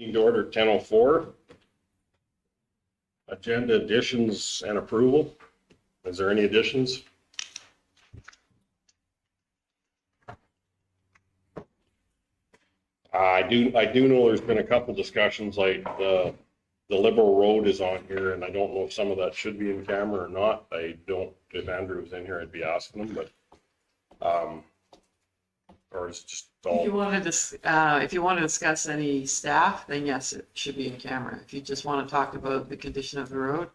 Need to order 10:04. Agenda additions and approval. Is there any additions? I do know there's been a couple discussions, like the Liberal Road is on here, and I don't know if some of that should be in camera or not. I don't, if Andrew was in here, I'd be asking him, but or it's just all. If you want to discuss any staff, then yes, it should be in camera. If you just want to talk about the condition of the road,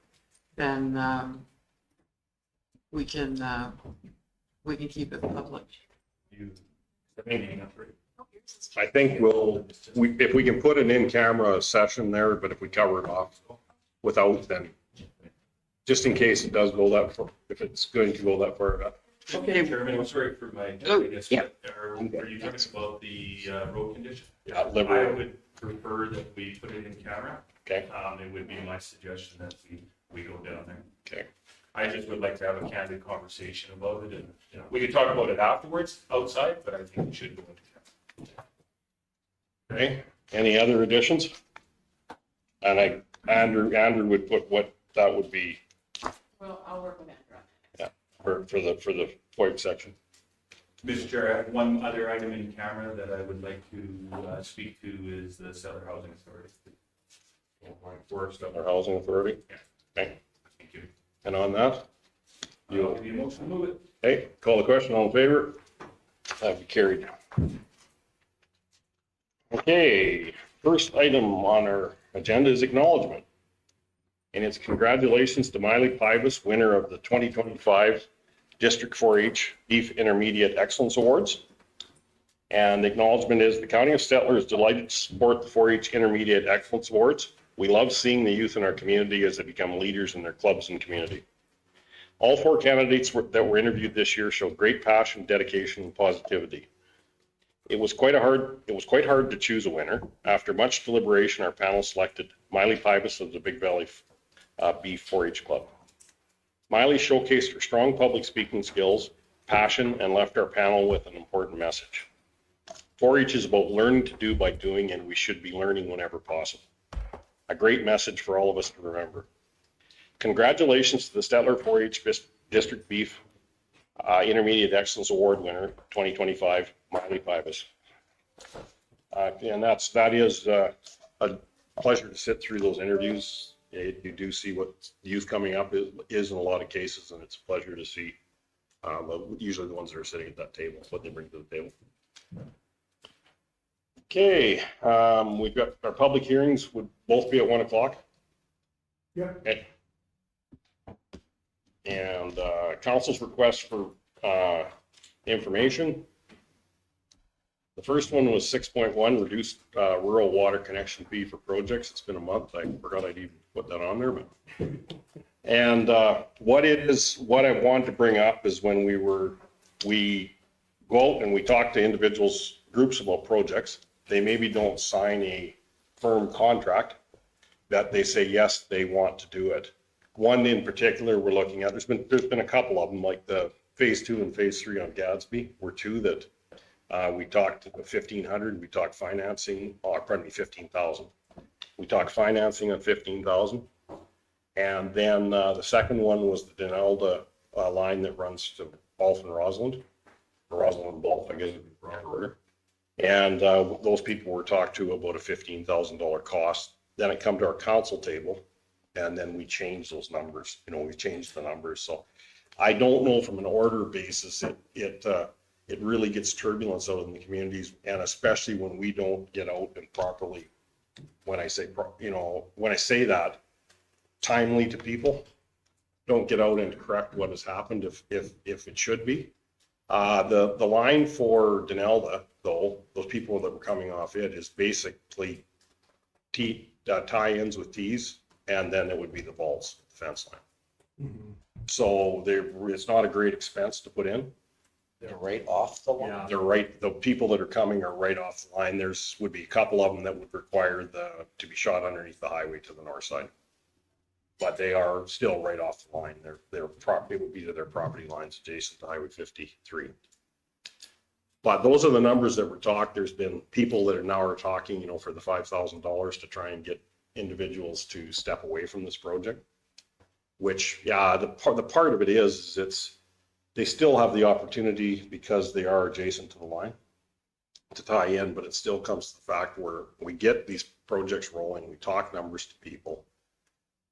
then we can keep it public. I think if we can put an in-camera session there, but if we cover it off without, then just in case it does go that far, if it's going to go that far. Okay, Chairman, I'm sorry for my. Yeah. Are you talking about the road condition? Yeah, I Liberal. would prefer that we put it in camera. Okay. It would be my suggestion that we go down there. Okay. I just would like to have a candid conversation about it, and we could talk about it afterwards outside, but I think we should go into camera. Okay. Any other additions? And Andrew would put what that would be. Well, I'll work with Andrew. Yeah. For the FOIP section. Mr. Chair, I have one other item in camera that I would like to speak to is the Stettler Housing Authority. For Stettler Housing Authority. Yeah. Okay. Thank you. And on that, I'll give you a motion to move it. hey, call the question. All in favor? That'd be carried. Okay, first item on our agenda is acknowledgement. And it's congratulations to Miley Pybus, winner of the 2025 District 4-H Beef Intermediate Excellence Awards. And the acknowledgement is the County of Stettler is delighted to support the 4-H Intermediate Excellence Awards. We love seeing the youth in our community as they become leaders in their clubs and community. All 4 candidates that were interviewed this year showed great passion, dedication, and positivity. It was quite hard to choose a winner. After much deliberation, our panel selected Miley Pybus of the Big Valley Beef 4-H Club. Miley showcased her strong public speaking skills, passion, and left our panel with an important message. 4-H is about learning to do by doing, and we should be learning whenever possible. A great message for all of us to remember. Congratulations to the Stettler 4-H District Beef Intermediate Excellence Award winner 2025, Miley Pybus. And that is a pleasure to sit through those interviews. You do see what youth coming up is in a lot of cases, and it's a pleasure to see usually the ones that are sitting at that table, what they bring to the table. Okay, we've got our public hearings would both be at 1 o'clock. Yeah. Okay. And council's request for information. The first one was 6.1, reduced rural water connection fee for projects. It's been a month. I forgot I'd even put that on there. But and what I wanted to bring up is when we go out and we talk to individuals, groups about projects, they maybe don't sign a firm contract that they say, yes, they want to do it. One in particular we're looking at, there's been a couple of them, like the phase 2 and phase 3 on Gadsby were 2 that we talked to the 1,500, we talked financing, pardon me, 15,000. We talked financing at 15,000. And then the second one was the Denelda line that runs to Balf and Rossland, or Rossland and Balf, I guess would be the wrong order. And those people were talked to about a $15,000 cost. Then it come to our council table, and then we changed those numbers. We changed the numbers. So I don't know from an order basis, it really gets turbulence out in the communities, and especially when we don't get out and properly, when I say that, timely to people, don't get out and correct what has happened if it should be. The line for Denelda, though, those people that were coming off it is basically tie-ins with T's, and then it would be the vaults, the fence line. Mm-hmm. So it's not a great expense to put in. They're right off the line. Yeah. They're right. The people that are coming are right off the line. Would be a couple of them that would require to be shot underneath the highway to the north side, but they are still right off the line. Their property would be to their property lines adjacent to Highway 53. But those are the numbers that were talked. There's been people that are now talking, for the $5,000 to try and get individuals to step away from this project. Which, yeah, the part of it is they still have the opportunity because they are adjacent to the line to tie in, but it still comes to the fact where we get these projects rolling, we talk numbers to people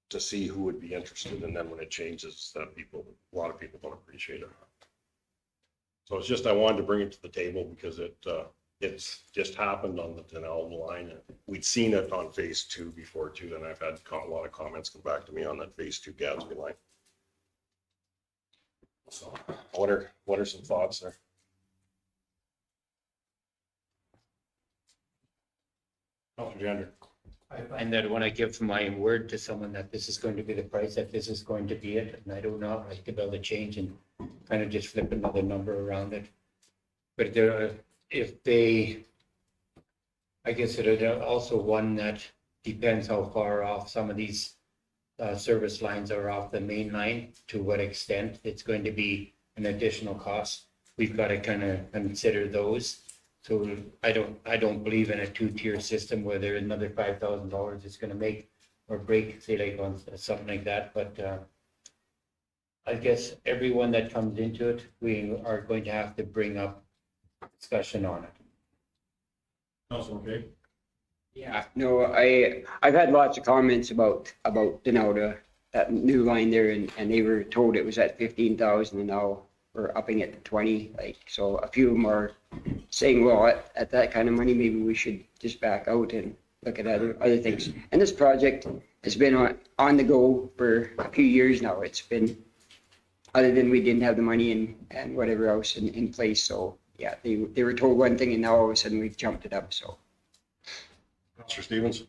to see who would be interested, and then when it changes, a lot of people don't appreciate it. So it's just, I wanted to bring it to the table because it's just happened on the Denell line. We'd seen it on phase 2 before too, and I've had a lot of comments come back to me on that phase 2 Gadsby line. So what are some thoughts there? Gender. I find that when I give my word to someone that this is going to be the price, that this is going to be it, and I do not like to be able to change and kind of just flip another number around it. But I guess it is also one that depends how far off some of these service lines are off the main line, to what extent it's going to be an additional cost. We've got to kind of consider those. So I don't believe in a 2-tier system where there's another $5,000 is going to make or break, say, like on something like that. But I guess everyone that comes into it, we are going to have to bring up discussion on it. Also, okay. Yeah, no, I've had lots of comments about Denota, that new line there, and they were told it was at 15,000, and now we're upping it to 20. Like, so a few of them are saying, well, at that kind of money, maybe we should just back out and look at other things. And this project has been on the go for a few years now. It's been, other than we didn't have the money and whatever else in place. So yeah, they were told one thing, and now all of a sudden we've jumped it up. So. Mr. Stevens?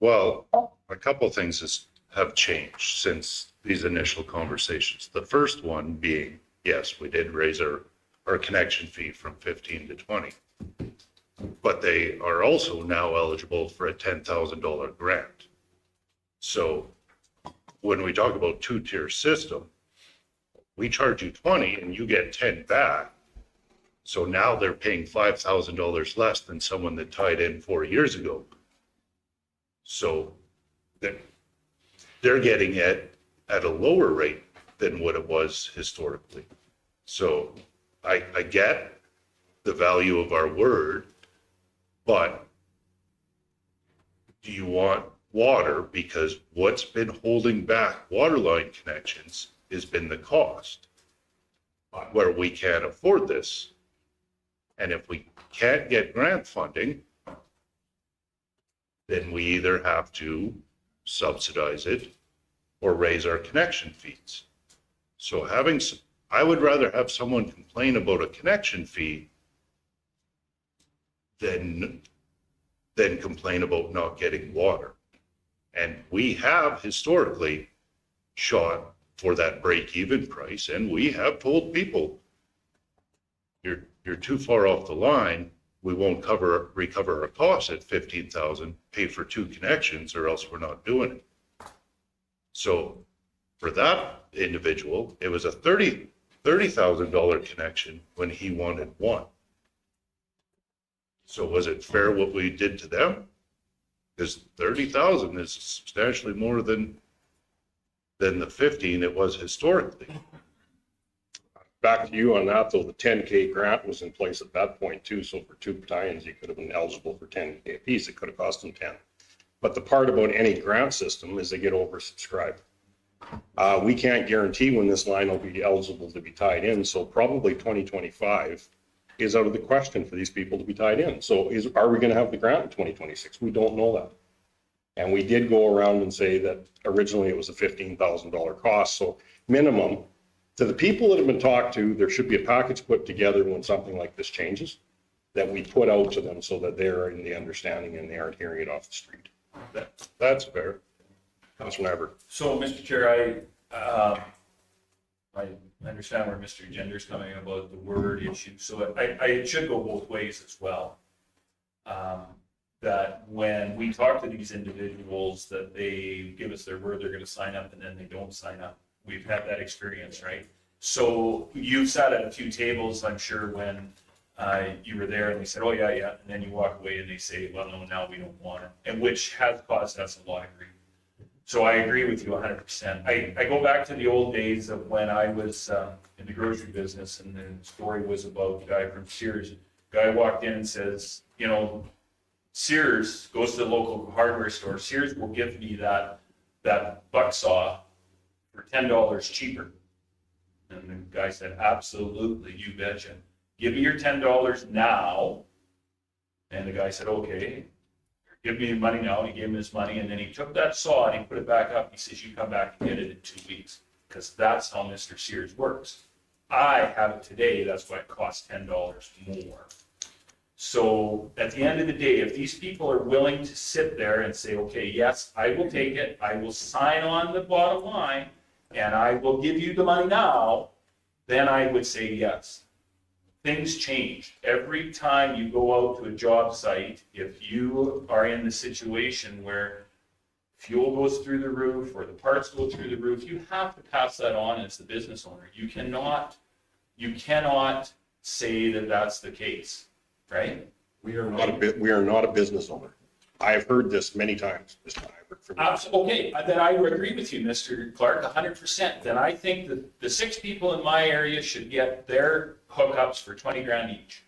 Well, a couple of things have changed since these initial conversations. The first one being, yes, we did raise our connection fee from 15 to 20, but they are also now eligible for a $10,000 grant. So when we talk about 2-tier system, we charge you 20 and you get 10 back. So now they're paying $5,000 less than someone that tied in 4 years ago. So they're getting it at a lower rate than what it was historically. So I get the value of our word, but do you want water? Because what's been holding back water line connections has been the cost, where we can't afford this. And if we can't get grant funding, then we either have to subsidize it or raise our connection fees. So I would rather have someone complain about a connection fee than complain about not getting water. And we have historically shot for that break-even price, and we have told people, you're too far off the line. We won't recover our costs at 15,000, pay for 2 connections, or else we're not doing it. So for that individual, it was a $30,000 connection when he wanted 1. So was it fair what we did to them? Because 30,000 is substantially more than the 15 it was historically. Back to you on that, though, the 10K grant was in place at that point too. So for 2 battalions, you could have been eligible for 10K apiece. It could have cost them 10. But the part about any grant system is they get oversubscribed. We can't guarantee when this line will be eligible to be tied in. So probably 2025 is out of the question for these people to be tied in. So are we going to have the grant in 2026? We don't know that. And we did go around and say that originally it was a $15,000 cost. So minimum, to the people that have been talked to, there should be a package put together when something like this changes that we put out to them so that they're in the understanding and they aren't hearing it off the street. That's fair. Councilor Naber. So, Mr. Chair, I understand where Mr. Gender's coming about the word issue. So it should go both ways as well. That when we talk to these individuals, that they give us their word, they're going to sign up, and then they don't sign up. We've had that experience, right? So you've sat at a few tables, I'm sure, when you were there and they said, oh, yeah, yeah. And then you walk away and they say, well, no, now we don't want it. And which has caused us a lot of grief. So I agree with you 100%. I go back to the old days of when I was in the grocery business, and the story was about the guy from Sears. Guy walked in and says, you know, Sears goes to the local hardware store. Sears will give me that buck saw for $10 cheaper. And the guy said, absolutely, you betcha. Give me your $10 now. And the guy said, okay. Give me the money now. He gave him his money, and then he took that saw and he put it back up. He says, you come back and get it in 2 weeks, because that's how Mr. Sears works. I have it today. That's why it costs $10 more. So at the end of the day, if these people are willing to sit there and say, okay, yes, I will take it. I will sign on the bottom line, and I will give you the money now, then I would say yes. Things change. Every time you go out to a job site, if you are in the situation where fuel goes through the roof or the parts go through the roof, you have to pass that on as the business owner. You cannot say that that's the case, right? We are not a business owner. I have heard this many times, Mr. Iver, from you. Okay, then I would agree with you, Mr. Clark, 100%. Then I think that the 6 people in my area should get their hookups for 20 grand each.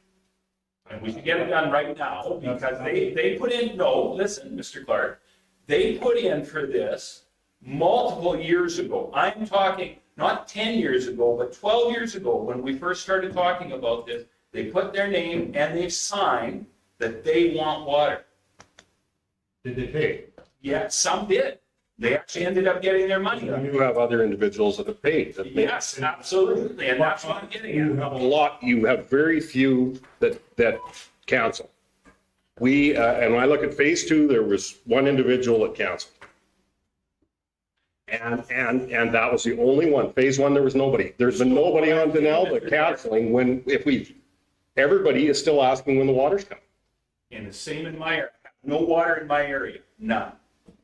And we should get it done right now, because they put in, no, listen, Mr. Clark, they put in for this multiple years ago. I'm talking not 10 years ago, but 12 years ago, when we first started talking about this. They put their name and they've signed that they want water. Did they pay? Yeah, some did. They actually ended up getting their money. You have other individuals that have paid. Yes, absolutely, and that's what I'm getting You at. have a lot, you have very few that counsel. And when I look at phase 2, there was one individual that counseled. And that was the only one. Phase 1, there was nobody. There's been nobody on Denelda counseling everybody is still asking when the water's coming. And the same in my area. No water in my area, none.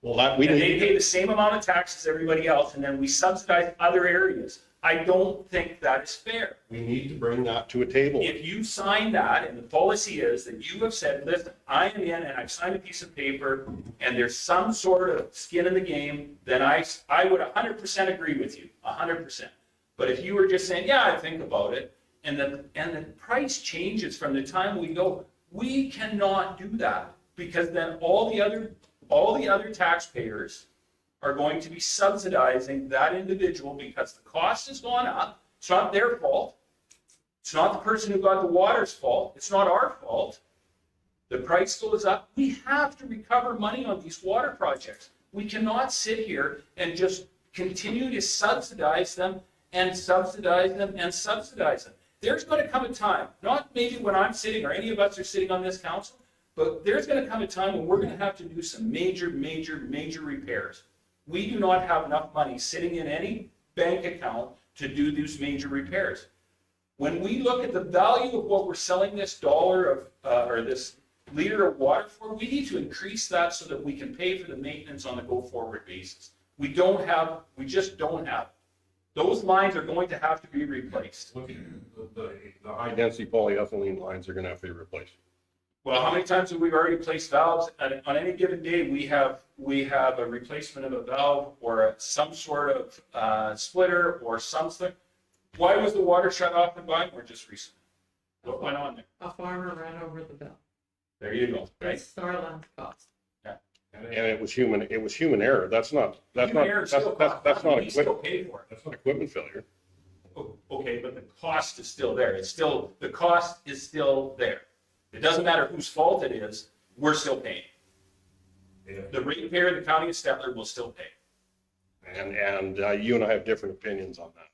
Well, And they pay the same amount of tax as everybody else, and then we subsidize other areas. I don't think that is fair. we need to bring that to a table. If you sign that, and the policy is that you have said, listen, I am in, and I've signed a piece of paper, and there's some sort of skin in the game, then I would 100% agree with you, 100%. But if you were just saying, yeah, I think about it, and the price changes from the time we go, we cannot do that, because then all the other taxpayers are going to be subsidizing that individual because the cost has gone up. It's not their fault. It's not the person who got the water's fault. It's not our fault. The price goes up. We have to recover money on these water projects. We cannot sit here and just continue to subsidize them and subsidize them and subsidize them. There's going to come a time, not maybe when I'm sitting or any of us are sitting on this council, but there's going to come a time when we're going to have to do some major repairs. We do not have enough money sitting in any bank account to do these major repairs. When we look at the value of what we're selling this dollar of, or this liter of water for, we need to increase that so that we can pay for the maintenance on a go-forward basis. We just don't have. Those lines are going to have to be replaced. The high-density polyethylene lines are going to have to be replaced. Well, how many times have we already replaced valves? On any given day, we have a replacement of a valve or some sort of splitter or something. Why was the water shut off in Bangor just recently? What went on there? A farmer ran over the bill. There you go. Right? It's Starland's cost. And it was human error. That's not equipment failure. Okay, but the cost is still there. The cost is still there. It doesn't matter whose fault it is, we're still paying. The ratepayer, the county of Stettler, will still pay. And you and I have different opinions on that.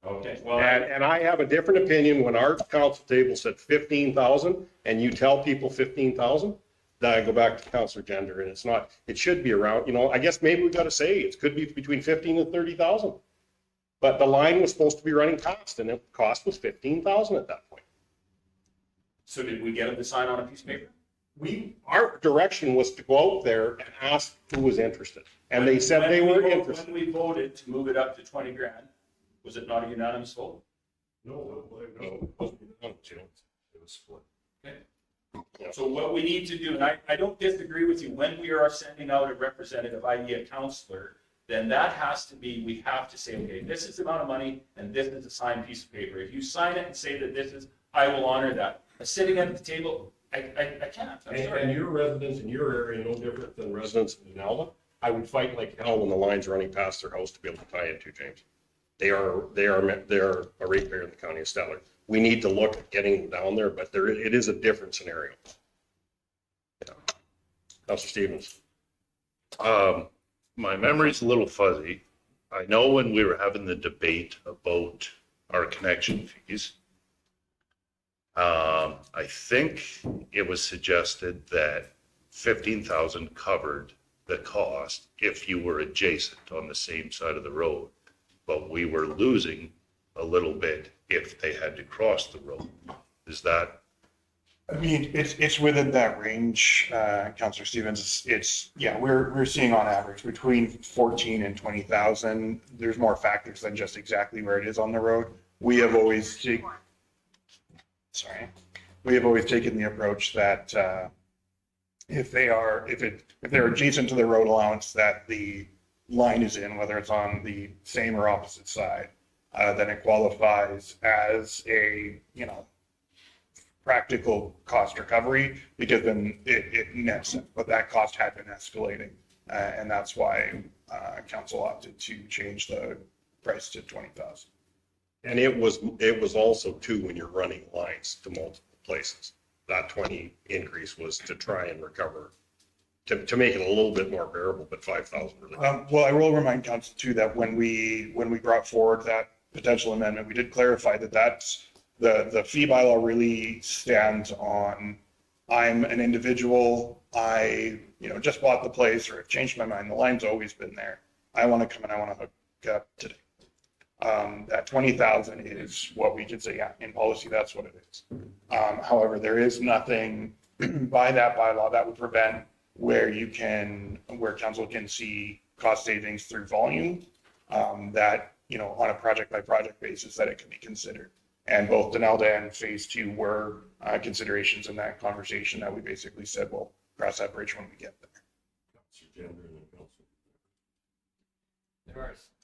Okay, well, And I have a different opinion when our council table said 15,000 and you tell people 15,000, then I go back to Councillor Gender, and it should be around, I guess maybe we got to say it could be between 15 and 30,000. But the line was supposed to be running past, and the cost was 15,000 at that point. so did we get them to sign on a piece of paper? Our direction was to go out there and ask who was interested, and they said they were interested. When we voted to move it up to 20 grand, was it not a unanimous vote? No. split. So what we need to do, and I don't disagree with you, when we are sending out a representative, i.e. a counselor, then that has to be, we have to say, okay, this is the amount of money and this is a signed piece of paper. If you sign it and say that this is, I will honor that. Sitting at the table, I can't, I'm And sorry. your residents in your area no different than residents in Denalda. I would fight like hell when the line's running past their house to be able to tie into James. They are a ratepayer in the county of Stettler. We need to look at getting them down there, but it is a different scenario. Yeah. Councilor Stevens. My memory's a little fuzzy. I know when we were having the debate about our connection fees, I think it was suggested that 15,000 covered the cost if you were adjacent on the same side of the road, but we were losing a little bit if they had to cross the road. Is that? I mean, it's within that range, Councillor Stevens. Yeah, we're seeing on average between 14 and 20,000. There's more factors than just exactly where it is on the road. We have always taken the approach that if they're adjacent to the road allowance that the line is in, whether it's on the same or opposite side, then it qualifies as a, practical cost recovery, because then it nets it, but that cost had been escalating. And that's why council opted to change the price to 20,000. And it was also too, when you're running lines to multiple places, that 20 increase was to try and recover, to make it a little bit more bearable, but 5,000 really. Well, I will remind council too that when we brought forward that potential amendment, we did clarify that that's the fee bylaw really stands on, I'm an individual, I just bought the place or have changed my mind. The line's always been there. I want to come and I want to hook up today. That 20,000 is what we could say, yeah, in policy, that's what it is. However, there is nothing by that bylaw that would prevent where council can see cost savings through volume, that, on a project by project basis, that it can be considered. And both Denalda and phase 2 were considerations in that conversation that we basically said, we'll cross that bridge when we get there.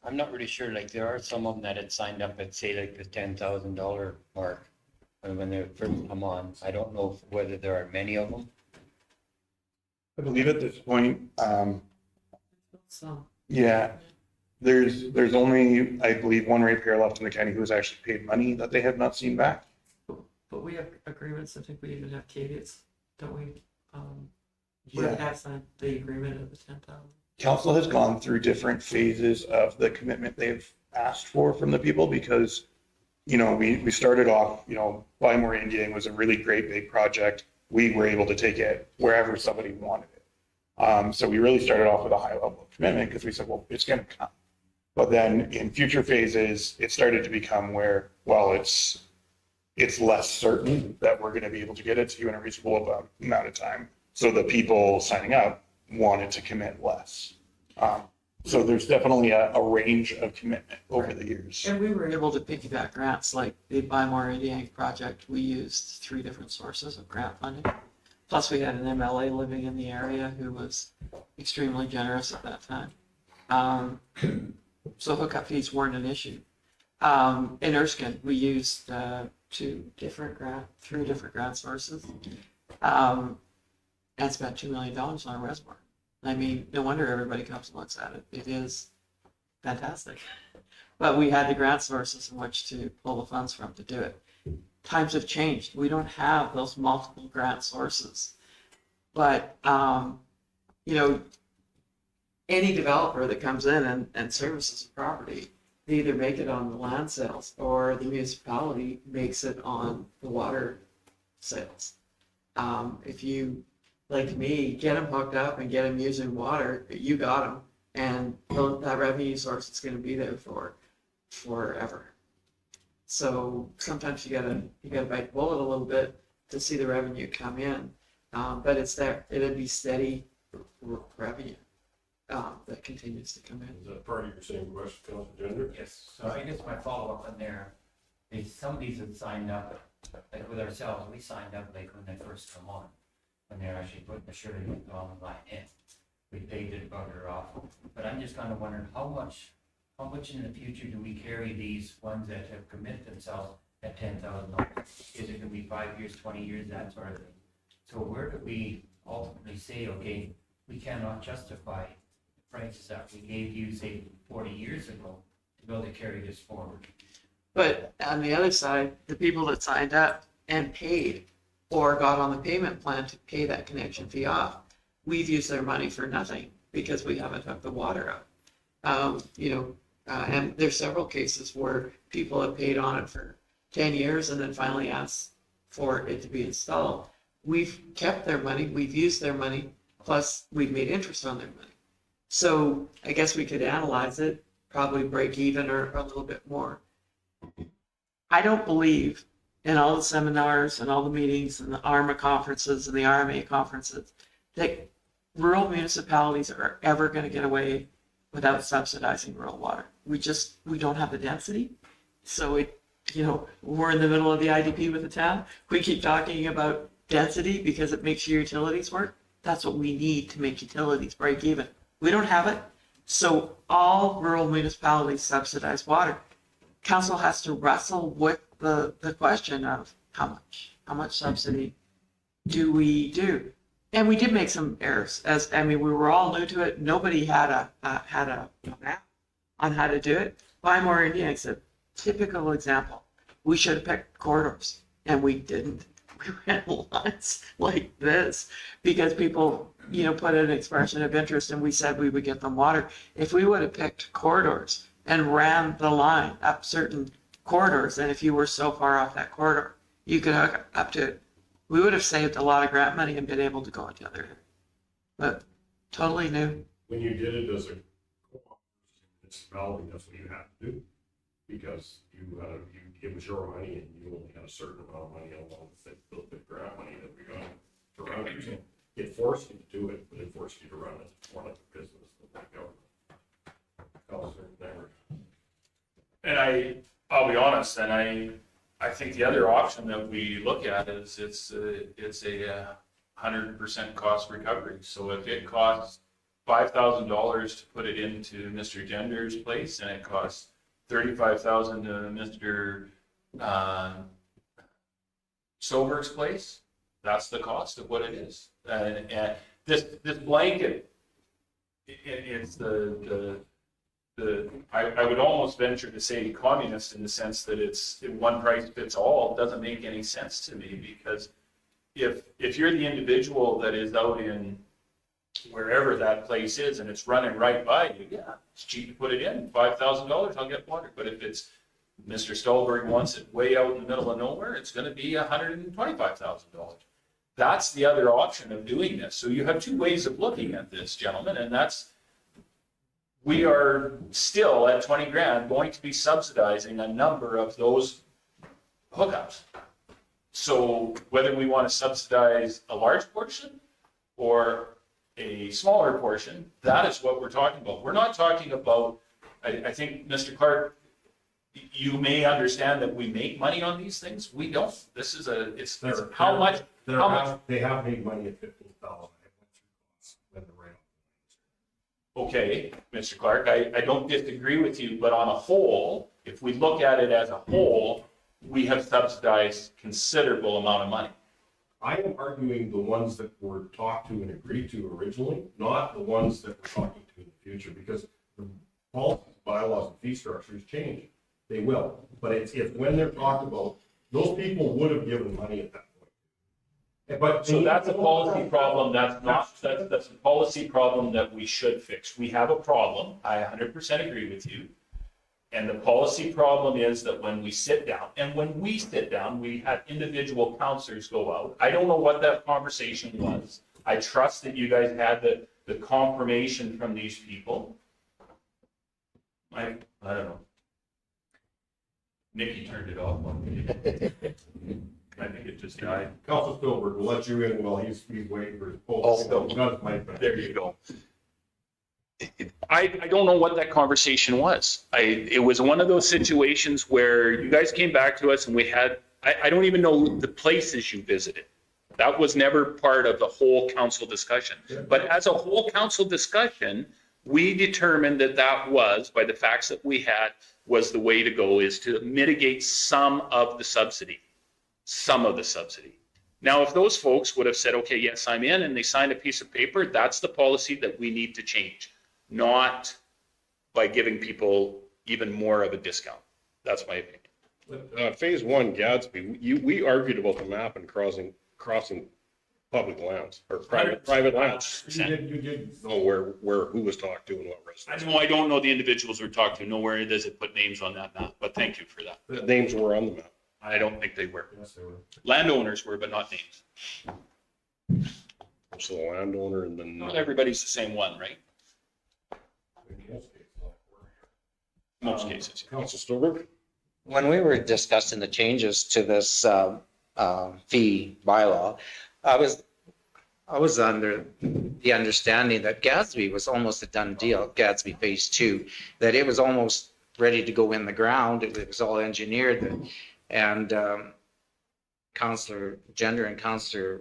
I'm not really sure, like, there are some of them that had signed up at, say, like the $10,000 mark when they first come on. I don't know whether there are many of them. I believe at this point, So, yeah, there's only, I believe, one ratepayer left in the county who has actually paid money that they have not seen back. but we have agreements. I think we even have caveats, don't we? We have signed the agreement of the 10,000. Council has gone through different phases of the commitment they've asked for from the people, because, we started off, Buy More Indian was a really great big project. We were able to take it wherever somebody wanted it. So we really started off with a high level of commitment because we said, well, it's going to come. But then in future phases, it started to become where, well, it's less certain that we're going to be able to get it to you in a reasonable amount of time. So the people signing up wanted to commit less. So there's definitely a range of commitment over the years. And we were able to piggyback grants, like the Buy More Indian project. We used 3 different sources of grant funding. Plus we had an MLA living in the area who was extremely generous at that time. So hookup fees weren't an issue. In Erskine, we used 3 different grant sources, and spent $2 million on a reservoir. I mean, no wonder everybody comes and looks at it. It is fantastic. But we had the grant sources in which to pull the funds from to do it. Times have changed. We don't have those multiple grant sources. But, any developer that comes in and services a property, they either make it on the land sales or the municipality makes it on the water sales. If you, like me, get them hooked up and get them using water, you got them, and that revenue source is going to be there for forever. So sometimes you gotta bite the bullet a little bit to see the revenue come in, but it's there. It'll be steady revenue that continues to come in. Is that part of your same question, Councilor Gender? Yes, so I guess my follow-up on there is some of these had signed up like with ourselves, we signed up like when they first come on, when they're actually putting the sugar on the line in. We paid it bugger off, but I'm just kind of wondering how much in the future do we carry these ones that have committed themselves at $10,000? Is it gonna be 5 years, 20 years, that sort of thing? So where do we ultimately say, okay, we cannot justify the prices that we gave you, say, 40 years ago to be able to carry this forward? But on the other side, the people that signed up and paid or got on the payment plan to pay that connection fee off, we've used their money for nothing because we haven't hooked the water up. And there's several cases where people have paid on it for 10 years and then finally asked for it to be installed. We've kept their money, we've used their money, plus we've made interest on their money. So I guess we could analyze it, probably break even or a little bit more. I don't believe in all the seminars and all the meetings and the ARMA conferences and the RMA conferences that rural municipalities are ever going to get away without subsidizing rural water. We don't have the density. So we're in the middle of the IDP with the town. We keep talking about density because it makes your utilities work. That's what we need to make utilities break even. We don't have it. So all rural municipalities subsidize water. Council has to wrestle with the question of how much subsidy do we do? And we did make some errors. We were all new to it. Nobody had a map on how to do it. Buy More Indian is a typical example. We should have picked corridors, and we didn't. We ran lines like this because people, put an expression of interest, and we said we would get them water. If we would have picked corridors and ran the line up certain corridors, and if you were so far off that corridor, you could hook up to it, we would have saved a lot of grant money and been able to go together. But totally new. When you did it as a municipality, that's what you had to do, because it was your money and you only had a certain amount of money along with the grant money that we got to run it. So it forced you to do it, but it forced you to run it more like a business than like government. Never. And I'll be honest, and I think the other option that we look at is it's a 100% cost recovery. So if it costs $5,000 to put it into Mr. Gender's place, and it costs $35,000 to Mr. Sober's place, that's the cost of what it is. And this blanket, it's I would almost venture to say communist in the sense that it's one price fits all. It doesn't make any sense to me, because if you're the individual that is out in wherever that place is and it's running right by you, yeah, it's cheap to put it in. $5,000, I'll get water. But if it's Mr. Stolberg wants it way out in the middle of nowhere, it's going to be $125,000. That's the other option of doing this. So you have two ways of looking at this, gentlemen, and we are still at 20 grand going to be subsidizing a number of those hookups. So whether we want to subsidize a large portion or a smaller portion, that is what we're talking about. We're not talking about, I think, Mr. Clark, you may understand that we make money on these things. We don't. This is it's how much. They have made money at 15,000. Okay, Mr. Clark, I don't disagree with you, but on a whole, if we look at it as a whole, we have subsidized considerable amount of money. I am arguing the ones that were talked to and agreed to originally, not the ones that we're talking to in the future, because the policies, bylaws, and fee structures change. They will, but it's when they're talked about, those people would have given money at that point. But So that's a policy problem. That's a policy problem that we should fix. We have a problem. I 100% agree with you. And the policy problem is that when we sit down, and when we sit down, we had individual counselors go out. I don't know what that conversation was. I trust that you guys had the confirmation from these people. I don't know. Nikki turned it off one day. I think it just died. Council Stolberg will let you in while he's waiting for his poll. There you go. I don't know what that conversation was. It was one of those situations where you guys came back to us and we had I don't even know the places you visited. That was never part of the whole council discussion. But as a whole council discussion, we determined that that was, by the facts that we had, was the way to go, is to mitigate some of the subsidy. Some of the subsidy. Now, if those folks would have said, okay, yes, I'm in, and they signed a piece of paper, that's the policy that we need to change, not by giving people even more of a discount. That's my opinion. Phase one, Gadsby, we argued about the map and crossing public lands or private lands. You did know where, who was talked to and what residents. I don't know the individuals we're talking to. Nowhere does it put names on that map, but thank you for that. The names were on the map. I don't think they were. Yes, they were. Landowners were, but not names. So the landowner and then. Not everybody's the same one, right? Most cases. Council Stolberg? When we were discussing the changes to this fee bylaw, I was under the understanding that Gadsby was almost a done deal, Gadsby Phase 2, that it was almost ready to go in the ground. It was all engineered. And Councillor Gender and Councillor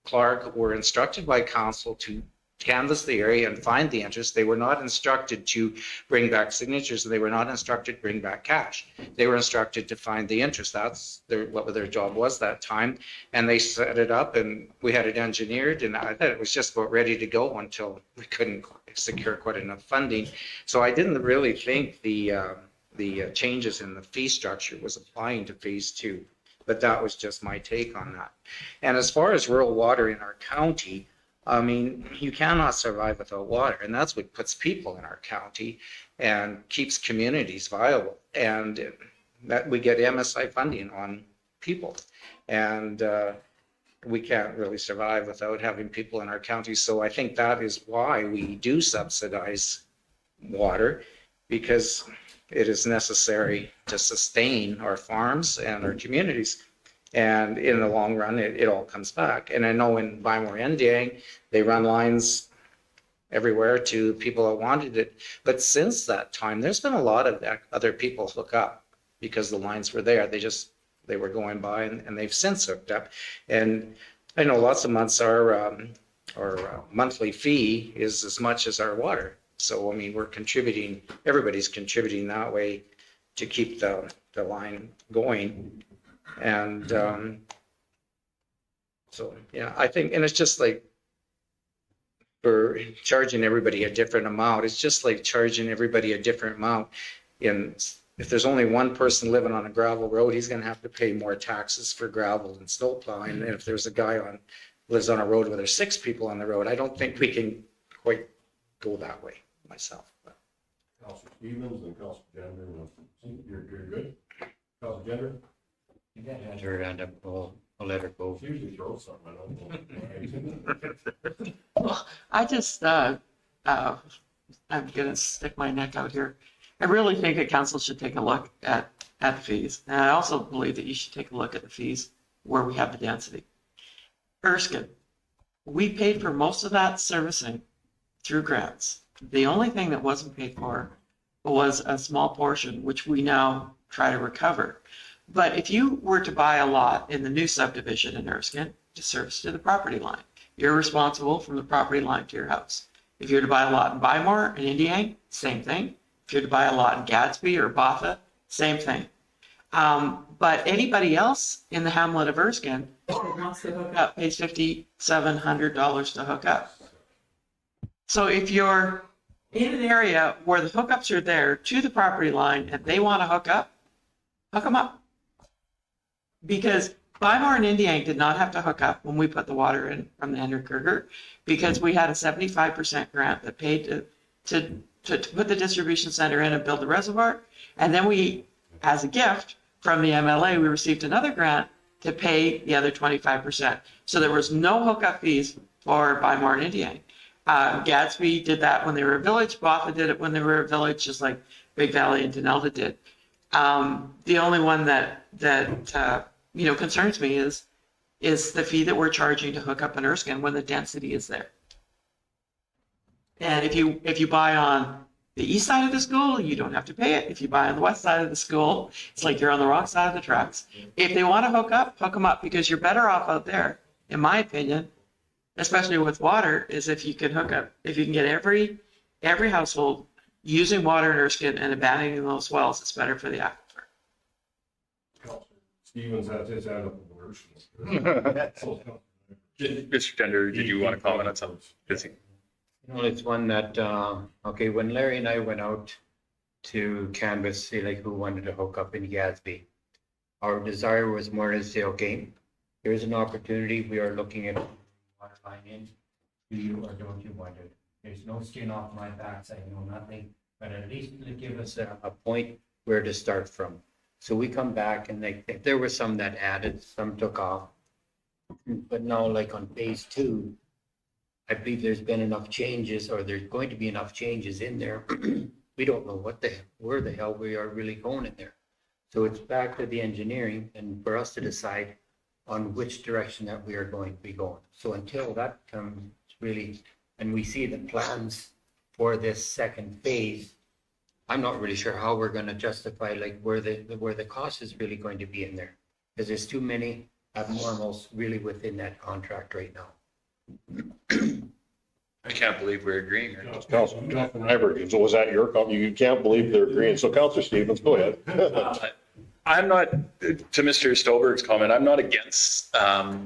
Clark were instructed by council to canvass the area and find the interest. They were not instructed to bring back signatures. They were not instructed to bring back cash. They were instructed to find the interest. That's what their job was that time. And they set it up and we had it engineered, and I thought it was just about ready to go until we couldn't secure quite enough funding. So I didn't really think the changes in the fee structure was applying to Phase 2, but that was just my take on that. And as far as rural water in our county, I mean, you cannot survive without water, and that's what puts people in our county and keeps communities viable. And that we get MSI funding on people, and we can't really survive without having people in our county. So I think that is why we do subsidize water, because it is necessary to sustain our farms and our communities. And in the long run, it all comes back. And I know in Bymore Ndiang, they run lines everywhere to people that wanted it. But since that time, there's been a lot of other people hook up because the lines were there. They were going by, and they've since hooked up. And I know lots of months our monthly fee is as much as our water. So, I mean, we're contributing, everybody's contributing that way to keep the line going. And so, yeah, I think, and it's just like for charging everybody a different amount. It's just like charging everybody a different amount. And if there's only one person living on a gravel road, he's going to have to pay more taxes for gravel and snow plowing. And if there's a guy lives on a road where there's 6 people on the road, I don't think we can quite go that way myself. But. Councilor Stevens and Councilor Gender, you're good? Councilor Gender? Yeah, let her end up, I'll let her go. Usually throw something, I don't know. Well, I just, I'm gonna stick my neck out here. I really think that council should take a look at the fees. And I also believe that you should take a look at the fees where we have the density. Erskine, we paid for most of that servicing through grants. The only thing that wasn't paid for was a small portion, which we now try to recover. But if you were to buy a lot in the new subdivision in Erskine, to service to the property line, you're responsible from the property line to your house. If you're to buy a lot in Bymore and Indiana, same thing. If you're to buy a lot in Gadsby or Botha, same thing. But anybody else in the hamlet of Erskine that wants to hook up pays $5,700 to hook up. So if you're in an area where the hookups are there to the property line and they want to hook them up. Because Bymore and Indiana did not have to hook up when we put the water in from the Hendrick Kruger, because we had a 75% grant that paid to put the distribution center in and build the reservoir. And then we, as a gift from the MLA, we received another grant to pay the other 25%. So there was no hookup fees for Bymore and Indiana. Gadsby did that when they were a village. Botha did it when they were a village, just like Big Valley and Denelda did. The only one that concerns me is the fee that we're charging to hook up in Erskine when the density is there. And if you buy on the east side of the school, you don't have to pay it. If you buy on the west side of the school, it's like you're on the wrong side of the tracks. If they want to hook them up, because you're better off out there, in my opinion, especially with water, is if you can hook up, if you can get every household using water in Erskine and abandoning those wells, it's better for the aquifer. Stevens has his hand up in words. Mr. Tender, did you want to comment on something? It's one that, okay, when Larry and I went out to canvass, say like who wanted to hook up in Gatsby, our desire was more to say, okay, here's an opportunity. We are looking at water line in. Do you or don't you want it? There's no skin off my backside, no nothing, but at least give us a point where to start from. So we come back and like, there were some that added, some took off. But now like on phase 2, I believe there's been enough changes, or there's going to be enough changes in there. We don't know where the hell we are really going in there. So it's back to the engineering and for us to decide on which direction that we are going to be going. So until that comes really, and we see the plans for this second phase, I'm not really sure how we're going to justify like where the cost is really going to be in there, because there's too many abnormals really within that contract right now. I can't believe we're agreeing. Councilor Nyberg, so was that your comment? You can't believe they're agreeing. So Councilor Stevens, go ahead. I'm not, to Mr. Stolberg's comment, I'm not against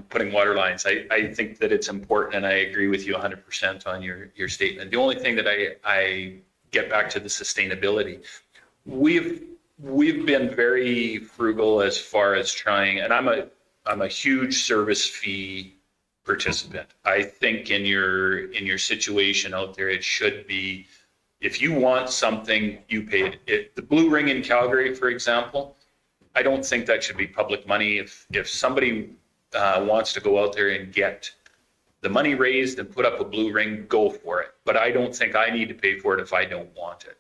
putting water lines. I think that it's important, and I agree with you 100% on your statement. The only thing that I get back to the sustainability, we've been very frugal as far as trying, and I'm a huge service fee participant. I think in your situation out there, it should be, if you want something, you pay it. The Blue Ring in Calgary, for example, I don't think that should be public money. If somebody wants to go out there and get the money raised and put up a blue ring, go for it. But I don't think I need to pay for it if I don't want it.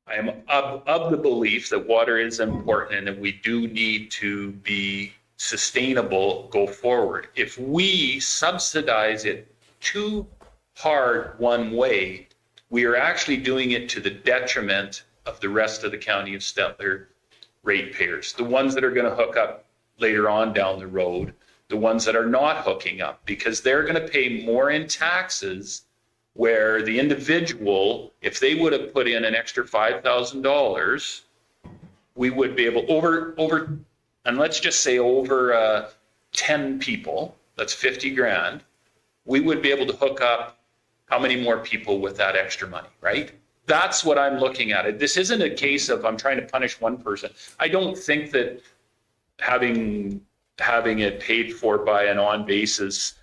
I am of the belief that water is important and that we do need to be sustainable go forward. If we subsidize it too hard one way, we are actually doing it to the detriment of the rest of the county of Stettler ratepayers, the ones that are going to hook up later on down the road, the ones that are not hooking up, because they're going to pay more in taxes, where the individual, if they would have put in an extra $5,000, we would be able over, and let's just say over 10 people, that's 50 grand, we would be able to hook up how many more people with that extra money, right? That's what I'm looking at. This isn't a case of I'm trying to punish one person. I don't think that having it paid for by an on basis,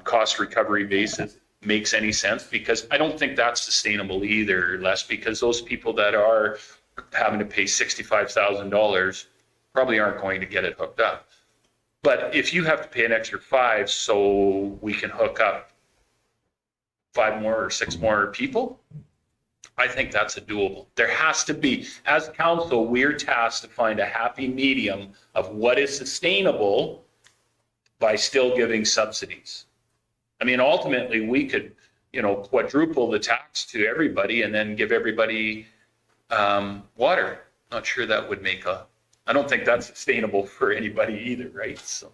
cost recovery basis makes any sense, because I don't think that's sustainable either, Les, because those people that are having to pay $65,000 probably aren't going to get it hooked up. But if you have to pay an extra $5,000 so we can hook up 5 more or 6 more people, I think that's a doable. There has to be, as council, we're tasked to find a happy medium of what is sustainable by still giving subsidies. I mean, ultimately, we could, quadruple the tax to everybody and then give everybody water. Not sure that would I don't think that's sustainable for anybody either, right? So,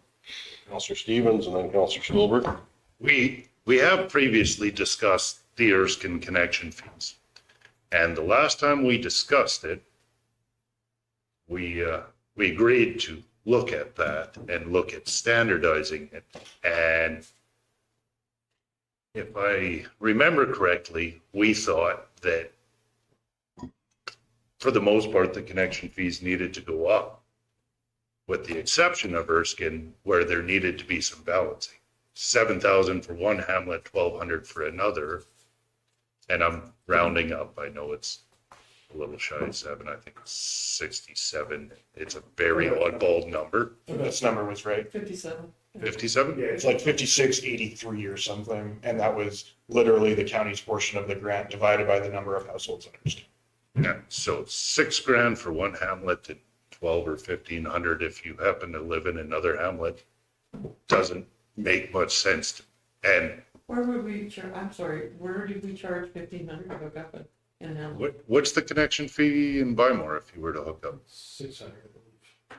Councilor Stevens and then Councilor Stolberg. We have previously discussed the Erskine connection fees. And the last time we discussed it, we agreed to look at that and look at standardizing it. And if I remember correctly, we thought that for the most part, the connection fees needed to go up, with the exception of Erskine, where there needed to be some balancing. 7,000 for one hamlet, 1,200 for another. And I'm rounding up. I know it's a little shy of 7. I think it's 67. It's a very oddball number. This number was right. 57. 57? Yeah, it's like 5683 or something. And that was literally the county's portion of the grant divided by the number of households in Erskine. Yeah, so $6,000 for one hamlet and 12 or 1,500 if you happen to live in another hamlet. Doesn't make much sense. And Where would we charge, I'm sorry, where did we charge 1,500 to hook up? What's the connection fee in Bymore if you were to hook up? 600.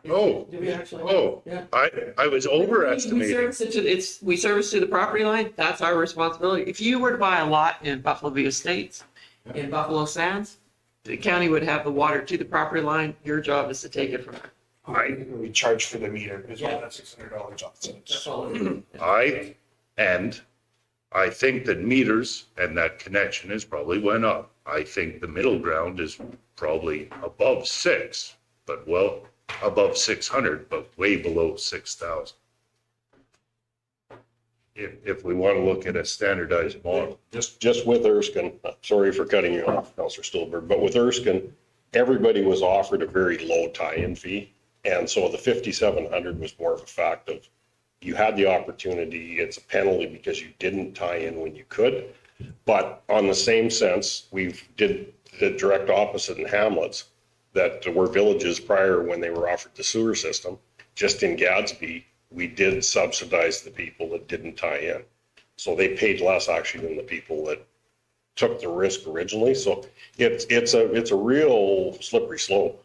Oh, Do we actually? oh, Yeah. I was We overestimating. service it to, we service to the property line, that's our responsibility. If you were to buy a lot in Buffalo View Estates, in Buffalo Sands, the county would have the water to the property line, your job is to take it from there. We charge for the meter as well, Yeah. that's $600 off. So it's- That's all it is. I think that meters and that connection has probably went up. I think the middle ground is probably above 6, but well, above 600, but way below 6,000. If we want to look at a standardized model. Just with Erskine, sorry for cutting you off, Counselor Stolberg, but with Erskine, everybody was offered a very low tie-in fee. And so the 5,700 was more of a fact of, you had the opportunity, it's a penalty because you didn't tie in when you could. But on the same sense, we did the direct opposite in Hamlets, that were villages prior when they were offered the sewer system. Just in Gadsby, we did subsidize the people that didn't tie in. So they paid less actually than the people that took the risk originally. So it's a real slippery slope.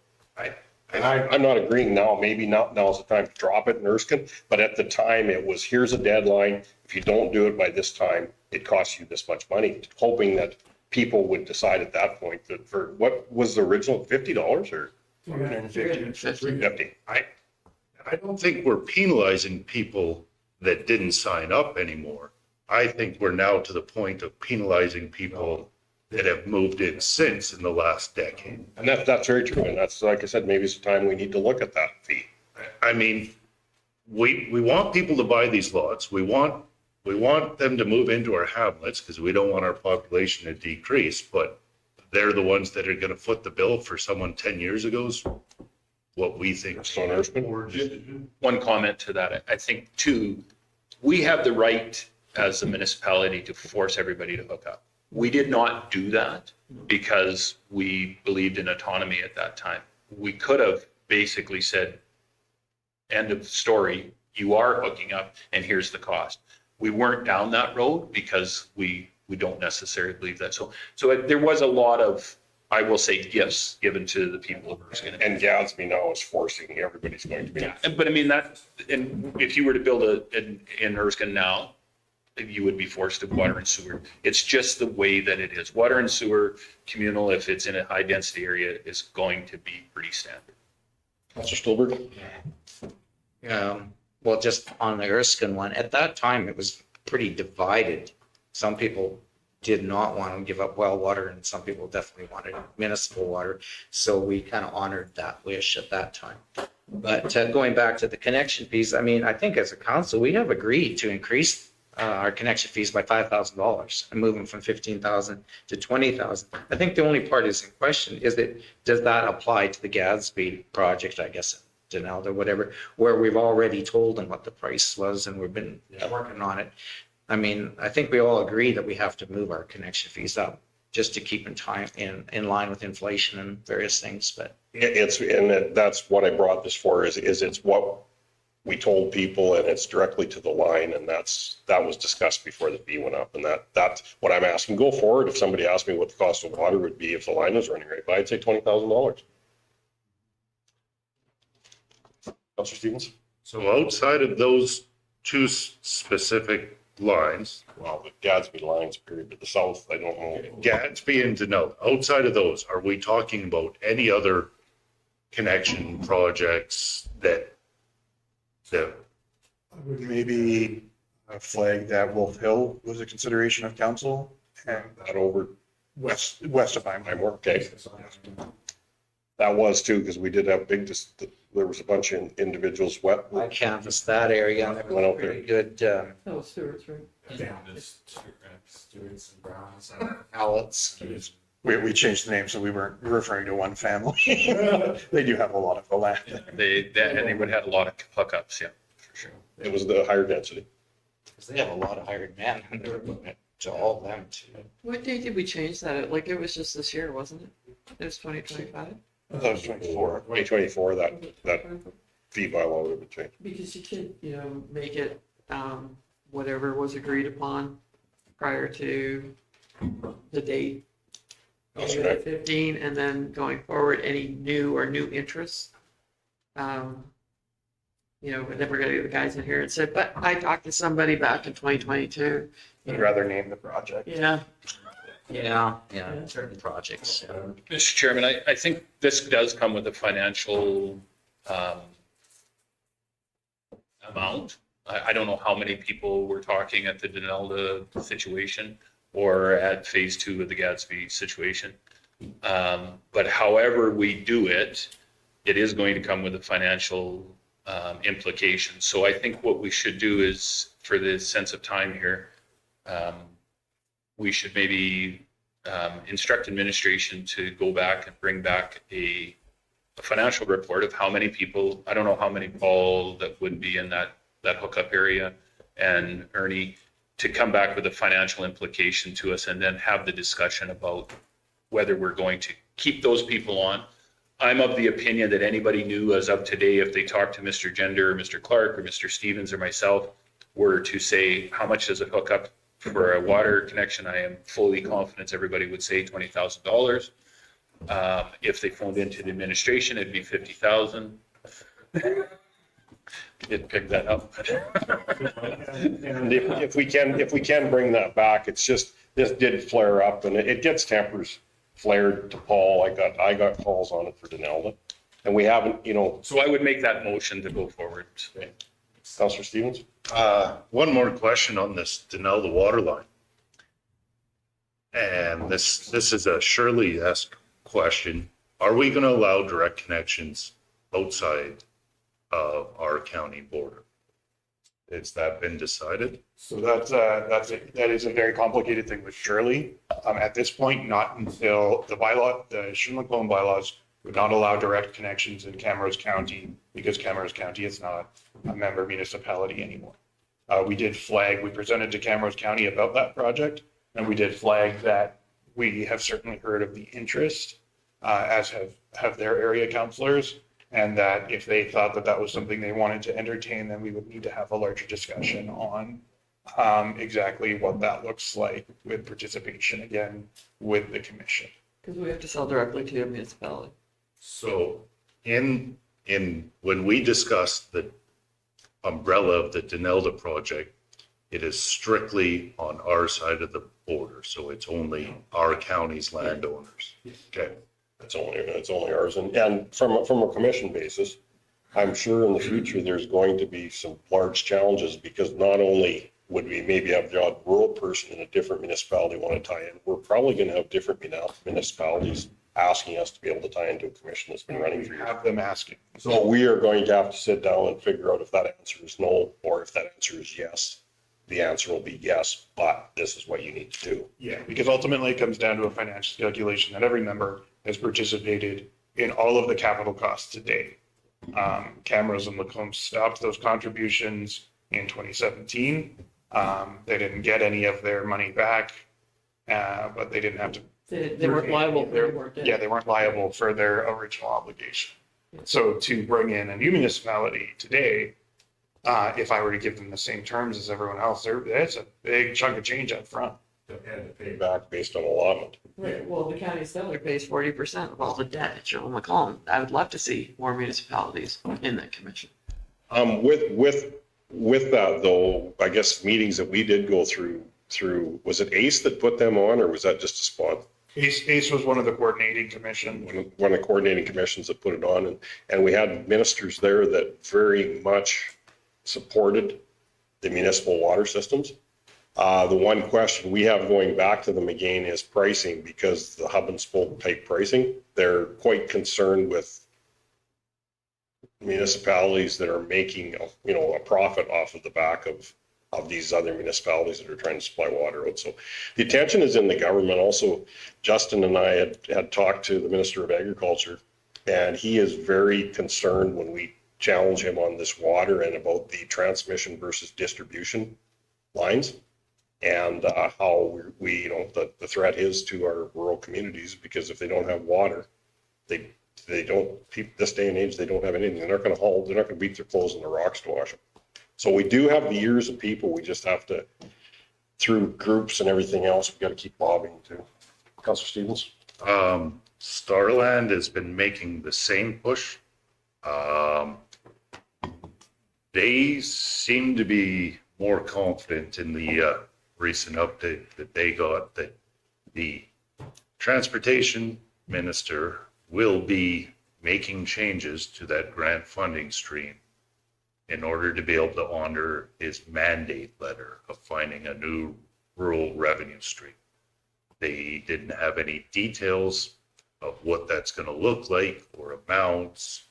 I'm not agreeing now, maybe now's the time to drop it in Erskine, but at the time it was, here's a deadline. If you don't do it by this time, it costs you this much money, hoping that people would decide at that point that for, what was the original, $50 or 350. 50? I don't think we're penalizing people that didn't sign up anymore. I think we're now to the point of penalizing people that have moved in since in the last decade. And that's very true. And that's, like I said, maybe it's time we need to look at that fee. I mean, we want people to buy these lots. We want them to move into our hamlets because we don't want our population to decrease, but they're the ones that are going to foot the bill for someone 10 years ago's what we think. So Erskine, One comment to that. I think too, we have the right as a municipality to force everybody to hook up. We did not do that because we believed in autonomy at that time. We could have basically said, end of story, you are hooking up and here's the cost. We weren't down that road because we don't necessarily believe that. So there was a lot of, I will say, gifts given to the people of Erskine. and Gadsby now is forcing everybody's going to be. Yeah, but I mean that, and if you were to build in Erskine now, you would be forced to water and sewer. It's just the way that it is. Water and sewer communal, if it's in a high density area, is going to be pretty standard. Counselor Stolberg? Well, just on the Erskine one, at that time, it was pretty divided. Some people did not want to give up well water and some people definitely wanted municipal water. So we kind of honored that wish at that time. But going back to the connection fees, I mean, I think as a council, we have agreed to increase our connection fees by $5,000 and move them from 15,000 to 20,000. I think the only part is in question is that, does that apply to the Gadsby project, I guess, Deneld or whatever, where we've already told them what the price was and we've been working on it. I mean, I think we all agree that we have to move our connection fees up just to keep in line with inflation and various things, but. That's what I brought this for is it's what we told people and it's directly to the line. And that was discussed before the fee went up. And that's what I'm asking. Go forward. If somebody asked me what the cost of water would be if the line was running right by, I'd say $20,000. Councilor Stevens? So outside of those two specific lines, Well, the Gadsby lines, period, but the south, I don't know. Gadsby and Denell, outside of those, are we talking about any other connection projects that Maybe a flag that Wolf Hill was a consideration of council and That over, west of I'm Bymore. okay. That was too, because we did have there was a bunch of individuals wet. I canvassed that area and it Went out was pretty good, Oh, Stewart's right. Stewart's and Browns. pallets. We changed the name, so we weren't referring to one family. They do have a lot of the land. They would have had a lot of hookups, yeah, for sure. It was the higher density. Because they have a lot of hired men and they're putting it to all of them too. What day did we change that? Like, it was just this year, wasn't it? It was 2025? That was 24. 2024, that fee bylaw would have changed. Because you could, make it, whatever was agreed upon prior to the date. Councillor Knight. 15, and then going forward, any new interests. But then we're gonna get the guys in here and say, but I talked to somebody back in 2022. I'd rather name the project. Yeah, Yeah, certain projects. Mr. Chairman, I think this does come with a financial amount. I don't know how many people were talking at the Denelda situation or at phase 2 of the Gadsby situation. But however we do it, it is going to come with a financial implication. So I think what we should do is, for the sense of time here, we should maybe instruct administration to go back and bring back a financial report of how many people, I don't know how many, Paul, that would be in that hookup area, and Ernie, to come back with a financial implication to us, and then have the discussion about whether we're going to keep those people on. I'm of the opinion that anybody new as of today, if they talk to Mr. Gender or Mr. Clark or Mr. Stevens or myself, were to say, how much does it hook up for a water connection? I am fully confident everybody would say $20,000. If they phoned into the administration, it'd be 50,000. Didn't pick that up. And if we can bring that back, it's just, this did flare up, and it gets tempers flared to Paul. I got calls on it for Denelda, and we haven't, So I would make that motion to go forward. Councillor Stevens? One more question on this Denelda water line. And this is a Shirley-esque question. Are we going to allow direct connections outside of our county border? Has that been decided? So that is a very complicated thing with Shirley. At this point, not until the Shin-Lacombe bylaws would not allow direct connections in Camrose County, because Camrose County is not a member municipality anymore. We presented to Camrose County about that project, and we did flag that we have certainly heard of the interest, as have their area councilors, and that if they thought that was something they wanted to entertain, then we would need to have a larger discussion on exactly what that looks like with participation again with the commission. because we have to sell directly to a municipality. So when we discussed the umbrella of the Denelda project, it is strictly on our side of the border. So it's only our county's landowners. Okay. It's only ours. And from a commission basis, I'm sure in the future, there's going to be some large challenges, because not only would we maybe have the odd rural person in a different municipality want to tie in, we're probably going to have different municipalities asking us to be able to tie into a commission that's been running for years. Have them asking. So we are going to have to sit down and figure out if that answer is no, or if that answer is yes. The answer will be yes, but this is what you need to do. Yeah, because ultimately it comes down to a financial calculation that every member has participated in all of the capital costs to date. Camrose and Lacombe stopped those contributions in 2017. They didn't get any of their money back, but they didn't have to. They weren't liable for their work. Yeah, they weren't liable for their original obligation. So to bring in a new municipality today, if I were to give them the same terms as everyone else, that's a big chunk of change up front. And to pay back based on allotment. Right, well, the county Stettler pays 40% of all the debt at Shin-Lacombe. I would love to see more municipalities in that commission. With that though, I guess meetings that we did go through, was it ACE that put them on, or was that just a spot? ACE was one of the coordinating commission. One of the coordinating commissions that put it on, and we had ministers there that very much supported the municipal water systems. The one question we have going back to them again is pricing, because the hub and spoke type pricing, they're quite concerned with municipalities that are making, a profit off of the back of these other municipalities that are trying to supply water out. So the attention is in the government. Also, Justin and I had talked to the Minister of Agriculture, and he is very concerned when we challenge him on this water and about the transmission versus distribution lines, and how we the threat is to our rural communities, because if they don't have water, they don't, this day and age, they don't have anything. They're not going to beat their clothes in the rocks to wash them. So we do have the years of people. We just have to, through groups and everything else, we've got to keep lobbying too. Councillor Stevens? Starland has been making the same push. They seem to be more confident in the recent update that they got that the transportation minister will be making changes to that grant funding stream in order to be able to honor his mandate letter of finding a new rural revenue stream. They didn't have any details of what that's going to look like or amounts,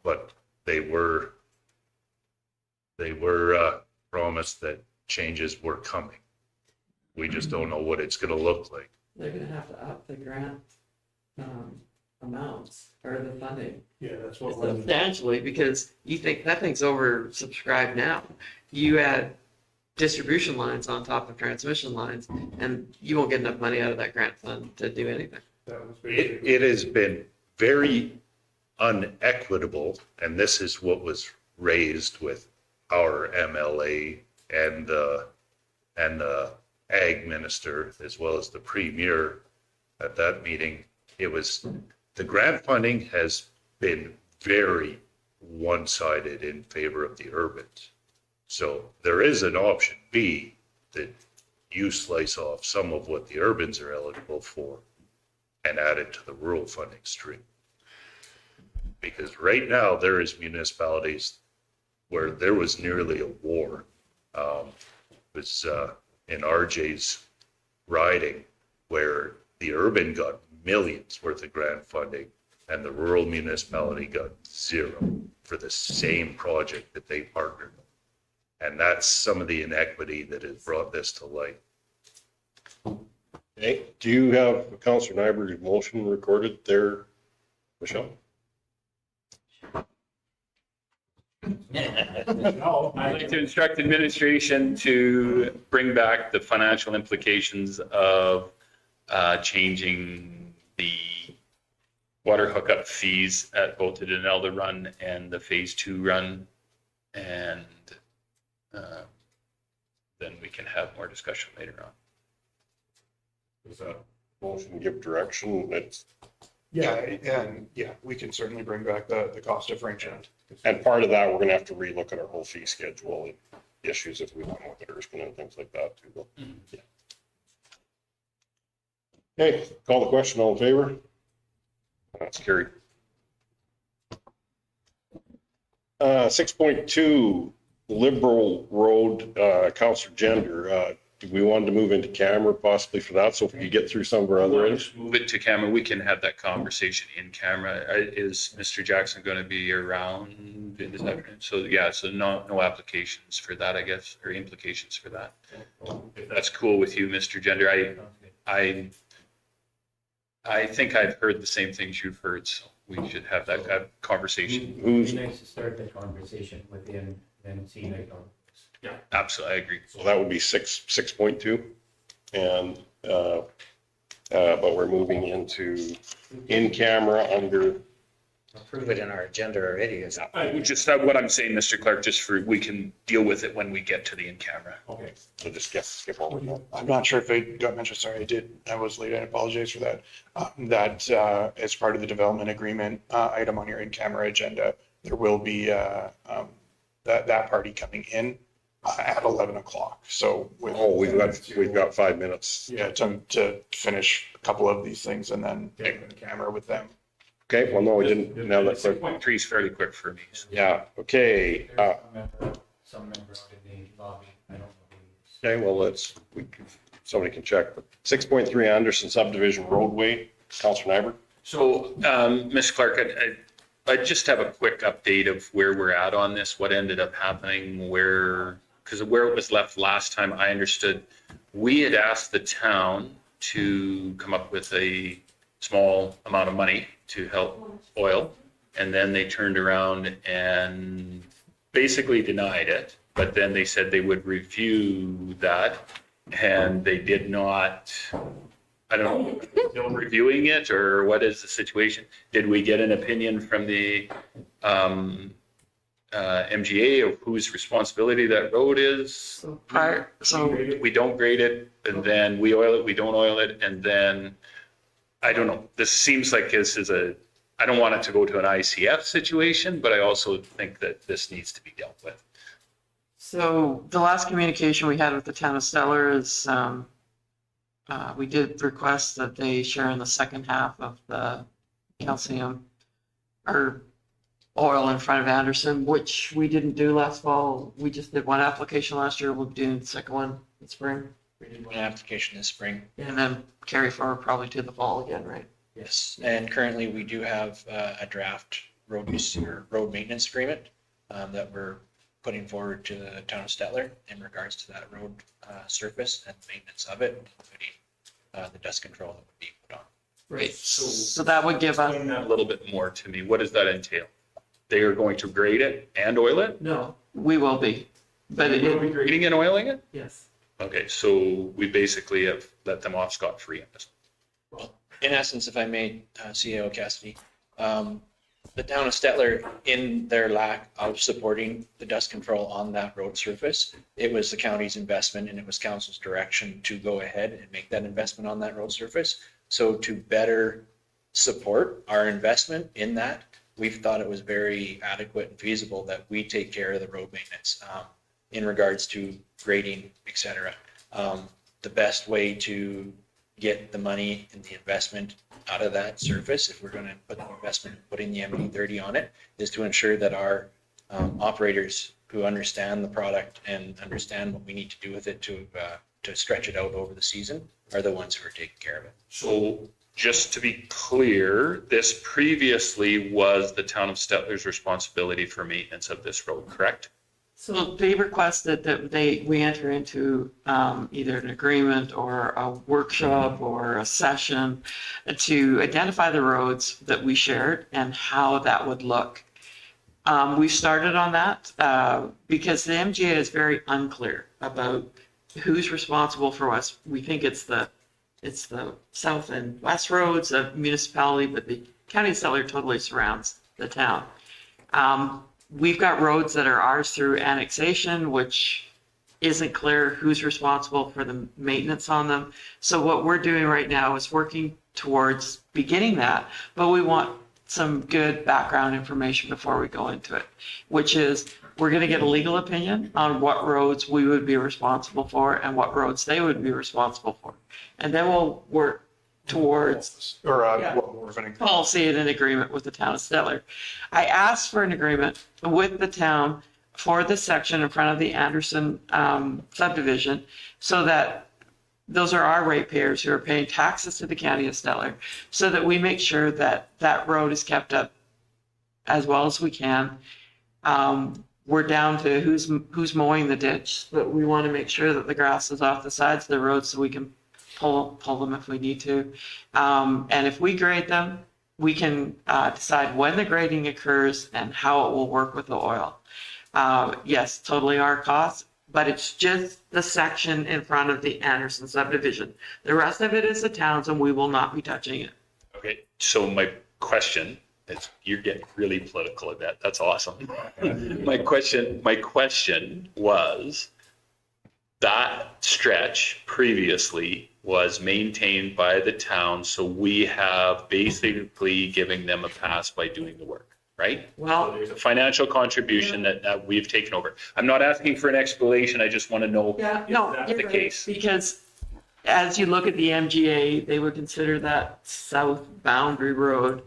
but they were promised that changes were coming. We just don't know what it's going to look like. They're gonna have to up the grant, amounts or the funding Yeah, that's what. substantially, because you think that thing's oversubscribed now. You add distribution lines on top of transmission lines, and you won't get enough money out of that grant fund to do anything. That was It has been very unequitable, and this is what was raised with our MLA and the ag minister, as well as the premier at that meeting. It was, the grant funding has been very one-sided in favor of the urbans. So there is an option B that you slice off some of what the urbans are eligible for and add it to the rural funding stream. Because right now there is municipalities where there was nearly a war. It was in RJ's riding where the urban got millions worth of grant funding and the rural municipality got zero for the same project that they partnered on. And that's some of the inequity that has brought this to light. Okay, do you have Councillor Nyberg's motion recorded there, Michelle? No, I'd like to instruct administration to bring back the financial implications of changing the water hookup fees at both the Denelda run and the phase 2 run. And then we can have more discussion later on. Does that motion give direction? It's, Yeah, and yeah, we can certainly bring back the cost differential. and part of that, we're gonna have to relook at our whole fee schedule and issues if we want with Erskine and things like that too. Yeah. Okay, call the question, all in favor? That's carried. 6.2, Liberal Road, Councillor Gender. Do we want to move into camera possibly for that? So if we could get through some of our other items? Move it to camera. We can have that conversation in camera. Is Mr. Jackson going to be around in this afternoon? So yeah, so no applications for that, I guess, or implications for that. If that's cool with you, Mr. Gender, I think I've heard the same things you've heard, so we should have that conversation. Who's, It'd be nice to start the conversation within, and see like, Yeah, absolutely, I agree. so that would be 6.2. And, but we're moving into in camera under, Approve it in our agenda already, is that? I would just, what I'm saying, Mr. Clark, just for, we can deal with it when we get to the in-camera. okay. so just skip over that. I'm not sure if it got mentioned, sorry, I was late, I apologize for that. That as part of the development agreement item on your in-camera agenda, there will be that party coming in at 11 o'clock, so. Oh, we've got 5 minutes. Yeah, to finish a couple of these things and then take the camera with them. Okay, well, no, we didn't, now that's, 6.3 is fairly quick for me. So. yeah, okay. some member out in the lobby, I don't know who he is. Okay, well, somebody can check. 6.3 Anderson subdivision roadway, Councillor Nyberg. So, Ms. Clark, I just have a quick update of where we're at on this, what ended up happening, because where it was left last time, I understood we had asked the town to come up with a small amount of money to help oil, and then they turned around and basically denied it, but then they said they would review that, and they did not. I don't know, still reviewing it, or what is the situation? Did we get an opinion from the MGA of whose responsibility that road is? So We don't grade it, and then we oil it, we don't oil it, and then I don't know, this seems like this is I don't want it to go to an ICF situation, but I also think that this needs to be dealt with. So the last communication we had with the town of Stettler is, we did request that they share in the second half of the calcium or oil in front of Anderson, which we didn't do last fall. We just did one application last year. We'll be doing the second one in spring. We did one application this spring. And then carry forward probably to the fall again, right? Yes, and currently we do have a draft road use or road maintenance agreement that we're putting forward to the town of Stettler in regards to that road surface and maintenance of it, including the dust control that would be put on. Right. So that would give us. Explain that a little bit more to me. What does that entail? They are going to grade it and oil it? No, we will be, but Will we be it, grading and oiling it? yes. Okay, so we basically have let them off scot-free on this. Well, in essence, if I may, CEO Cassidy, the town of Stettler, in their lack of supporting the dust control on that road surface, it was the county's investment and it was council's direction to go ahead and make that investment on that road surface. So to better support our investment in that, we've thought it was very adequate and feasible that we take care of the road maintenance in regards to grading, et cetera. The best way to get the money and the investment out of that surface, if we're going to put the investment in putting the MD30 on it, is to ensure that our operators who understand the product and understand what we need to do with it to stretch it out over the season are the ones who are taking care of it. So just to be clear, this previously was the town of Stettler's responsibility for maintenance of this road, correct? So they requested that we enter into either an agreement or a workshop or a session to identify the roads that we shared and how that would look. We started on that because the MGA is very unclear about who's responsible for what. We think it's the south and west roads of municipality, but the county of Stettler totally surrounds the town. We've got roads that are ours through annexation, which isn't clear who's responsible for the maintenance on them. So what we're doing right now is working towards beginning that, but we want some good background information before we go into it, which is we're going to get a legal opinion on what roads we would be responsible for and what roads they would be responsible for. And then we'll work towards Or, Yeah. what more of an policy and an agreement with the town of Stettler. I asked for an agreement with the town for this section in front of the Anderson subdivision so that those are our ratepayers who are paying taxes to the county of Stettler, so that we make sure that that road is kept up as well as we can. We're down to who's mowing the ditch, but we want to make sure that the grass is off the sides of the road so we can pull them if we need to. And if we grade them, we can decide when the grading occurs and how it will work with the oil. Yes, totally our cost, but it's just the section in front of the Anderson subdivision. The rest of it is the town's and we will not be touching it. Okay, so my question is, you're getting really political at that. That's awesome. My question was, that stretch previously was maintained by the town, so we have basically giving them a pass by doing the work, right? Well, There's a financial contribution that we've taken over. I'm not asking for an explanation, I just want to know yeah, if no, that's you're the right, case. because as you look at the MGA, they would consider that south boundary road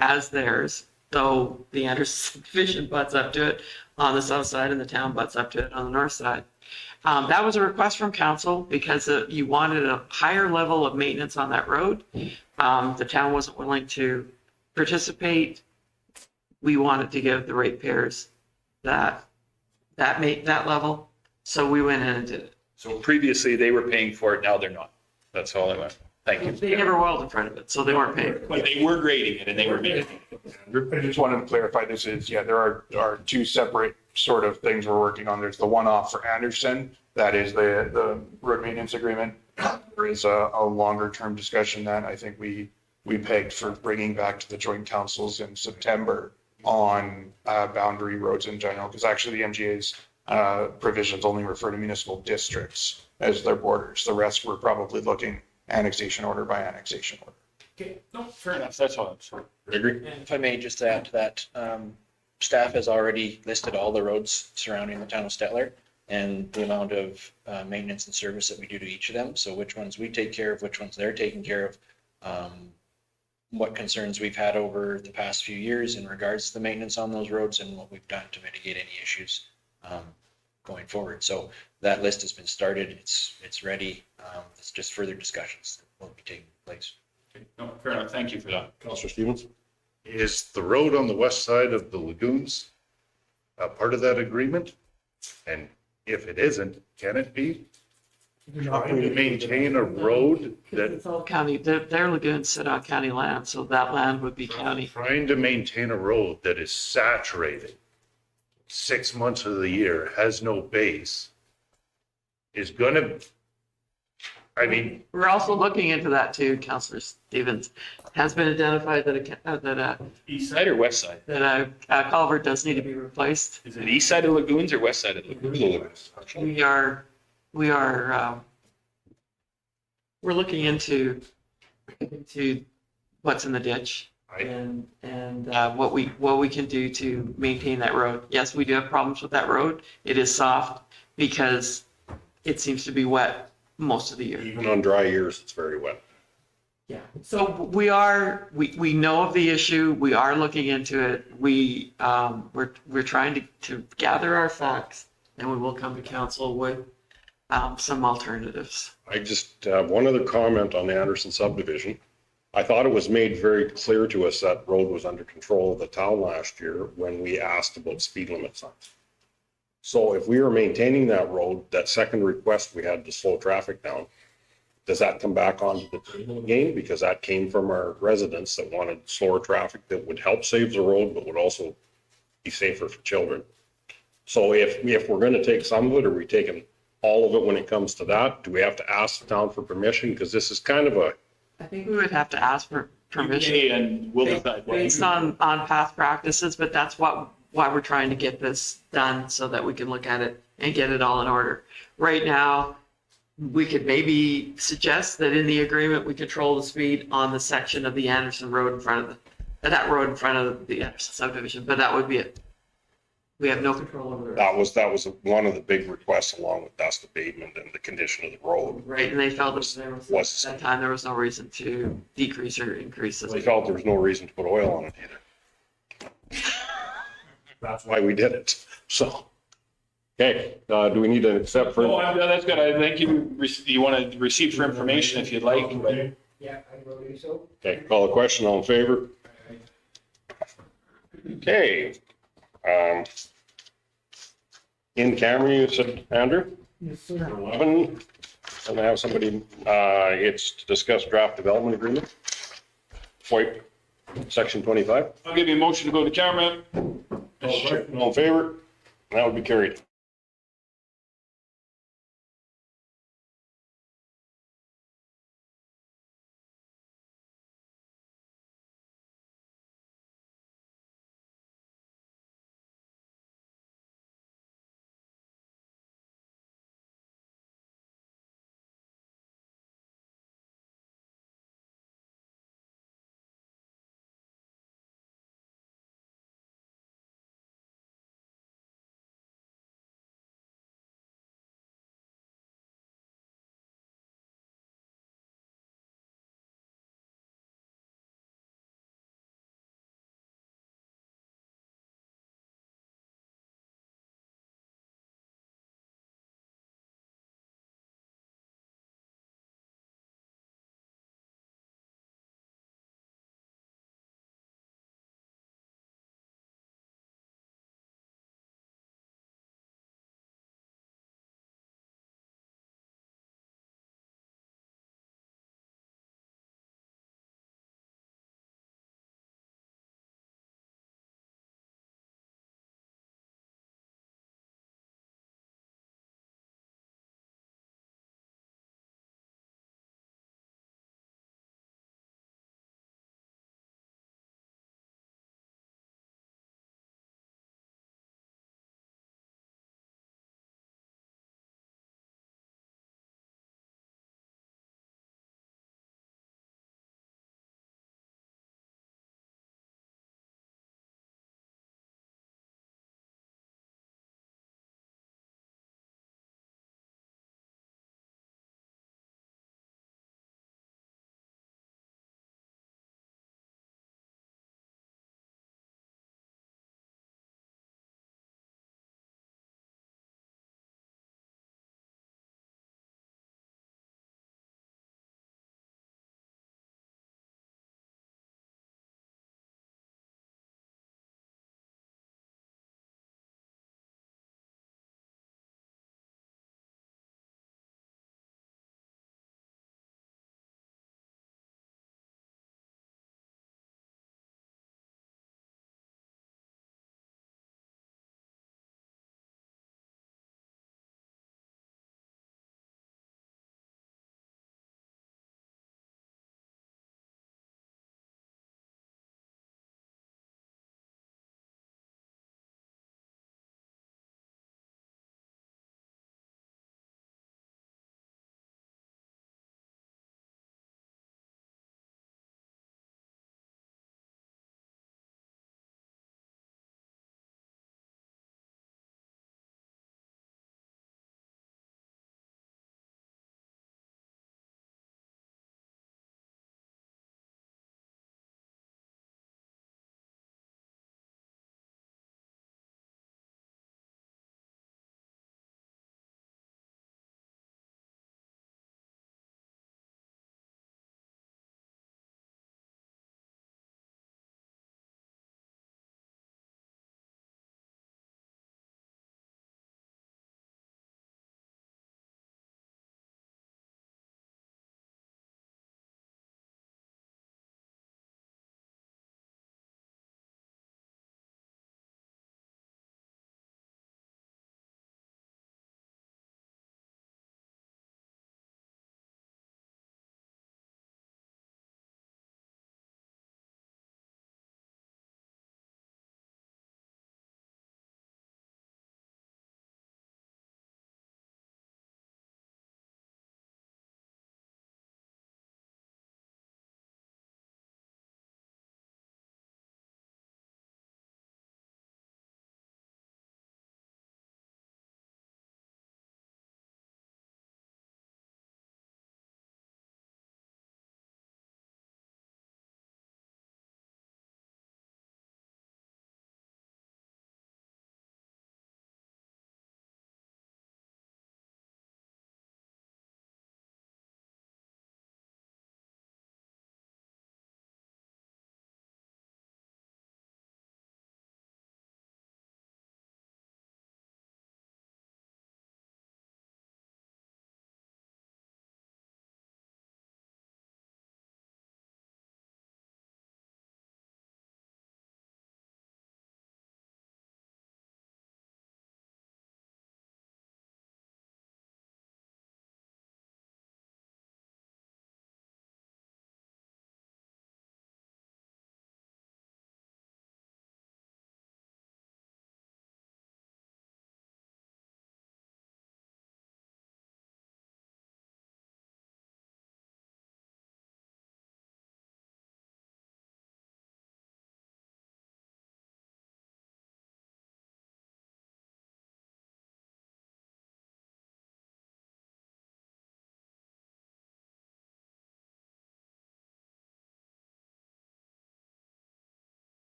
as theirs, though the Anderson subdivision butts up to it on the south side and the town butts up to it on the north side. That was a request from council because you wanted a higher level of maintenance on that road. The town wasn't willing to participate. We wanted to give the ratepayers that level, so we went in and did it. So previously they were paying for it, now they're not. That's all I want. Thank you. They never oiled in front of it, so they weren't paying. But they were grading it and they were making it. I just wanted to clarify, this is, there are two separate sort of things we're working on. There's the one-off for Anderson, that is the road maintenance agreement. There is a longer-term discussion that I think we pegged for bringing back to the joint councils in September on boundary roads in general, because actually the MGA's provisions only refer to municipal districts as their borders. The rest we're probably looking annexation order by annexation order. Okay, no, fair enough, that's all. Agree? And if I may just add to that, staff has already listed all the roads surrounding the town of Stettler and the amount of maintenance and service that we do to each of them. So which ones we take care of, which ones they're taking care of, what concerns we've had over the past few years in regards to the maintenance on those roads and what we've done to mitigate any issues going forward. So that list has been started. It's ready. It's just further discussions that will be taking place. Okay, no, fair enough, thank you for that. Counselor Stevens? Is the road on the west side of the lagoons a part of that agreement? And if it isn't, can it be? Trying to maintain a road that, It's all county, their lagoons sit on county land, so that land would be county. trying to maintain a road that is saturated 6 months of the year, has no base, is gonna, I mean, We're also looking into that too, Councillor Stevens. Has been identified that East side or west side? a culvert does need to be replaced. Is it east side of lagoons or west side of lagoons? We're looking into what's in the ditch I, and what we can do to maintain that road. Yes, we do have problems with that road. It is soft because it seems to be wet most of the year. Even on dry years, it's very wet. Yeah. So we know of the issue. We are looking into it. We're trying to gather our facts, and we will come to council with some alternatives. I just have one other comment on the Anderson subdivision. I thought it was made very clear to us that road was under control of the town last year when we asked about speed limit signs. So if we were maintaining that road, that second request we had to slow traffic down, does that come back onto the table again? Because that came from our residents that wanted slower traffic that would help save the road, but would also be safer for children. So if we're going to take some of it, are we taking all of it when it comes to that? Do we have to ask the town for permission? Because this is kind of a, I think we would have to ask for permission Okay, and we'll decide. what based you- on past practices, but that's why we're trying to get this done so that we can look at it and get it all in order. Right now, we could maybe suggest that in the agreement, we control the speed on the section of the Anderson Road in front of that road in front of the Anderson subdivision, but that would be it. We have no control over the rest. that was one of the big requests along with dust abatement and the condition of the road. Right, and they felt that there was, at that time, there was no reason to decrease or increase They this. felt there was no reason to put oil on it either. That's why we did it. So, okay, do we need to accept for? No, that's good. I think you want to receive for information if you'd like, but Yeah, I will do so. Okay, call the question, all in favor? Okay. In camera, you said, Andrew? Yes, sir. 11, and I have somebody, it's to discuss draft development agreement. Wait, section 25. I'll give you a motion to go to camera. All in favor? That would be carried.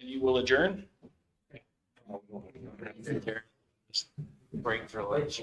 And you will adjourn? Break for lunch.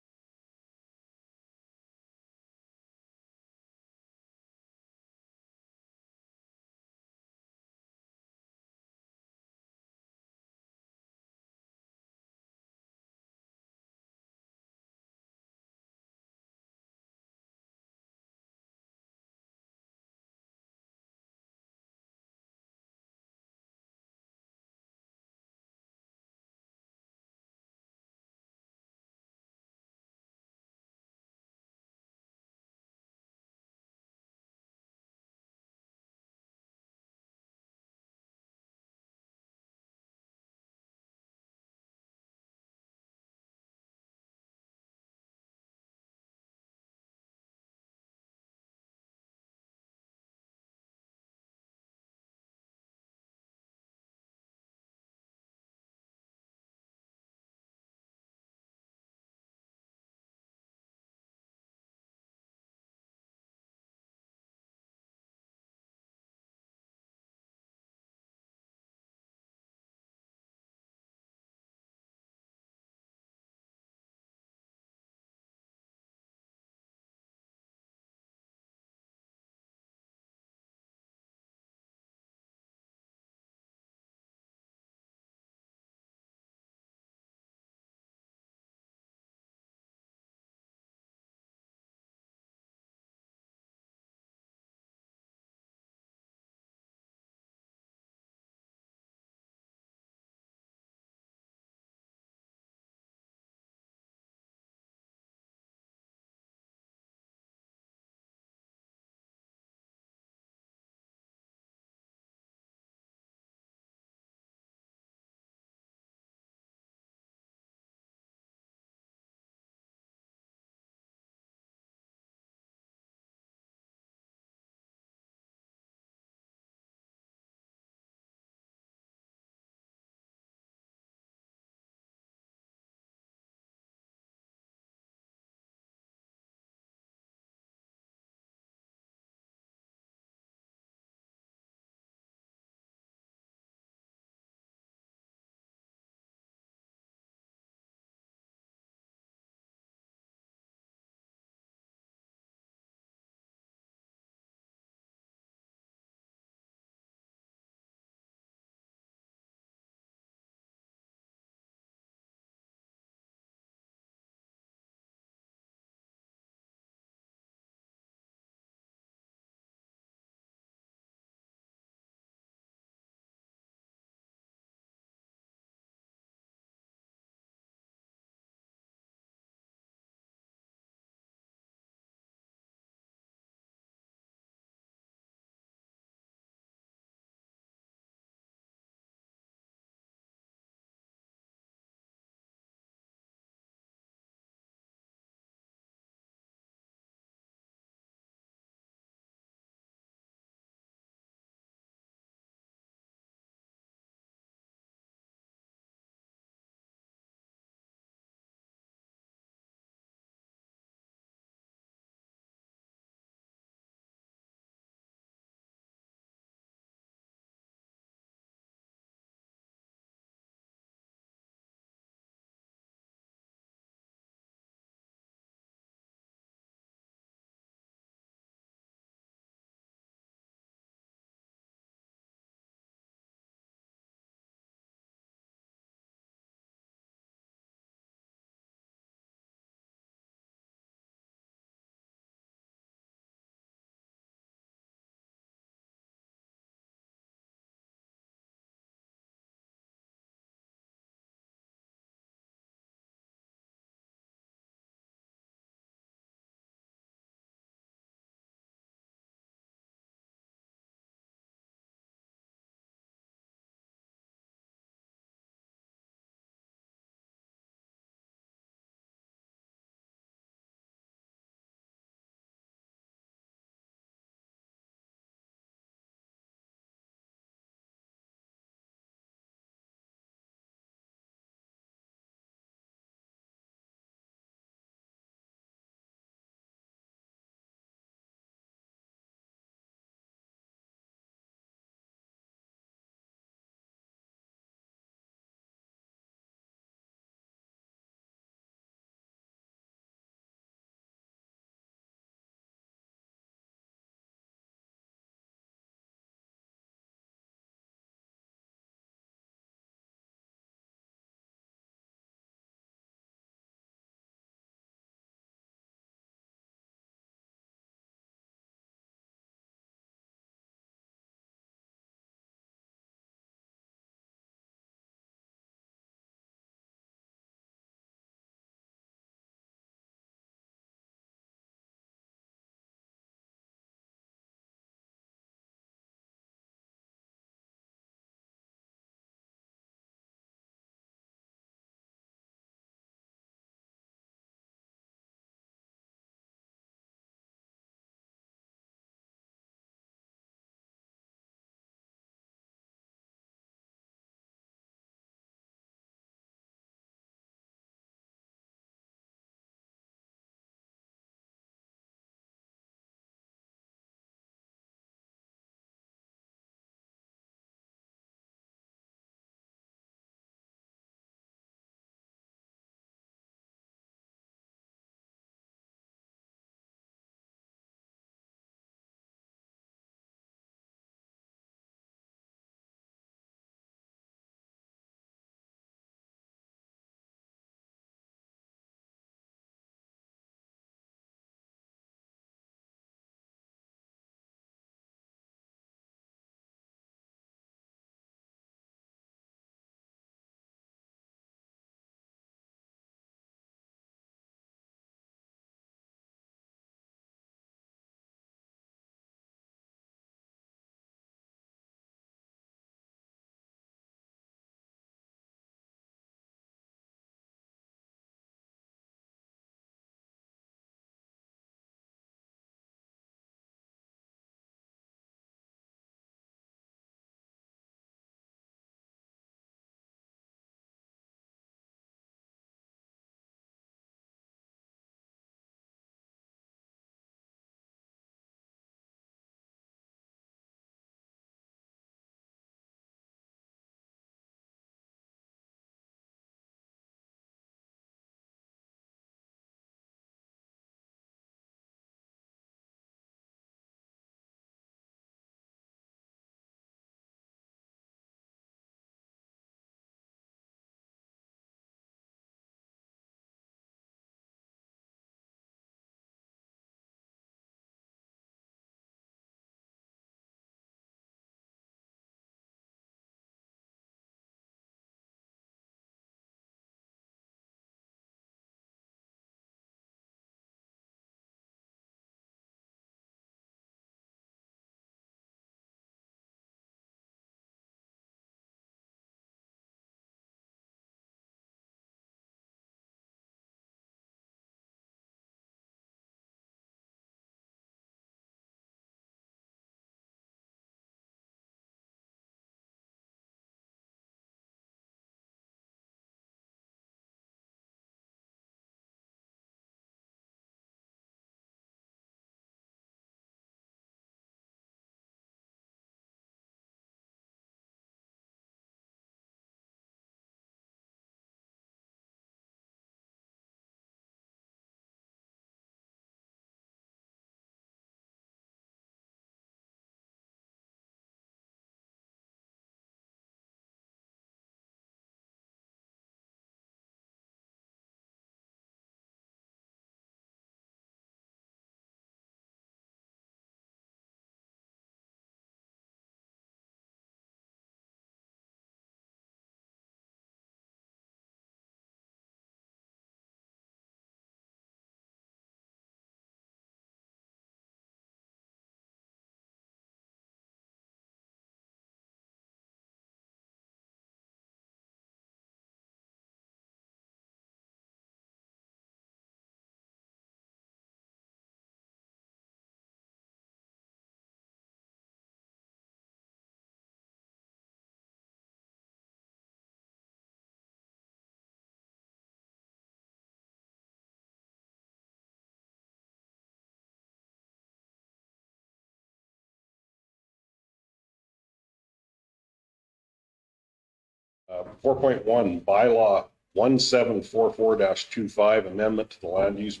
4.1 bylaw 1744-25 amendment to the land use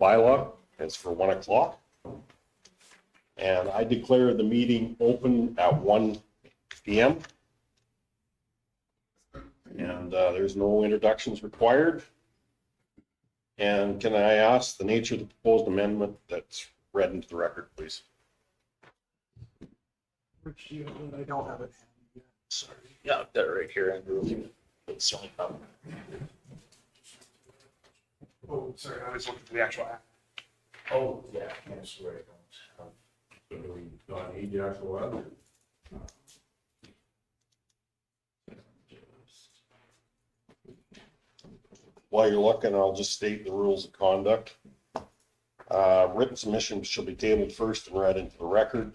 bylaw. It's for 1 o'clock. And I declare the meeting open at 1 p.m. And there's no introductions required. And can I ask the nature of the proposed amendment that's read into the record, please? I don't have it. Sorry. Yeah, I've got it right here, Andrew. It's the only problem. Oh, sorry, I was looking for the actual act. Oh, yeah, that's right. So do we not need the actual ad? While you're looking, I'll just state the rules of conduct. Written submissions shall be tabled first and read into the record.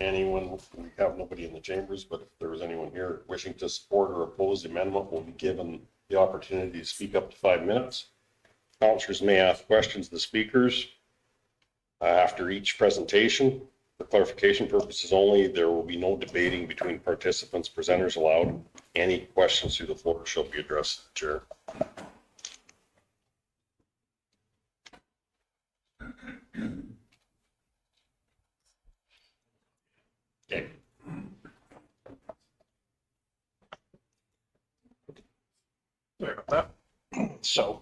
Anyone, we have nobody in the chambers, but if there is anyone here wishing to support or oppose the amendment, will be given the opportunity to speak up to 5 minutes. Councillors may ask questions of the speakers after each presentation. For clarification purposes only, there will be no debating between participants. Presenters allowed. Any questions through the floor shall be addressed to the chair. Okay. Sorry about that. So,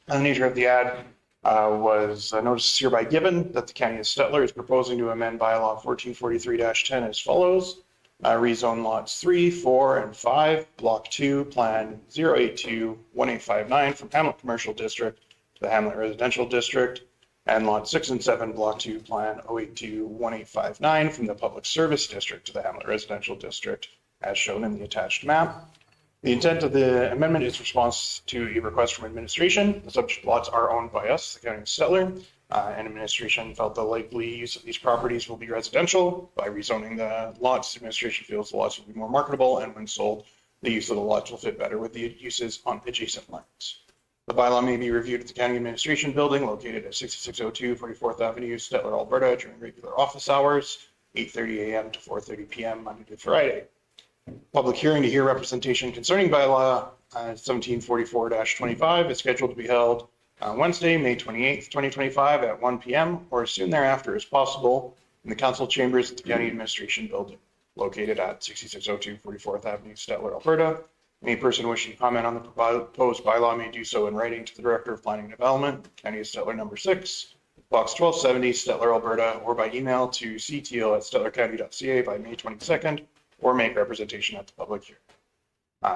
the nature of the ad was a notice is hereby given that the County of Stettler is proposing to amend bylaw 1443-10 as follows. Rezone lots 3, 4, and 5, block 2, plan 082-1859 from Hamlet Commercial District to the Hamlet Residential District, and lot 6 and 7, block 2, plan 082-1859 from the Public Service District to the Hamlet Residential District, as shown in the attached map. The intent of the amendment is response to a request from administration. The subject lots are owned by us, the County of Stettler, and administration felt the likely use of these properties will be residential. By rezoning the lots, administration feels the lots will be more marketable, and when sold, the use of the lots will fit better with the uses on adjacent lands. The bylaw may be reviewed at the County Administration Building located at 6602 44th Avenue, Stettler, Alberta, during regular office hours, 8:30 a.m. to 4:30 p.m. Monday to Friday. Public hearing to hear representation concerning bylaw 1744-25 is scheduled to be held Wednesday, May 28th, 2025 at 1 p.m. or as soon thereafter as possible in the council chambers at the County Administration Building located at 6602 44th Avenue, Stettler, Alberta. Any person wishing to comment on the proposed bylaw may do so in writing to the Director of Planning and Development, County of Stettler, number 6, Box 1270, Stettler, Alberta, or by email to ctl@stetlercounty.ca by May 22nd, or make representation at the public hearing.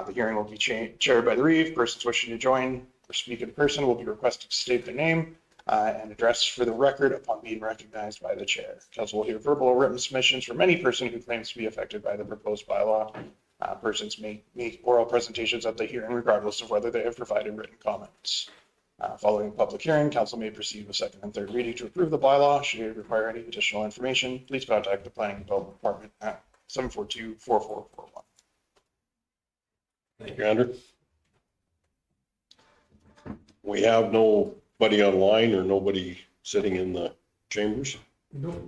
The hearing will be chaired by the Reeve. Persons wishing to join or speak in person will be requested to state their name and address for the record upon being recognized by the chair. Council will hear verbal or written submissions from any person who claims to be affected by the proposed bylaw. Persons may make oral presentations at the hearing regardless of whether they have provided written comments. Following the public hearing, council may proceed with second and third reading to approve the bylaw. Should you require any additional information, please contact the Planning and Development Department at 742-4441. Thank you, Andrew. We have nobody online or nobody sitting in the chambers? No.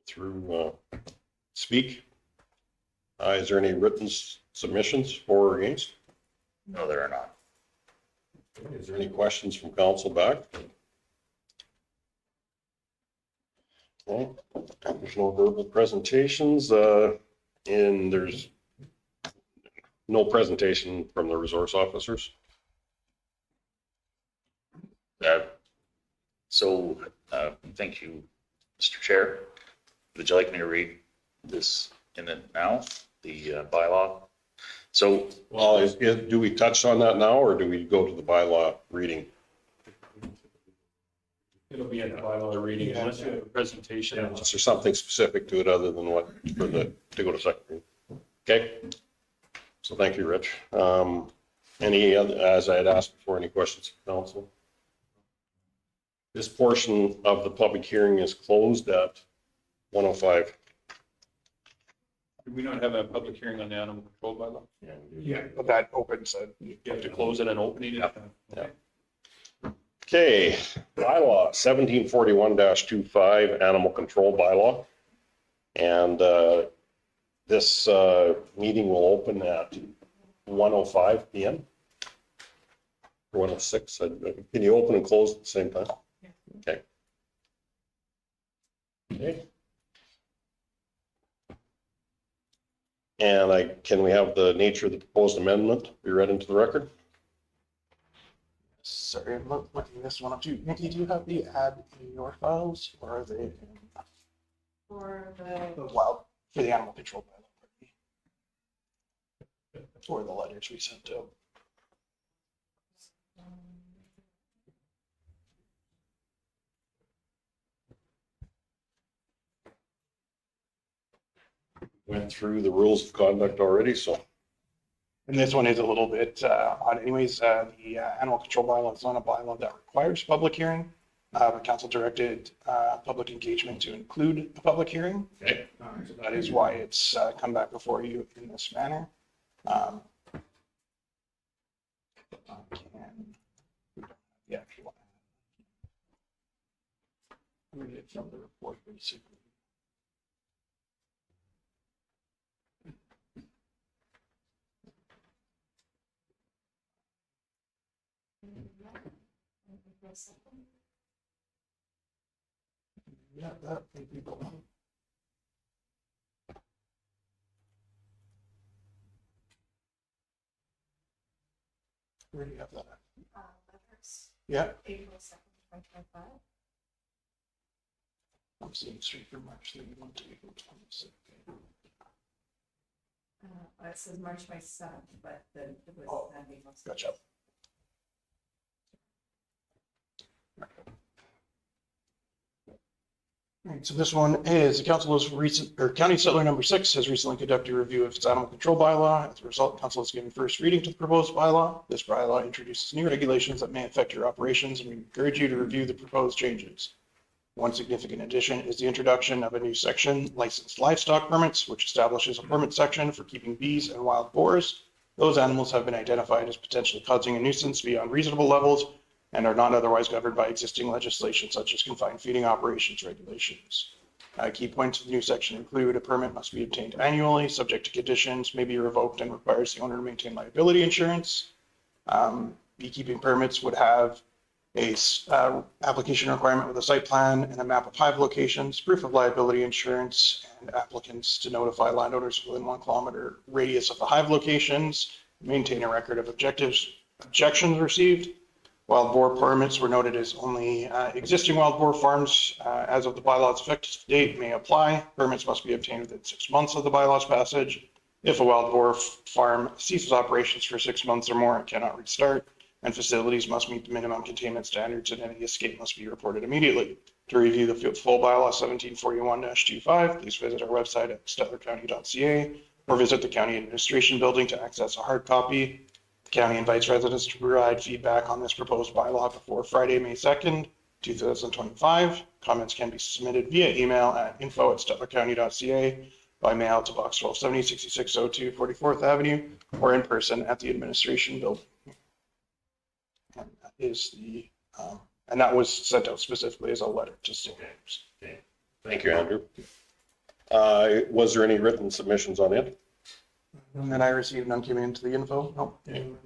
Through speak. Is there any written submissions for or against? No, there are not. Is there any questions from council back? Okay. There's no verbal presentations, and there's no presentation from the resource officers. Thank you, Mr. Chair. Would you like me to read this in it now, the bylaw? So, Well, do we touch on that now, or do we go to the bylaw reading? It'll be in the bylaw reading unless you have a presentation. Is there something specific to it other than what, to go to second reading? Okay. So thank you, Rich. Any other, as I had asked before, any questions from council? This portion of the public hearing is closed at 1:05. Do we not have a public hearing on the animal control bylaw? Yeah, but that opens You have to close it and opening it? Yeah. Okay, bylaw 1741-25, animal control bylaw. And this meeting will open at 1:05 PM. Or 1:06, can you open and close at the same time? Okay. Okay. And can we have the nature of the proposed amendment be read into the record? Sorry, I'm looking this one up too. Nikki, do you have the ad in your files or are they For for the animal control bylaw? Or the letters we sent out? Went through the rules of conduct already, so. And this one is a little bit odd anyways. The animal control bylaw is not a bylaw that requires public hearing. The council directed public engagement to include a public hearing. Okay. So that is why it's come back before you in this manner. The actual. Read it from the report basically. Yeah, that may be the one. Where do you have that? Yeah. April 2nd, 2025. I'm seeing straight from March 31 to April 26th. It says March 27th, but it was Oh, April 2nd. Gotcha. All right, so this one is the council has County Stettler number 6 has recently conducted a review of its animal control bylaw. As a result, council has given first reading to the proposed bylaw. This bylaw introduces new regulations that may affect your operations, and we encourage you to review the proposed changes. One significant addition is the introduction of a new section, licensed livestock permits, which establishes a permit section for keeping bees and wild boars. Those animals have been identified as potentially causing a nuisance beyond reasonable levels and are not otherwise governed by existing legislation such as confined feeding operations regulations. Key points of the new section include a permit must be obtained annually, subject to conditions, may be revoked, and requires the owner to maintain liability insurance. Beekeeping permits would have a application requirement with a site plan and a map of hive locations, proof of liability insurance, and applicants to notify landowners within 1 kilometer radius of the hive locations, maintain a record of objections received. Wild boar permits were noted as only existing wild boar farms as of the bylaw's effective date may apply. Permits must be obtained within 6 months of the bylaw's passage. If a wild boar farm ceases operations for 6 months or more, it cannot restart. And facilities must meet the minimum containment standards, and any escape must be reported immediately. To review the full bylaw 1741-25, please visit our website at stettlercounty.ca or visit the county administration building to access a hard copy. The county invites residents to provide feedback on this proposed bylaw before Friday, May 2nd, 2025. Comments can be submitted via email at info@stettlercounty.ca, by mail to Box 1270, 6602 44th Avenue, or in person at the administration building. And that is and that was sent out specifically as a letter to stakeholders. Okay. Thank you, Andrew. Was there any written submissions on it? And then I received none came into the info. No. And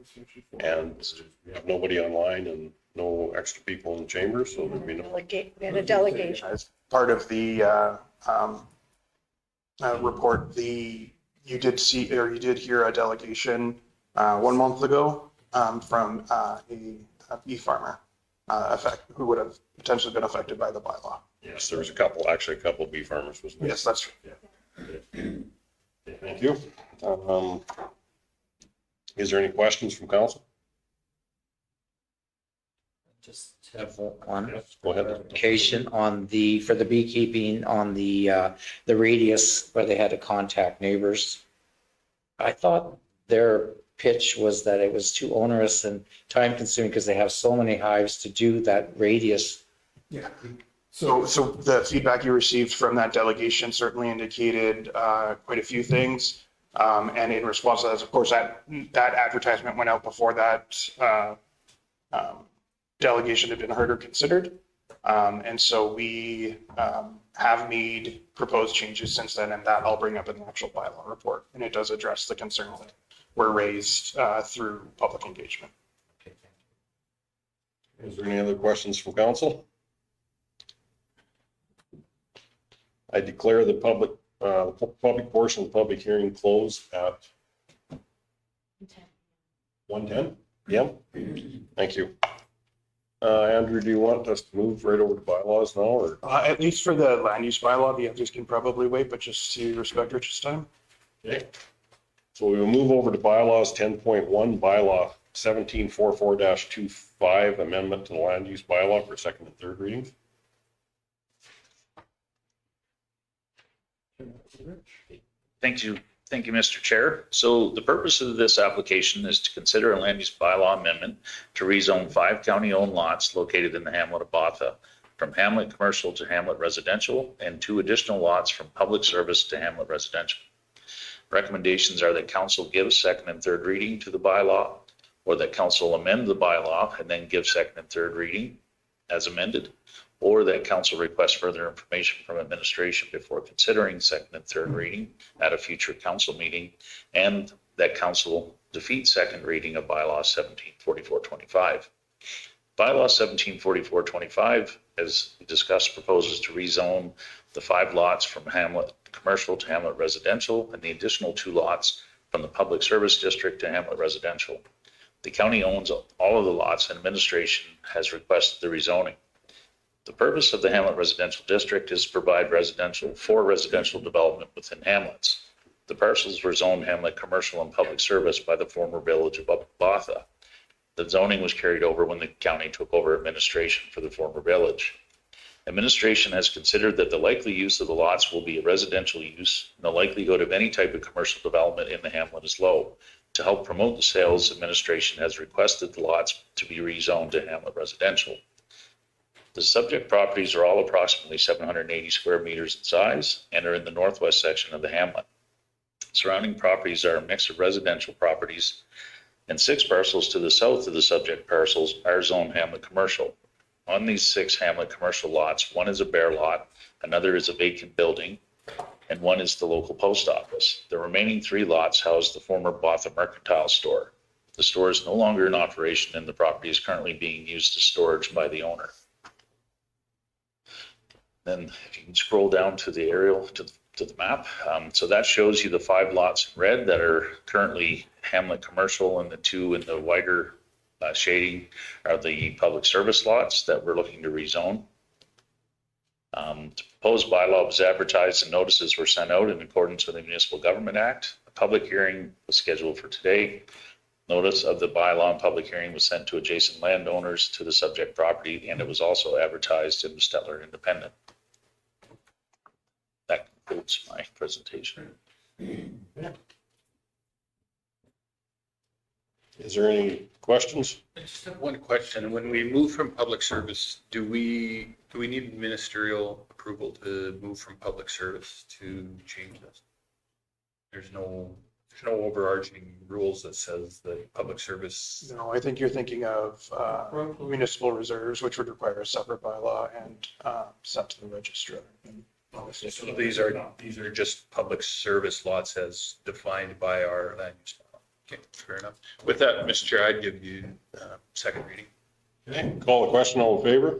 we have nobody online and no extra people in the chamber, so there'd be no. We had a delegation. As part of the report, you did hear a delegation 1 month ago from a bee farmer who would have potentially been affected by the bylaw. Yes, there was a couple bee farmers, wasn't there? Yes, that's Okay, thank you. Is there any questions from council? Just have one Yes, go ahead. clarification on for the beekeeping on the radius where they had to contact neighbors. I thought their pitch was that it was too onerous and time consuming because they have so many hives to do that radius. Yeah. So the feedback you received from that delegation certainly indicated quite a few things. And in response to that, of course, that advertisement went out before that delegation had been heard or considered. And so we have made proposed changes since then, and that I'll bring up in the actual bylaw report. And it does address the concern were raised through public engagement. Is there any other questions from council? I declare the public portion of the public hearing closed at 1:10 p.m. Thank you. Andrew, do you want us to move right over to bylaws now, or? At least for the land use bylaw, the others can probably wait, but just to respect Rich's time. Okay. So we will move over to bylaws 10.1, bylaw 1744-25, amendment to the land use bylaw for second and third readings. Thank you, Mr. Chair. So the purpose of this application is to consider a land use bylaw amendment to rezone 5 county-owned lots located in the hamlet of Botha from hamlet commercial to hamlet residential, and 2 additional lots from public service to hamlet residential. Recommendations are that council give second and third reading to the bylaw, or that council amend the bylaw and then give second and third reading as amended, or that council request further information from administration before considering second and third reading at a future council meeting, and that council defeat second reading of bylaw 1744-25. Bylaw 1744-25, as discussed, proposes to rezone the 5 lots from hamlet commercial to hamlet residential, and the additional 2 lots from the public service district to hamlet residential. The county owns all of the lots, and administration has requested the rezoning. The purpose of the hamlet residential district is to provide residential development within hamlets. The parcels were zoned hamlet commercial and public service by the former village of Botha. The zoning was carried over when the county took over administration for the former village. Administration has considered that the likely use of the lots will be a residential use, and the likelihood of any type of commercial development in the hamlet is low. To help promote the sales, administration has requested the lots to be rezoned to hamlet residential. The subject properties are all approximately 780 square meters in size and are in the northwest section of the hamlet. Surrounding properties are a mix of residential properties, and 6 parcels to the south of the subject parcels are zoned hamlet commercial. On these 6 hamlet commercial lots, 1 is a bare lot, another is a vacant building, and 1 is the local post office. The remaining 3 lots house the former Botha Mercantile Store. The store is no longer in operation, and the property is currently being used as storage by the owner. Then if you can scroll down to the aerial, to the map. So that shows you the 5 lots in red that are currently hamlet commercial, and the 2 in the wider shading are the public service lots that we're looking to rezone. The proposed bylaw was advertised and notices were sent out in accordance with the Municipal Government Act. A public hearing was scheduled for today. Notice of the bylaw and public hearing was sent to adjacent landowners to the subject property, and it was also advertised in the Stettler Independent. That concludes my presentation. Is there any questions? I just have one question. When we move from public service, do we need ministerial approval to move from public service to change this? There's no overarching rules that says that public service. No, I think you're thinking of municipal reserves, which would require a separate bylaw and sent to the registrar. So these are just public service lots as defined by our land use bylaw. Okay, fair enough. With that, Mr. Chair, I'd give you second reading. Okay, call the question, all in favor?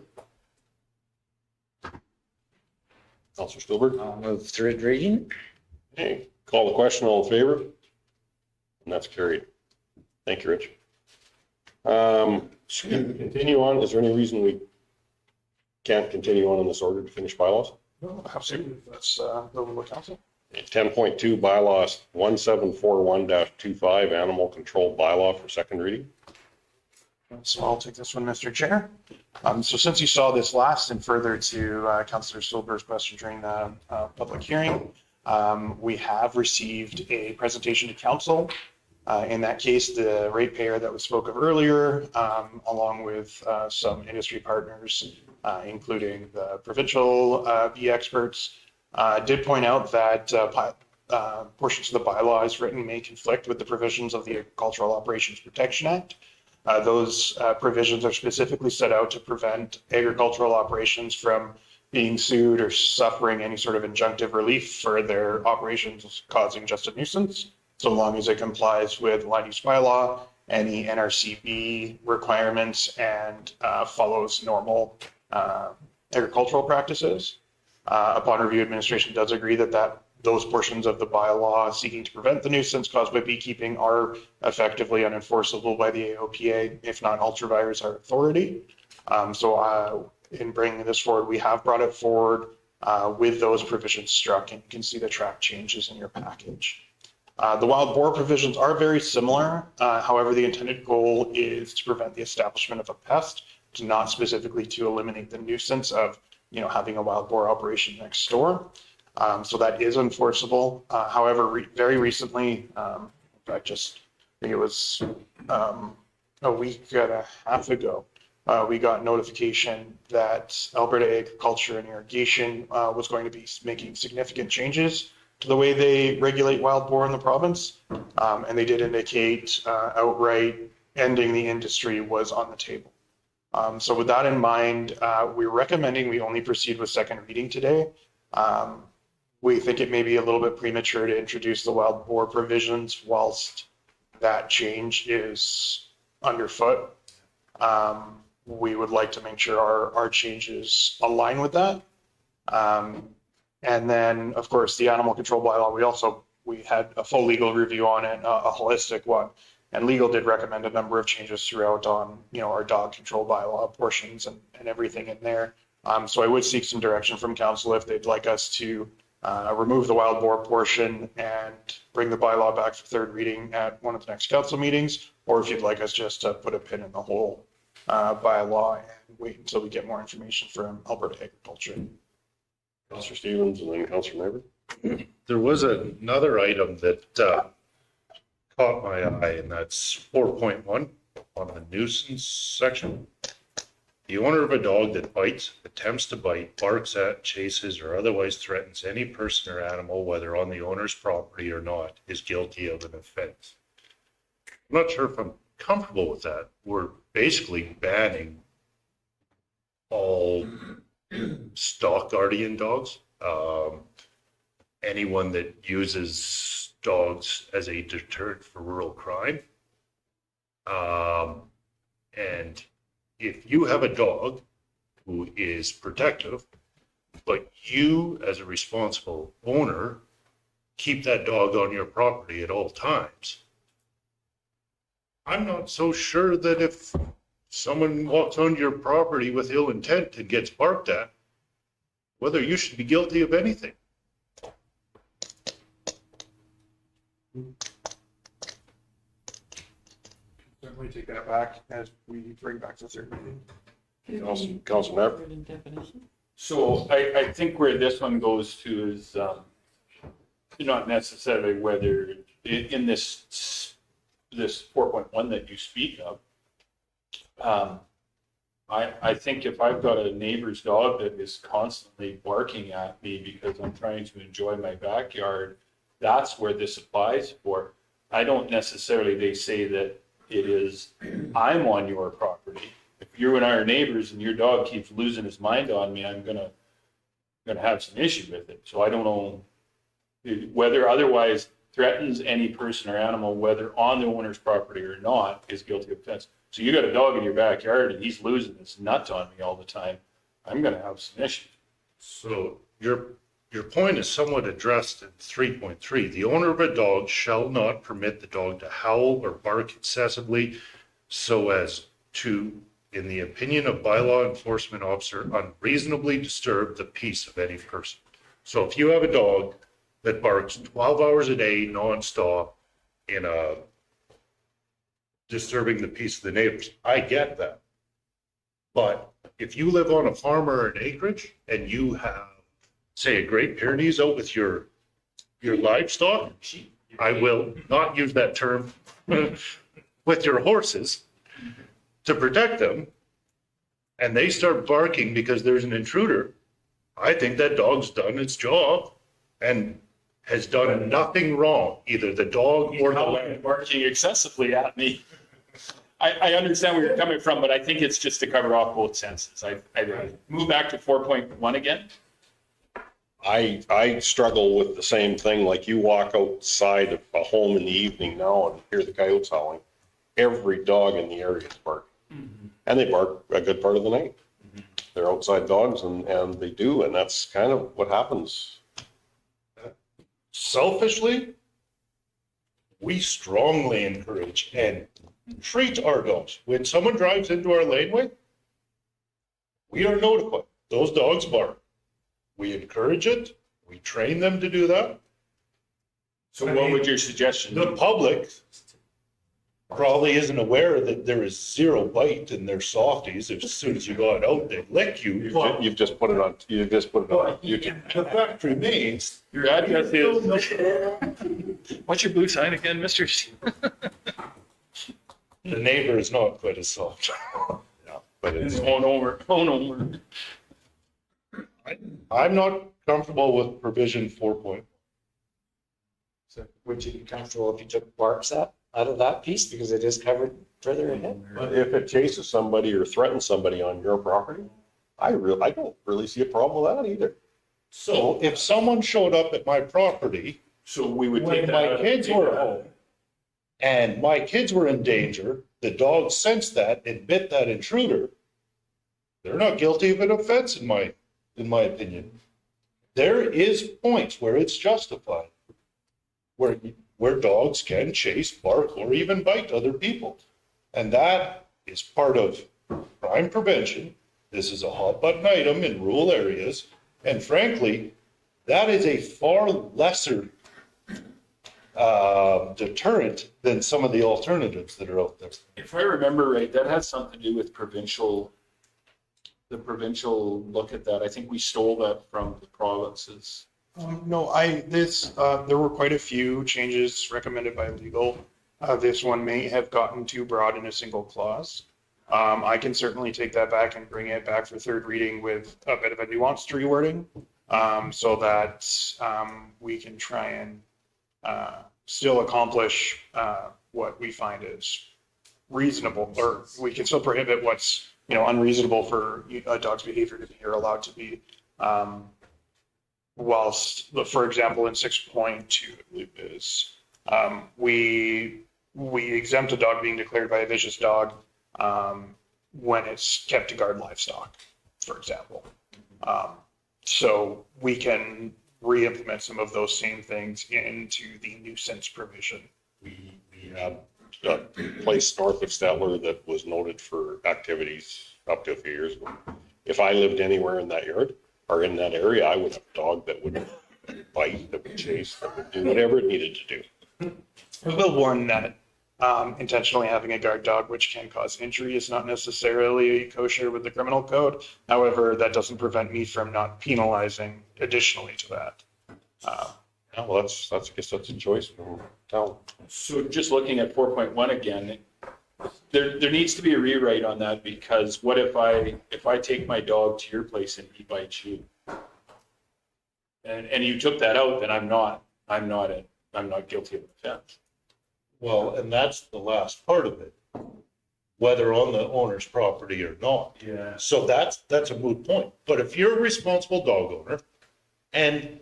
Councilor Stillberg? I'll move third reading. Okay, call the question, all in favor? And that's carried. Thank you, Rich. Should we continue on? Is there any reason we can't continue on in this order to finish bylaws? No, absolutely. That's the legal council. 10.2 bylaws 1741-25 animal control bylaw for second reading. So I'll take this one, Mr. Chair. So since you saw this last, and further to Councillor Stillberg's question during the public hearing, we have received a presentation to council. In that case, the ratepayer that we spoke of earlier, along with some industry partners, including the provincial bee experts, did point out that portions of the bylaw as written may conflict with the provisions of the Agricultural Operations Protection Act. Those provisions are specifically set out to prevent agricultural operations from being sued or suffering any sort of injunctive relief for their operations causing just a nuisance. so long as it complies with land use bylaw, any NRCB requirements, and follows normal agricultural practices. Upon review, administration does agree that those portions of the bylaw seeking to prevent the nuisance caused by beekeeping are effectively unenforceable by the AOPA, if not ultravirus our authority. In bringing this forward, we have brought it forward with those provisions struck, and you can see the track changes in your package. The wild boar provisions are very similar. However, the intended goal is to prevent the establishment of a pest, not specifically to eliminate the nuisance of having a wild boar operation next door. So that is enforceable. However, very recently, I think it was a week and a half ago, we got notification that Alberta Agriculture and Irrigation was going to be making significant changes to the way they regulate wild boar in the province. And they did indicate outright ending the industry was on the table. So with that in mind, we're recommending we only proceed with second reading today. We think it may be a little bit premature to introduce the wild boar provisions whilst that change is underfoot. We would like to make sure our changes align with that. And then, of course, the animal control bylaw, we had a full legal review on it, a holistic one. And legal did recommend a number of changes throughout on, our dog control bylaw portions and everything in there. So I would seek some direction from council if they'd like us to remove the wild boar portion and bring the bylaw back for third reading at one of the next council meetings, or if you'd like us just to put a pin in the whole bylaw and wait until we get more information from Alberta Agriculture. Councillor Stevens and then Councillor Neighbor. There was another item that caught my eye, and that's 4.1 on the nuisance section. The owner of a dog that bites, attempts to bite, barks at, chases, or otherwise threatens any person or animal, whether on the owner's property or not, is guilty of an offense. I'm not sure if I'm comfortable with that. We're basically banning all stock guardian dogs. Anyone that uses dogs as a deterrent for rural crime. And if you have a dog who is protective, but you as a responsible owner keep that dog on your property at all times, I'm not so sure that if someone walks on your property with ill intent and gets barked at, whether you should be guilty of anything. Certainly take that back as we bring back the third reading. Councillor Neighbor. Definition. So I think where this one goes to is not necessarily whether in this 4.1 that you speak of. I think if I've got a neighbor's dog that is constantly barking at me because I'm trying to enjoy my backyard, that's where this applies for. I don't necessarily, they say that it is, I'm on your property. If you and I are neighbors and your dog keeps losing his mind on me, I'm gonna have some issue with it. So I don't know whether otherwise threatens any person or animal, whether on the owner's property or not, is guilty of offense. So you got a dog in your backyard and he's losing his nuts on me all the time, I'm gonna have some issues. So your point is somewhat addressed in 3.3. The owner of a dog shall not permit the dog to howl or bark excessively so as to, in the opinion of bylaw enforcement officer, unreasonably disturb the peace of any person. So if you have a dog that barks 12 hours a day nonstop in a disturbing the peace of the neighbors, I get that. But if you live on a farm or an acreage and you have, say, a Great Pyrenees out with your livestock, I will not use that term, with your horses to protect them, and they start barking because there's an intruder, I think that dog's done its job and has done nothing wrong, either the dog or the land. Barking excessively at me. I understand where you're coming from, but I think it's just to cover off both senses. I move back to 4.1 again. I struggle with the same thing, like you walk outside of a home in the evening now and hear the coyotes howling. Every dog in the area is barking. And they bark a good part of the night. They're outside dogs and they do, and that's kind of what happens. Selfishly, we strongly encourage and treat our dogs. When someone drives into our laneway, we are notified. Those dogs bark. We encourage it. We train them to do that. So what would your suggestion The be? public probably isn't aware that there is zero bite in their softies. As soon as you got out, they lick you. But You've just put it on YouTube. the fact remains, Your address is, what's your blue sign again, mister? the neighbor is not quite as soft. But it's, Phone over. I'm not comfortable with provision 4.1. So would you be comfortable if you took barks out of that piece because it is covered further ahead? but if it chases somebody or threatens somebody on your property, I don't really see a problem with that either. So if someone showed up at my property So we would when take that. my out- kids take were that out. home and my kids were in danger, the dog sensed that and bit that intruder, they're not guilty of an offense in my opinion. There is points where it's justified, where dogs can chase, bark, or even bite other people. And that is part of crime prevention. This is a hot button item in rural areas. And frankly, that is a far lesser deterrent than some of the alternatives that are out there. If I remember right, that has something to do with the provincial look at that. I think we stole that from the provinces. No, there were quite a few changes recommended by legal. This one may have gotten too broad in a single clause. I can certainly take that back and bring it back for third reading with a bit of a nuanced rewording, so that we can try and still accomplish what we find is reasonable, or we can still prohibit what's unreasonable for a dog's behavior to be or allowed to be. Whilst, for example, in 6.2, I believe it is, we exempt a dog being declared by a vicious dog when it's kept to guard livestock, for example. So we can re-implement some of those same things into the nuisance provision. We had a place north of Stettler that was noted for activities up to a few years ago. If I lived anywhere in that yard or in that area, I would have a dog that would bite, that would chase, that would do whatever it needed to do. I will warn that intentionally having a guard dog, which can cause injury, is not necessarily kosher with the criminal code. However, that doesn't prevent me from not penalizing additionally to that. Yeah, well, I guess that's a choice from town. So just looking at 4.1 again, there needs to be a rewrite on that, because what if I take my dog to your place and he bites you? And you took that out, then I'm not guilty of an offense. Well, and that's the last part of it, whether on the owner's property or not. Yeah. So that's a moot point. But if you're a responsible dog owner, and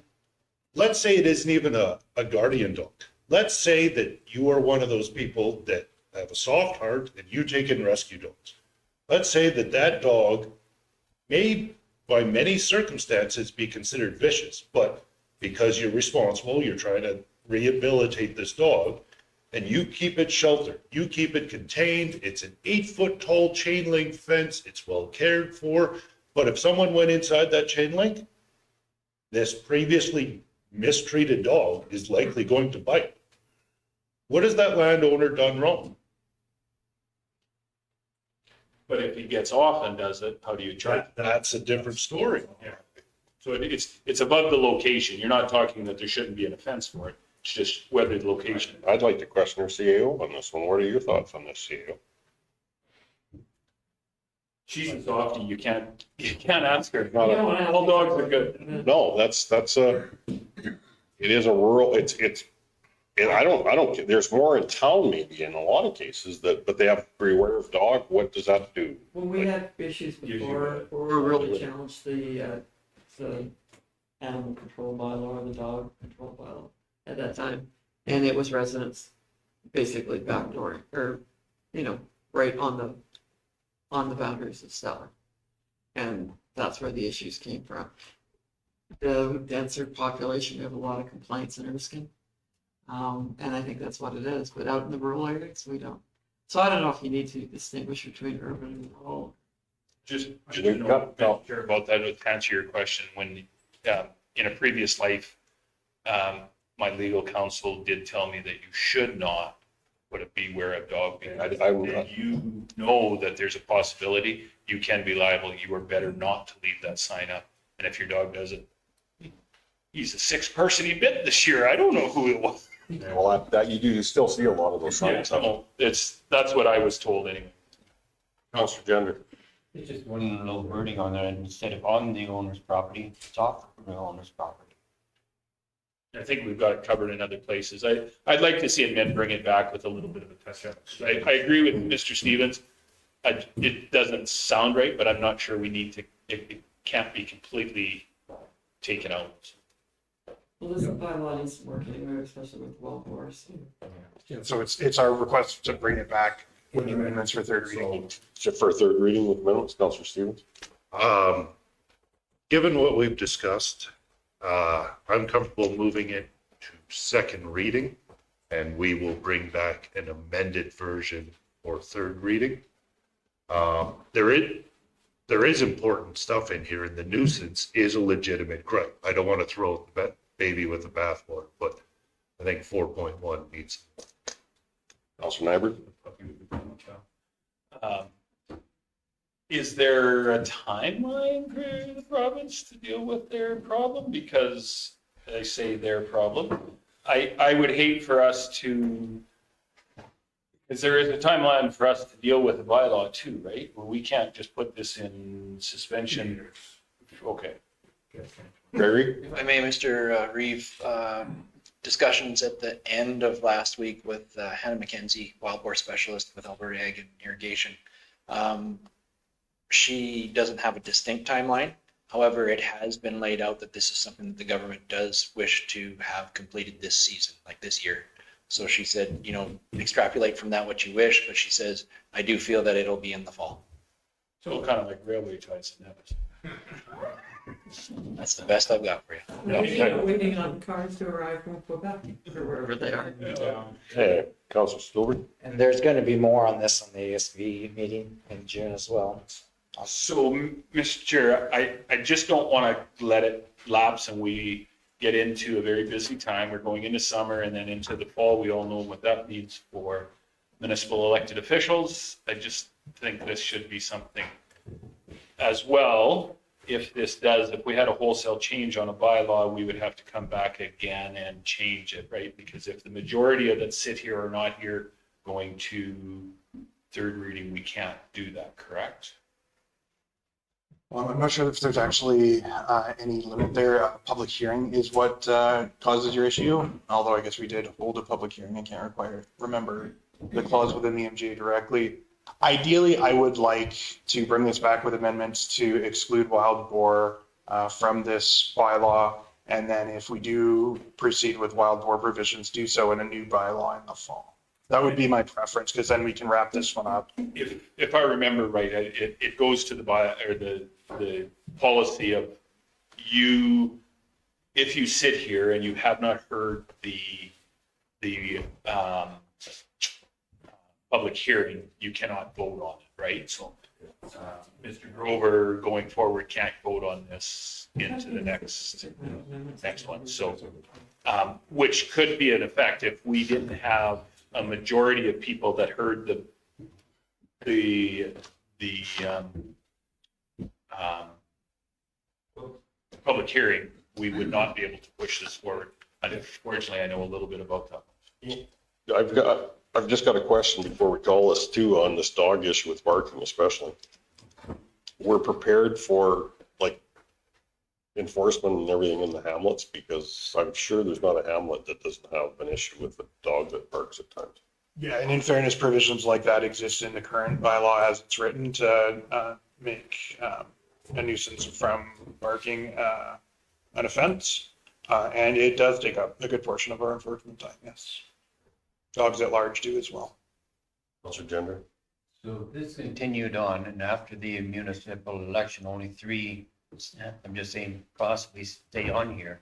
let's say it isn't even a guardian dog. Let's say that you are one of those people that have a soft heart and you take in rescue dogs. Let's say that dog may, by many circumstances, be considered vicious, but because you're responsible, you're trying to rehabilitate this dog, and you keep it sheltered, you keep it contained, it's an 8-foot tall chain link fence, it's well cared for. But if someone went inside that chain link, this previously mistreated dog is likely going to bite. What has that landowner done wrong? But if he gets off and does it, how do you charge? That's a different story. Yeah. So it's above the location. You're not talking that there shouldn't be an offense for it. It's just whether the location. I'd like to question our CAO on this one. What are your thoughts on this, CAO? She's a softie. You can't ask her. All dogs are good. No, it is a rural, I don't, there's more in town maybe in a lot of cases but they have to beware of dog. What does that do? When we had issues before, we really challenged the animal control bylaw or the dog control bylaw at that time. And it was residents basically backdooring, or, you know, right on the boundaries of Stettler. And that's where the issues came from. The denser population, we have a lot of complaints in Erskine. And I think that's what it is, but out in the rural areas, we don't. So I don't know if you need to distinguish between urban and rural. Just to know, Mr. Chair, about that, to answer your question, when, in a previous life, my legal counsel did tell me that you should not put a beware of dog. Because if you know that there's a possibility, you can be liable. You are better not to leave that sign up. And if your dog does it, he's the sixth person he bit this year. I don't know who it was. Well, that you do still see a lot of those Yeah, signs. no, that's what I was told anyway. Counselor Gender. There's just one little wording on there, and instead of on the owner's property, it's off the owner's property. I think we've got it covered in other places. I'd like to see it bring it back with a little bit of a touch up. I agree with Mr. Stevens. It doesn't sound right, but I'm not sure we need to, it can't be completely taken out. Well, this bylaw needs some work anyway, especially with wild boars. Yeah, so it's our request to bring it back with the amendments for third reading. So for third reading with amendments, Counselor Stevens? Given what we've discussed, I'm comfortable moving it to second reading, and we will bring back an amended version for third reading. There is important stuff in here, and the nuisance is a legitimate gripe. I don't want to throw the baby with the bathwater, but I think 4.1 needs. Counselor Nyberg? Is there a timeline for the province to deal with their problem? Because I say their problem. I would hate for us to, because there is a timeline for us to deal with the bylaw too, right? Well, we can't just put this in suspension. Okay. Gregory? If I may, Mr. Reeve, discussions at the end of last week with Hannah McKenzie, wild boar specialist with Alberta Ag and Irrigation. She doesn't have a distinct timeline. However, it has been laid out that this is something that the government does wish to have completed this season, like this year. So she said, you know, extrapolate from that what you wish, but she says, I do feel that it'll be in the fall. So kind of like railway ties and that. That's the best I've got for you. Waiting on cars to arrive from Quebec or wherever they are. Hey, Counselor Stewart? And there's going to be more on this on the ASV meeting in June as well. So, Mr. Chair, I just don't want to let it lapse and we get into a very busy time. We're going into summer and then into the fall. We all know what that means for municipal elected officials. I just think this should be something as well. If we had a wholesale change on a bylaw, we would have to come back again and change it, right? Because if the majority of that sit here are not here going to third reading, we can't do that, correct? Well, I'm not sure if there's actually any limit there. Public hearing is what causes your issue, although I guess we did hold a public hearing. I can't remember the clause within the MGA directly. Ideally, I would like to bring this back with amendments to exclude wild boar from this bylaw. And then if we do proceed with wild boar provisions, do so in a new bylaw in the fall. That would be my preference, because then we can wrap this one up. If I remember right, it goes to the policy of you, if you sit here and you have not heard the public hearing, you cannot vote on it, right? So Mr. Grover going forward can't vote on this into the next one. So, which could be an effect if we didn't have a majority of people that heard the public hearing, we would not be able to push this forward. And unfortunately, I know a little bit about that. I've just got a question before we call this too, on this dog issue with barking especially. We're prepared for like enforcement and everything in the hamlets, because I'm sure there's not a hamlet that doesn't have an issue with a dog that barks at times. Yeah, and in fairness, provisions like that exist in the current bylaw as it's written to make a nuisance from barking an offense. And it does take up a good portion of our enforcement time, yes. Dogs at large do as well. Counselor Gender? So this continued on, and after the municipal election, only three, I'm just saying, possibly stay on here.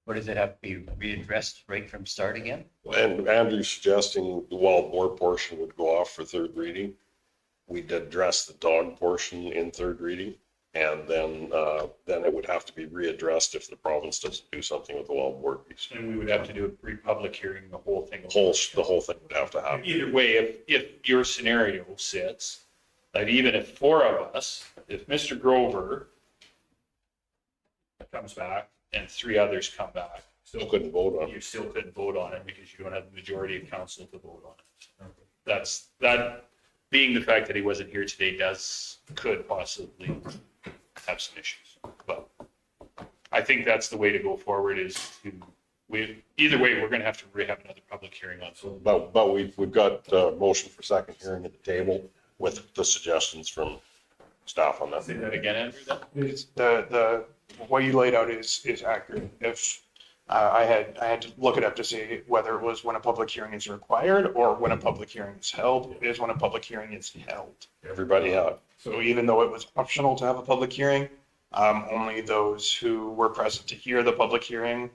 Or does it have to be readdressed right from start again? And Andrew's suggesting the wild boar portion would go off for third reading. We'd address the dog portion in third reading. And then it would have to be readdressed if the province doesn't do something with the wild boar piece. And we would have to do a pre-public hearing, the whole thing. The whole thing would have to happen. Either way, if your scenario sits, that even if four of us, if Mr. Grover comes back and three others come back, Still couldn't vote on it. you still couldn't vote on it because you don't have the majority of council to vote on it. That being the fact that he wasn't here today could possibly have some issues. But I think that's the way to go forward is either way, we're going to have to have another public hearing on it. But we've got a motion for second hearing at the table with the suggestions from staff on that. Say that again, Andrew, then? It's what you laid out is accurate. If I had to look it up to see whether it was when a public hearing is required or when a public hearing is held. It is when a public hearing is held. Everybody had. So even though it was optional to have a public hearing, only those who were present to hear the public hearing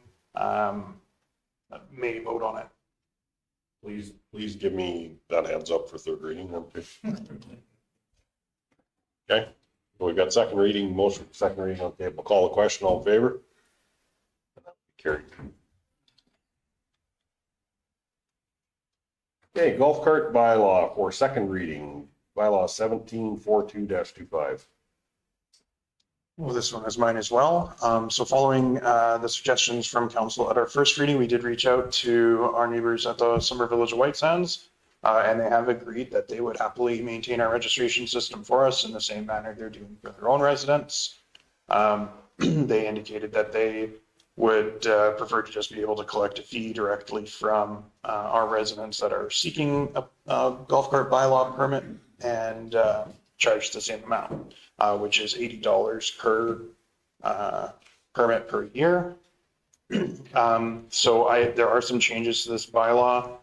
may vote on it. Please give me that heads up for third reading. Okay, so we've got second reading, motion for second reading on the table. Call the question, all in favor? Carried. Okay, golf cart bylaw for second reading, bylaw 1742-25. Well, this one is mine as well. So following the suggestions from council at our first reading, we did reach out to our neighbors at the Summer Village of White Sands, and they have agreed that they would happily maintain our registration system for us in the same manner they're doing for their own residents. They indicated that they would prefer to just be able to collect a fee directly from our residents that are seeking a golf cart bylaw permit and charge the same amount, which is $80 per permit per year. So there are some changes to this bylaw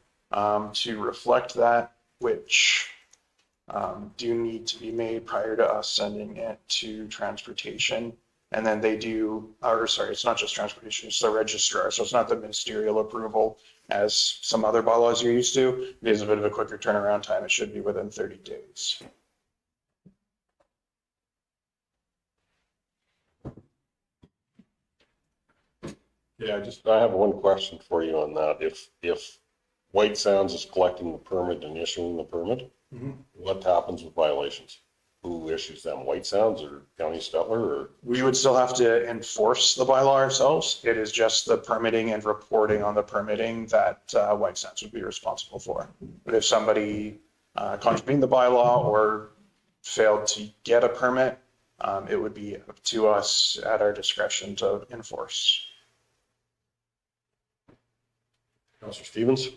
to reflect that, which do need to be made prior to us sending it to transportation. And then they do, or sorry, it's not just transportation, it's the registrar. So it's not the ministerial approval as some other bylaws you're used to. It is a bit of a quicker turnaround time. It should be within 30 days. Yeah, I have one question for you on that. If White Sands is collecting the permit and issuing the permit, what happens with violations? Who issues them, White Sands or County Stettler, or? We would still have to enforce the bylaw ourselves. It is just the permitting and reporting on the permitting that White Sands would be responsible for. But if somebody contravened the bylaw or failed to get a permit, it would be up to us at our discretion to enforce. Councilor Stevens?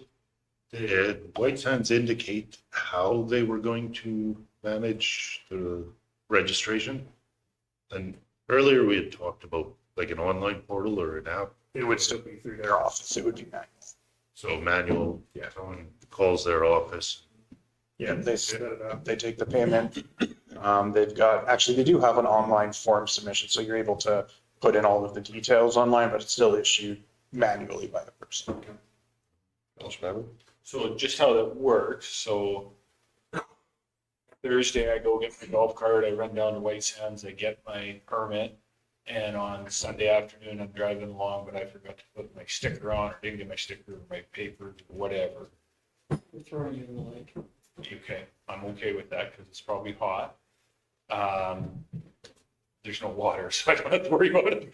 Did White Sands indicate how they were going to manage the registration? And earlier we had talked about like an online portal or an app. It would still be through their office. It would be manual. So manual, someone calls their office. Yeah, they set it up, they take the payment. They do have an online form submission, so you're able to put in all of the details online, but it's still issued manually by the person. So just how that works, so Thursday I go get my golf cart, I run down to White Sands, I get my permit, and on Sunday afternoon I'm driving along, but I forgot to put my sticker on, or didn't get my sticker, or my paper, whatever. We're throwing you in the lake. Okay, I'm okay with that because it's probably hot. There's no water, so I don't have to worry about it.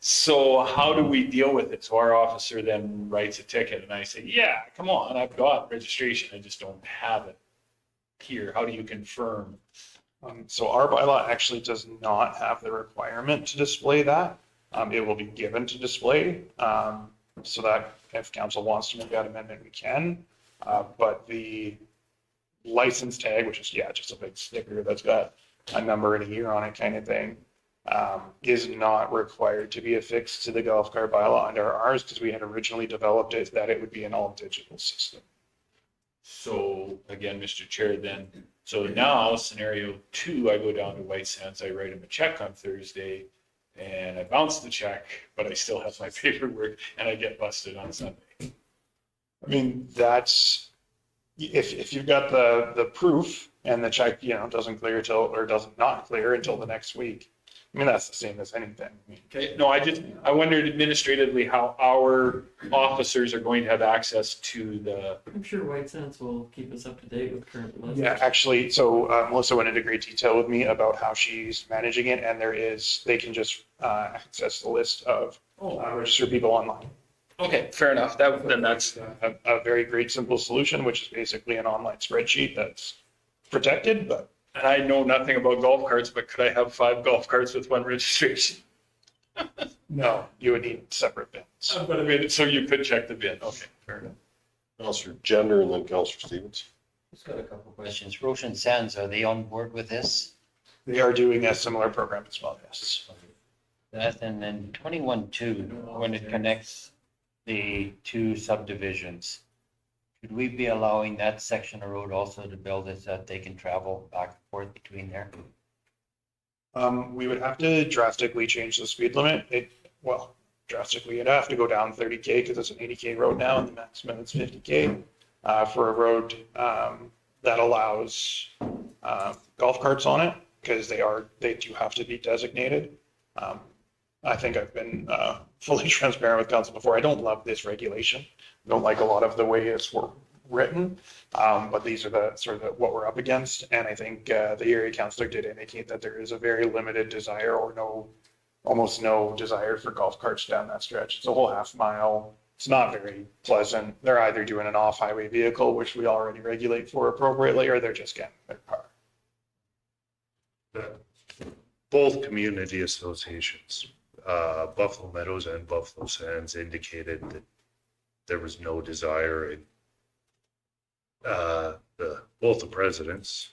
So how do we deal with it? So our officer then writes a ticket and I say, yeah, come on, I've got registration. I just don't have it here. How do you confirm? So our bylaw actually does not have the requirement to display that. It will be given to display, so that if council wants to make that amendment, we can. But the license tag, which is, just a big sticker that's got a number and a year on it kind of thing, is not required to be affixed to the golf cart bylaw under ours, because we had originally developed it that it would be an all digital system. So again, Mr. Chair, then, so now scenario 2, I go down to White Sands, I write him a check on Thursday and I bounce the check, but I still have my paperwork and I get busted on Sunday. I mean, that's, if you've got the proof and the check, doesn't clear or does not clear until the next week. I mean, that's the same as anything. Okay, no, I wondered administratively how our officers are going to have access to the, I'm sure White Sands will keep us up to date with current lists. Yeah, actually, so Melissa went into great detail with me about how she's managing it, and they can just access the list of registered people online. okay, fair enough, then that's, A very great simple solution, which is basically an online spreadsheet that's protected, but and I know nothing about golf carts, but could I have 5 golf carts with 1 registration? no, you would need separate bins. But I mean, so you could check the bin, okay, fair enough. Counselor Gender and then Counselor Stevens. Just got a couple questions. Roshan Sands, are they on board with this? They are doing a similar program as well, yes. That, and then 21-2, when it connects the 2 subdivisions, should we be allowing that section of road also to build it so that they can travel back and forth between there? We would have to drastically change the speed limit. Drastically, it'd have to go down 30K because it's an 80K road now and the maximum is 50K for a road that allows golf carts on it, because they do have to be designated. I think I've been fully transparent with council before. I don't love this regulation. I don't like a lot of the way it's written, but these are the sort of what we're up against. And I think the area councilor did indicate that there is a very limited desire or almost no desire for golf carts down that stretch. It's a whole half mile. It's not very pleasant. They're either doing an off-highway vehicle, which we already regulate for appropriately, or they're just getting their car. Both community associations, Buffalo Meadows and Buffalo Sands, indicated that there was no desire, and both the presidents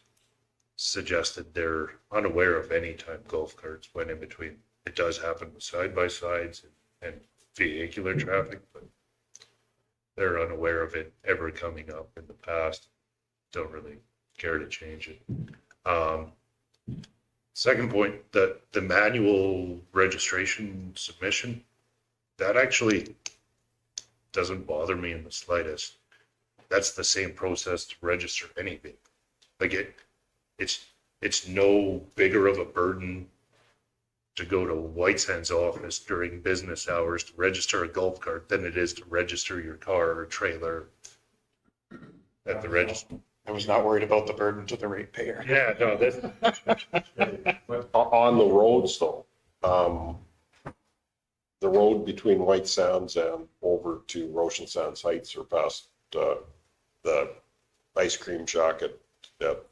suggested they're unaware of any time golf carts went in between. It does happen with side-by-sides and vehicular traffic, but they're unaware of it ever coming up in the past. Don't really care to change it. Second point, that the manual registration submission, that actually doesn't bother me in the slightest. That's the same process to register anything. Like it's no bigger of a burden to go to White Sands office during business hours to register a golf cart than it is to register your car or trailer at the register. I was not worried about the burden to the ratepayer. Yeah, no, that's. On the roads though, the road between White Sands and over to Roshan Sands Heights or past the ice cream shack at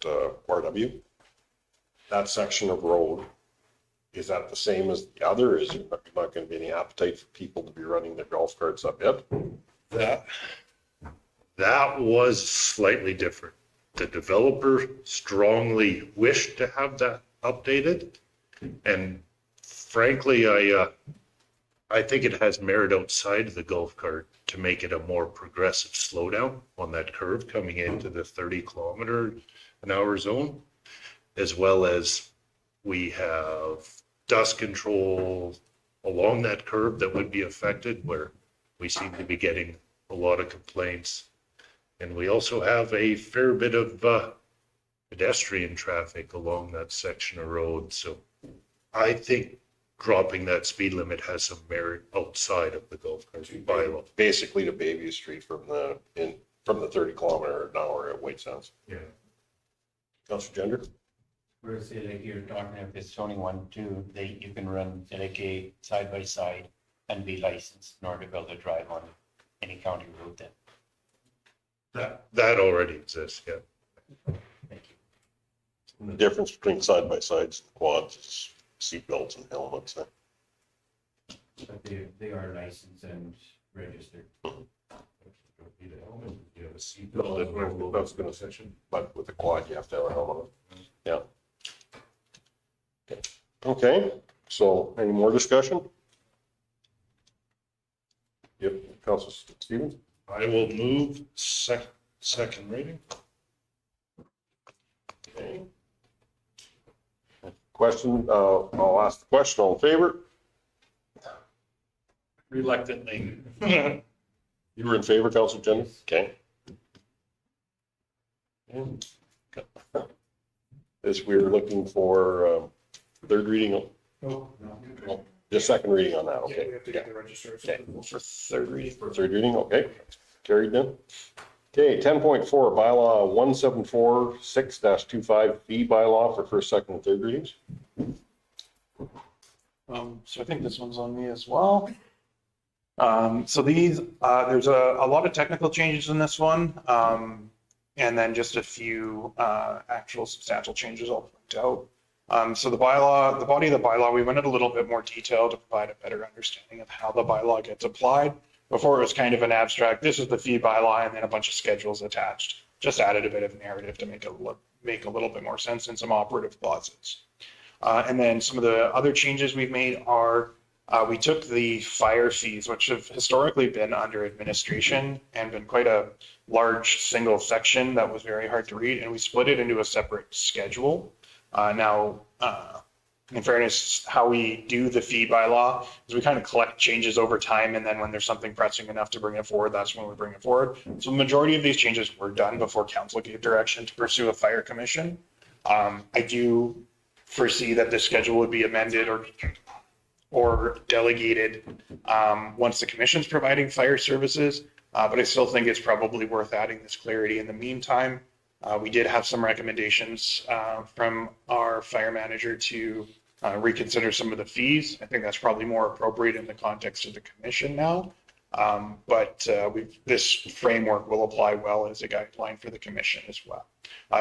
RW, that section of road, is that the same as the other? Is there not going to be any appetite for people to be running their golf carts up yet? That was slightly different. The developer strongly wished to have that updated. And frankly, I think it has merit outside of the golf cart to make it a more progressive slowdown on that curve coming into the 30-kilometer-an-hour zone, as well as we have dust control along that curve that would be affected, where we seem to be getting a lot of complaints. And we also have a fair bit of pedestrian traffic along that section of road. So I think dropping that speed limit has some merit outside of the golf cart bylaw. Basically to Bayview Street from the 30-kilometer-an-hour at White Sands. Yeah. Councilor Gender? Where say like you're talking, if it's 21-2, you can run like a side by side and be licensed in order to be able to drive on any county road then. That already exists, yeah. Thank you. The difference between side-by-sides and quads is seatbelts and helmets. But they are licensed and registered. You have a seatbelt, that's going to section, but with a quad, you have to have a helmet. Yeah. Okay, So any more discussion? Yep, Council Stevens? I will move second reading. Okay. Question, I'll ask the question, all in favor? Reluctantly. You were in favor, Council Jenny? Okay. This, we're looking for third reading, just second reading on that, okay. We have to get the register for third reading. For third reading, okay. Carried then. Okay, 10.4, bylaw 1746-25 fee bylaw for first, second, and third readings. So I think this one's on me as well. So these, there's a lot of technical changes in this one. And then just a few actual substantial changes I'll point out. So the bylaw, the body of the bylaw, we went into a little bit more detail to provide a better understanding of how the bylaw gets applied. Before it was kind of an abstract, this is the fee bylaw and then a bunch of schedules attached. Just added a bit of narrative to make it make a little bit more sense and some operative clauses. And then some of the other changes we've made are we took the fire fees, which have historically been under administration and been quite a large single section that was very hard to read, and we split it into a separate schedule. Now, in fairness, how we do the fee bylaw is we kind of collect changes over time, and then when there's something pressing enough to bring it forward, that's when we bring it forward. So the majority of these changes were done before council gave direction to pursue a fire commission. I do foresee that the schedule would be amended or delegated once the commission's providing fire services, but I still think it's probably worth adding this clarity in the meantime. We did have some recommendations from our fire manager to reconsider some of the fees. I think that's probably more appropriate in the context of the commission now. But this framework will apply well as a guideline for the commission as well.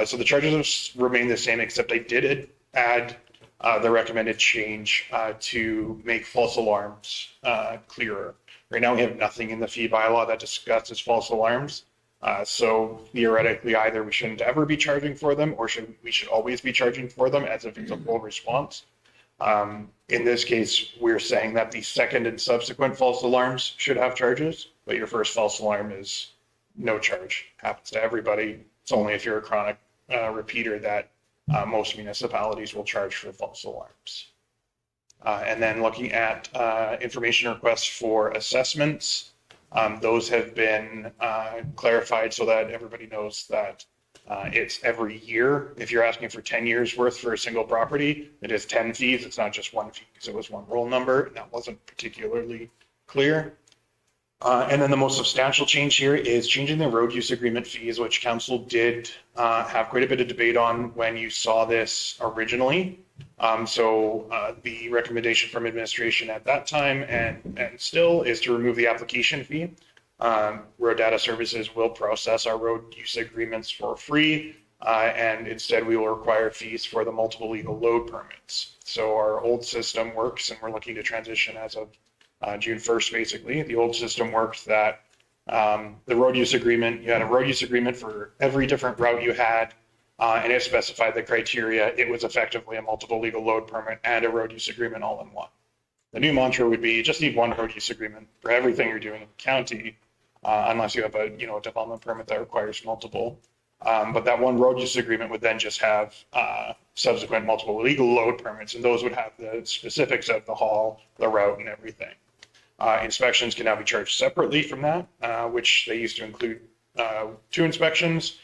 So the charges remain the same, except I did add the recommended change to make false alarms clearer. Right now we have nothing in the fee bylaw that discusses false alarms. So theoretically, either we shouldn't ever be charging for them, or we should always be charging for them as if it's a full response. In this case, we're saying that the second and subsequent false alarms should have charges, but your first false alarm is no charge. Happens to everybody. It's only if you're a chronic repeater that most municipalities will charge for false alarms. And then looking at information requests for assessments, those have been clarified so that everybody knows that it's every year. If you're asking for 10 years worth for a single property, it is 10 fees. It's not just one fee because it was one roll number, and that wasn't particularly clear. And then the most substantial change here is changing the road use agreement fees, which council did have quite a bit of debate on when you saw this originally. So the recommendation from administration at that time and still is to remove the application fee. Road Data Services will process our road use agreements for free, and instead we will require fees for the multiple legal load permits. So our old system works, and we're looking to transition as of June 1st, basically. The old system worked that the road use agreement, you had a road use agreement for every different route you had, and it specified the criteria. It was effectively a multiple legal load permit and a road use agreement all in one. The new mantra would be you just need one road use agreement for everything you're doing in the county, unless you have a development permit that requires multiple. But that one road use agreement would then just have subsequent multiple legal load permits, and those would have the specifics of the haul, the route, and everything. Inspections can now be charged separately from that, which they used to include 2 inspections.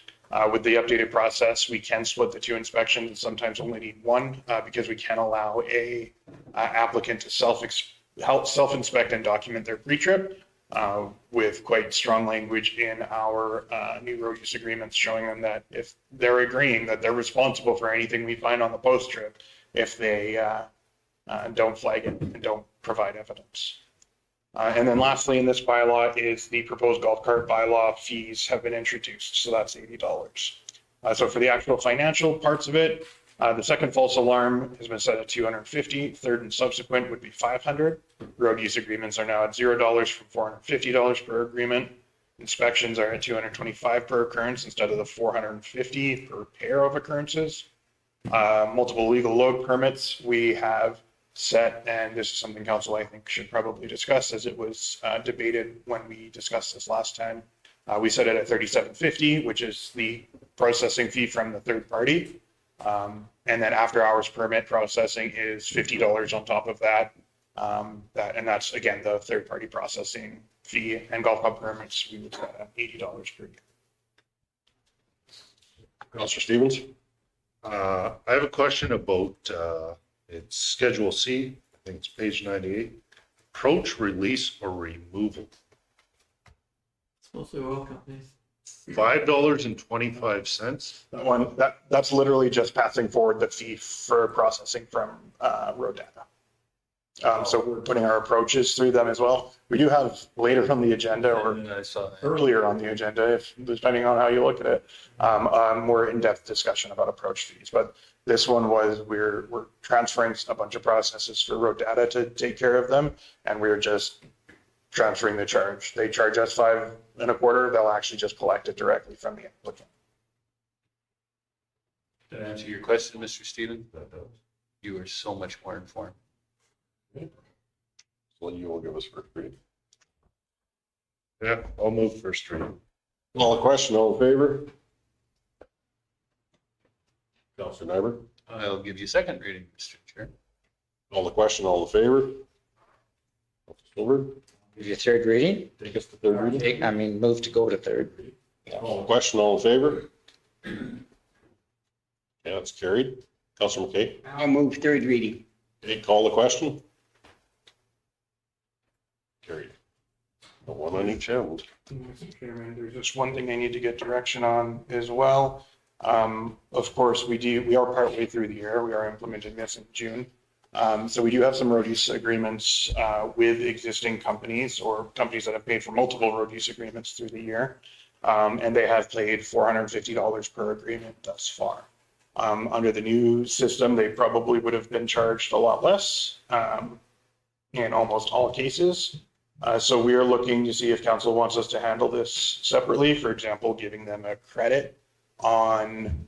With the updated process, we can split the 2 inspections and sometimes only need 1 because we can allow a applicant to self-inspect and document their pre-trip with quite strong language in our new road use agreements showing them that if they're agreeing that they're responsible for anything we find on the post-trip if they don't flag it and don't provide evidence. And then lastly in this bylaw is the proposed golf cart bylaw fees have been introduced. So that's $80. So for the actual financial parts of it, the second false alarm has been set at $250. Third and subsequent would be $500. Road use agreements are now at $0 from $450 per agreement. Inspections are at $225 per occurrence instead of the $450 per pair of occurrences. Multiple legal load permits, we have set, and this is something council, I think, should probably discuss, as it was debated when we discussed this last time. We set it at $37.50, which is the processing fee from the third party. And then after hours permit processing is $50 on top of that. And that's, again, the third party processing fee, and golf club permits, we would set at $80 per year. Councillor Stevens? I have a question about, it's Schedule C, I think it's page 98. Approach, release, or removal. It's mostly oil companies. $5.25. That one, that's literally just passing forward the fee for processing from road data. So we're putting our approaches through them as well. We do have later on the agenda, or I saw that. earlier on the agenda, if depending on how you look at it, more in-depth discussion about approach fees. But this one was, we're transferring a bunch of processes for road data to take care of them, and we're just transferring the charge. They charge us $5.25. They'll actually just collect it directly from the applicant. Did that answer your question, Mr. Stevens? You are so much more informed. So you will give us first reading. Yeah, I'll move first reading. All the question, all in favor? Councillor Nyberg? I'll give you second reading, Mr. Chair. All the question, all in favor? Councillor Silver? Give you third reading? Take us to third reading. Move to go to third. All the question, all in favor? Yeah, that's carried. Councillor McKay? I'll move third reading. Okay, call the question. Carried. One on each end. Mr. Chairman, there's just one thing I need to get direction on as well. Of course, we are partway through the year. We are implementing this in June. So we do have some road use agreements with existing companies, or companies that have paid for multiple road use agreements through the year. And they have paid $450 per agreement thus far. Under the new system, they probably would have been charged a lot less in almost all cases. So we are looking to see if council wants us to handle this separately, for example, giving them a credit on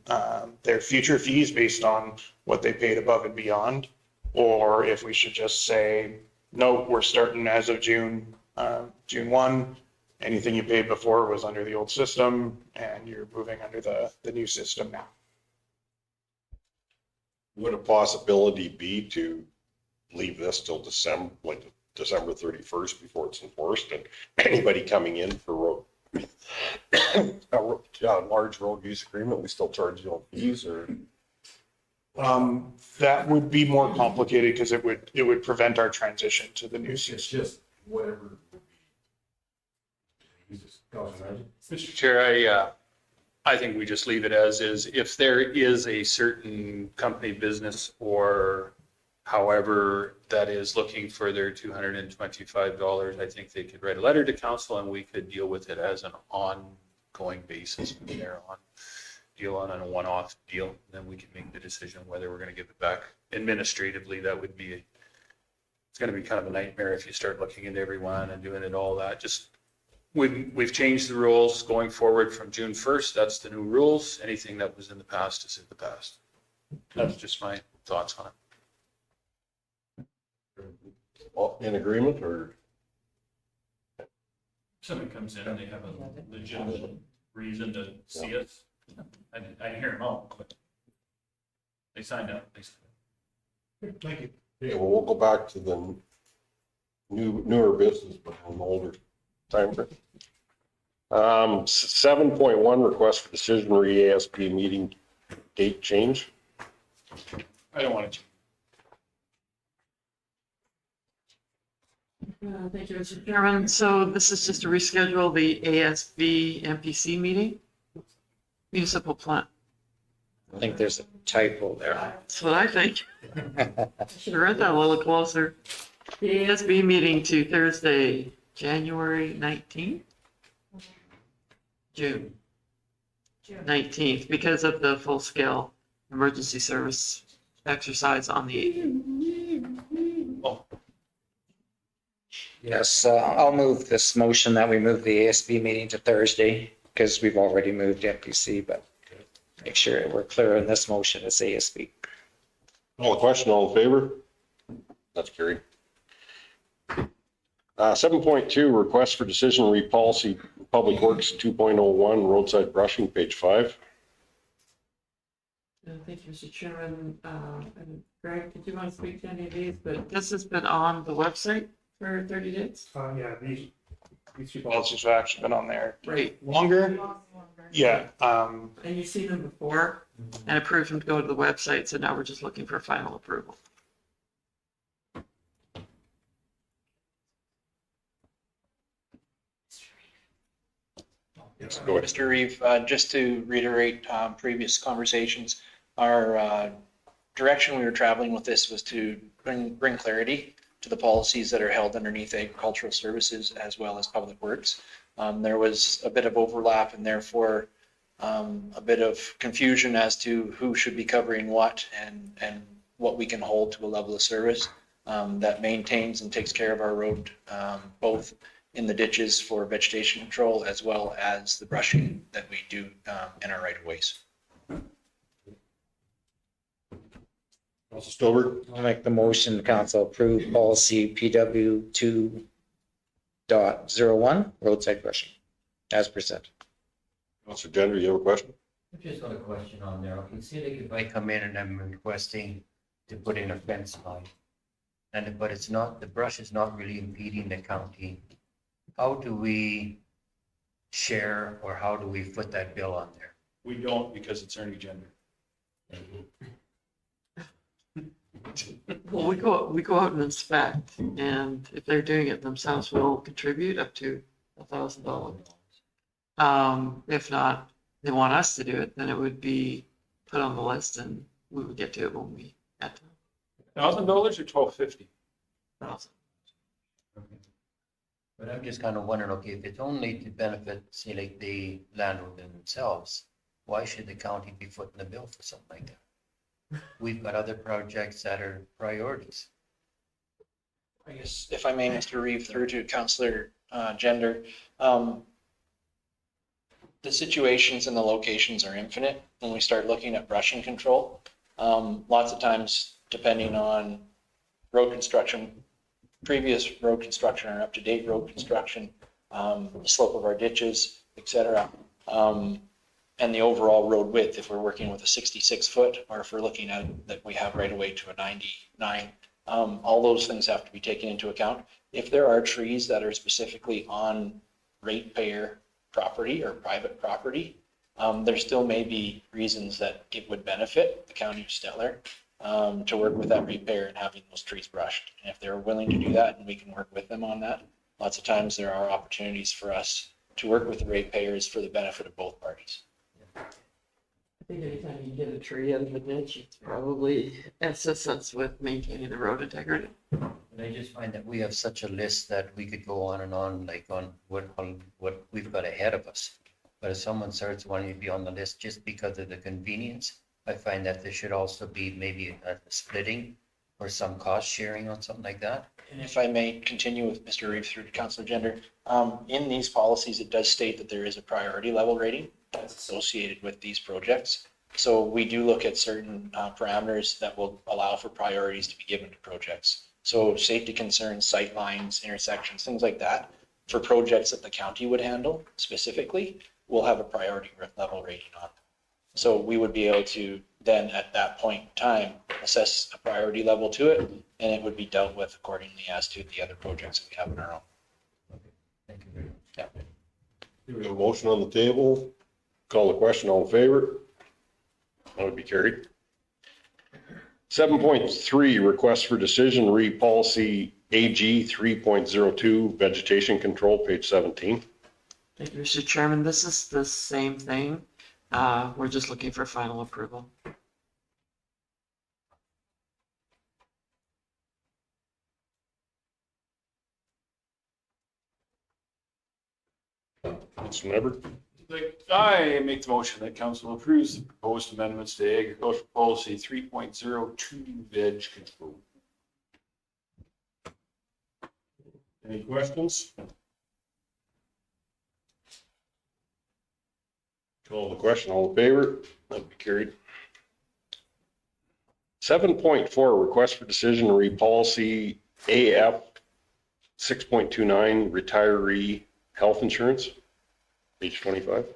their future fees based on what they paid above and beyond, or if we should just say, no, we're starting as of June 1. Anything you paid before was under the old system, and you're moving under the new system now. Would a possibility be to leave this till December, like December 31st before it's enforced, and anybody coming in for a large road use agreement, we still charge you on fees, or? That would be more complicated because it would prevent our transition to the new system. It's just whatever. Mr. Chair, I think we just leave it as is. If there is a certain company, business, or however that is looking for their $225, I think they could write a letter to council and we could deal with it as an ongoing basis from there on. Deal on a one-off deal, then we can make the decision whether we're going to give it back. Administratively, that would be, it's going to be kind of a nightmare if you start looking into everyone and doing it all that. Just we've changed the rules going forward from June 1st. That's the new rules. Anything that was in the past is in the past. That's just my thoughts on it. All in agreement, or? Somebody comes in and they have a legitimate reason to see us. I hear them out, but they signed up. Thank you. Okay, well, we'll go back to the newer business, but on an older time frame. 7.1, request for decision re-ASB meeting date change. I don't want to. Thank you, Mr. Chairman. So this is just to reschedule the ASB MPC meeting. Municipal plant. I think there's a typo there. That's what I think. Should have read that a little closer. The ASB meeting to Thursday, January 19th? June 19th, because of the full-scale emergency service exercise on the 8th. Yes, I'll move this motion that we move the ASB meeting to Thursday, because we've already moved MPC, but make sure we're clear on this motion, it's ASB. All the question, all in favor? That's carried. 7.2, request for decision re policy Public Works 2.01 roadside brushing, page 5. Thank you, Mr. Chairman. And Greg, did you want to speak to any of these? But this has been on the website for 30 days? Yeah, these two policies have actually been on there Right. longer. Yeah, And you've seen them before and approved them to go to the website, so now we're just looking for final approval. Yes, go ahead. Mr. Reeve, just to reiterate previous conversations, our direction we were traveling with this was to bring clarity to the policies that are held underneath agricultural services as well as public works. There was a bit of overlap and therefore a bit of confusion as to who should be covering what and what we can hold to a level of service that maintains and takes care of our road, both in the ditches for vegetation control as well as the brushing that we do in our right of ways. Council Stolberg, I'll make the motion, council approve policy PW 2.01 roadside brushing as presented. Council Gender, you have a question? I just got a question on there. Okay, see, like if I come in and I'm requesting to put in a fence line, but it's not, the brush is not really impeding the county, how do we share or how do we put that bill on there? We don't because it's Ernie Gender. Well, we go out and inspect, and if they're doing it themselves, we'll contribute up to $1,000. If not, they want us to do it, then it would be put on the list and we would get to it when we get to $1,000 or $1,250? 1,000. But I'm just kind of wondering, okay, if it's only to benefit, say like the landowner themselves, why should the county be footing the bill for something like that? We've got other projects that are priorities. I guess if I may, Mr. Reeve, through to Councillor Gender, the situations and the locations are infinite when we start looking at brushing control. Lots of times, depending on road construction, previous road construction or up-to-date road construction, the slope of our ditches, et cetera, and the overall road width, if we're working with a 66 foot, or if we're looking at that we have right away to a 99, all those things have to be taken into account. If there are trees that are specifically on ratepayer property or private property, there still may be reasons that it would benefit the county of Stettler to work with that ratepayer and having those trees brushed. And if they're willing to do that and we can work with them on that, lots of times there are opportunities for us to work with the ratepayers for the benefit of both parties. I think anytime you get a tree out of a ditch, it's probably assists with maintaining the road integrity. And I just find that we have such a list that we could go on and on, like on what we've got ahead of us. But if someone starts wanting to be on the list just because of the convenience, I find that there should also be maybe a splitting or some cost sharing on something like that. And if I may continue with Mr. Reeve through to Councillor Gender, in these policies, it does state that there is a priority level rating that's associated with these projects. So we do look at certain parameters that will allow for priorities to be given to projects. So safety concerns, sight lines, intersections, things like that, for projects that the county would handle specifically, will have a priority level rating on them. So we would be able to then at that point in time, assess a priority level to it, and it would be dealt with accordingly as to the other projects that we have in our own. Thank you very much. Yeah. We have a motion on the table. Call the question. All in favor? That would be carried. 7.3, request for decision re policy AG 3.02 vegetation control, page 17. Thank you, Mr. Chairman. This is the same thing. We're just looking for final approval. Council Member. I make the motion that council approves the proposed amendments to agricultural policy 3.02 veg control. Any questions? Call the question. All in favor? That'd be carried. 7.4, request for decision to read policy AF 6.29, retiree health insurance, page 25.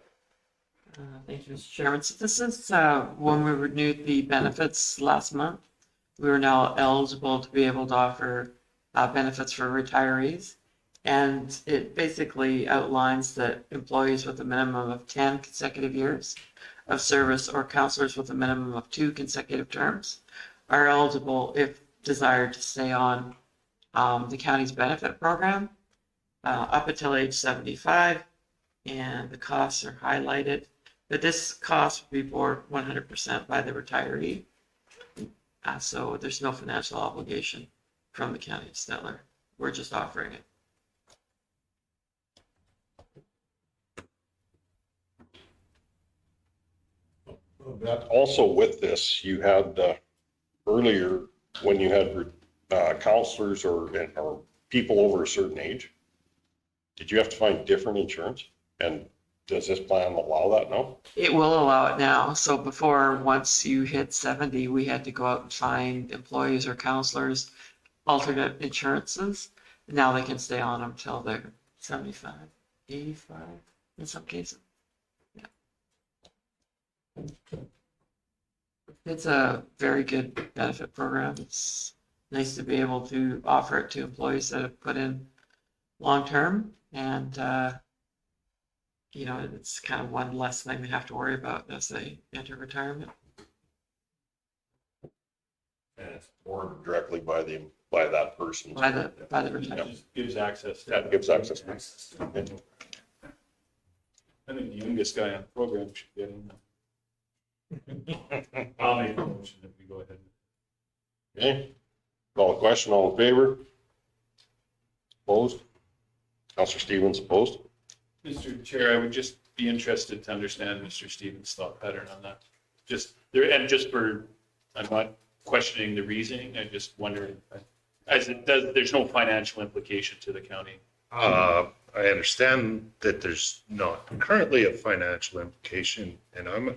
Thank you, Mr. Chairman. So this is when we renewed the benefits last month. We are now eligible to be able to offer benefits for retirees. And it basically outlines that employees with a minimum of 10 consecutive years of service or counselors with a minimum of 2 consecutive terms are eligible, if desired, to stay on the county's benefit program up until age 75. And the costs are highlighted. But this cost will be borne 100% by the retiree. So there's no financial obligation from the county of Stettler. We're just offering it. That also with this, you had earlier when you had counselors or people over a certain age, did you have to find different insurance? And does this plan allow that now? It will allow it now. So before, once you hit 70, we had to go out and find employees or counselors, alternate insurances. Now they can stay on them till they're 75, 85 in some cases. Yeah. It's a very good benefit program. It's nice to be able to offer it to employees that have put in long-term, and you know, it's kind of one less thing they have to worry about as they enter retirement. And it's borne directly by that person. By the retirement. Gives access. That gives access. I think the youngest guy on the program should get in. I'll make a motion if we go ahead. Okay. Call the question. All in favor? Opposed? Councillor Stevens opposed? Mr. Chair, I would just be interested to understand Mr. Stevens' thought pattern on that. Just there, and just for, I'm not questioning the reasoning, I just wonder, as it does, there's no financial implication to the county. I understand that there's not currently a financial implication, and I'm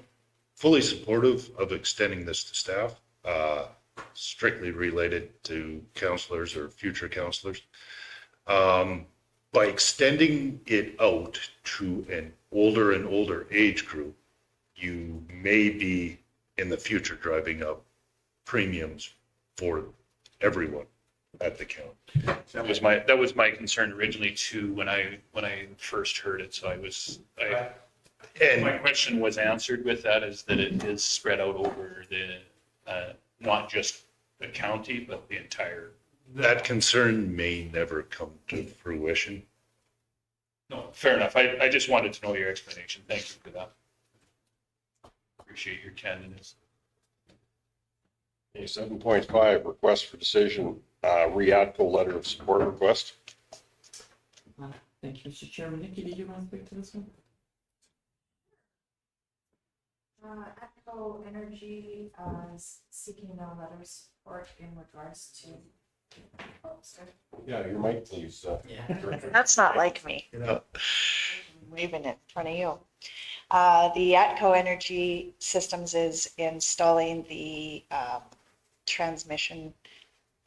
fully supportive of extending this to staff, strictly related to counselors or future counselors. By extending it out to an older and older age group, you may be in the future driving up premiums for everyone at the county. That was my concern originally too, when I first heard it. So my question was answered with that, is that it is spread out over the, not just the county, but the entire. That concern may never come to fruition. No, fair enough. I just wanted to know your explanation. Thank you for that. Appreciate your candidness. Okay, 7.5, request for decision, READCO letter of support request. Thank you, Mr. Chairman. Nikki, did you want to speak to this one? Echo Energy is seeking a letter of support in regards to. Oh, sorry. Yeah, your mic, please. That's not like me. Waving it in front of you. The Atco Energy Systems is installing the transmission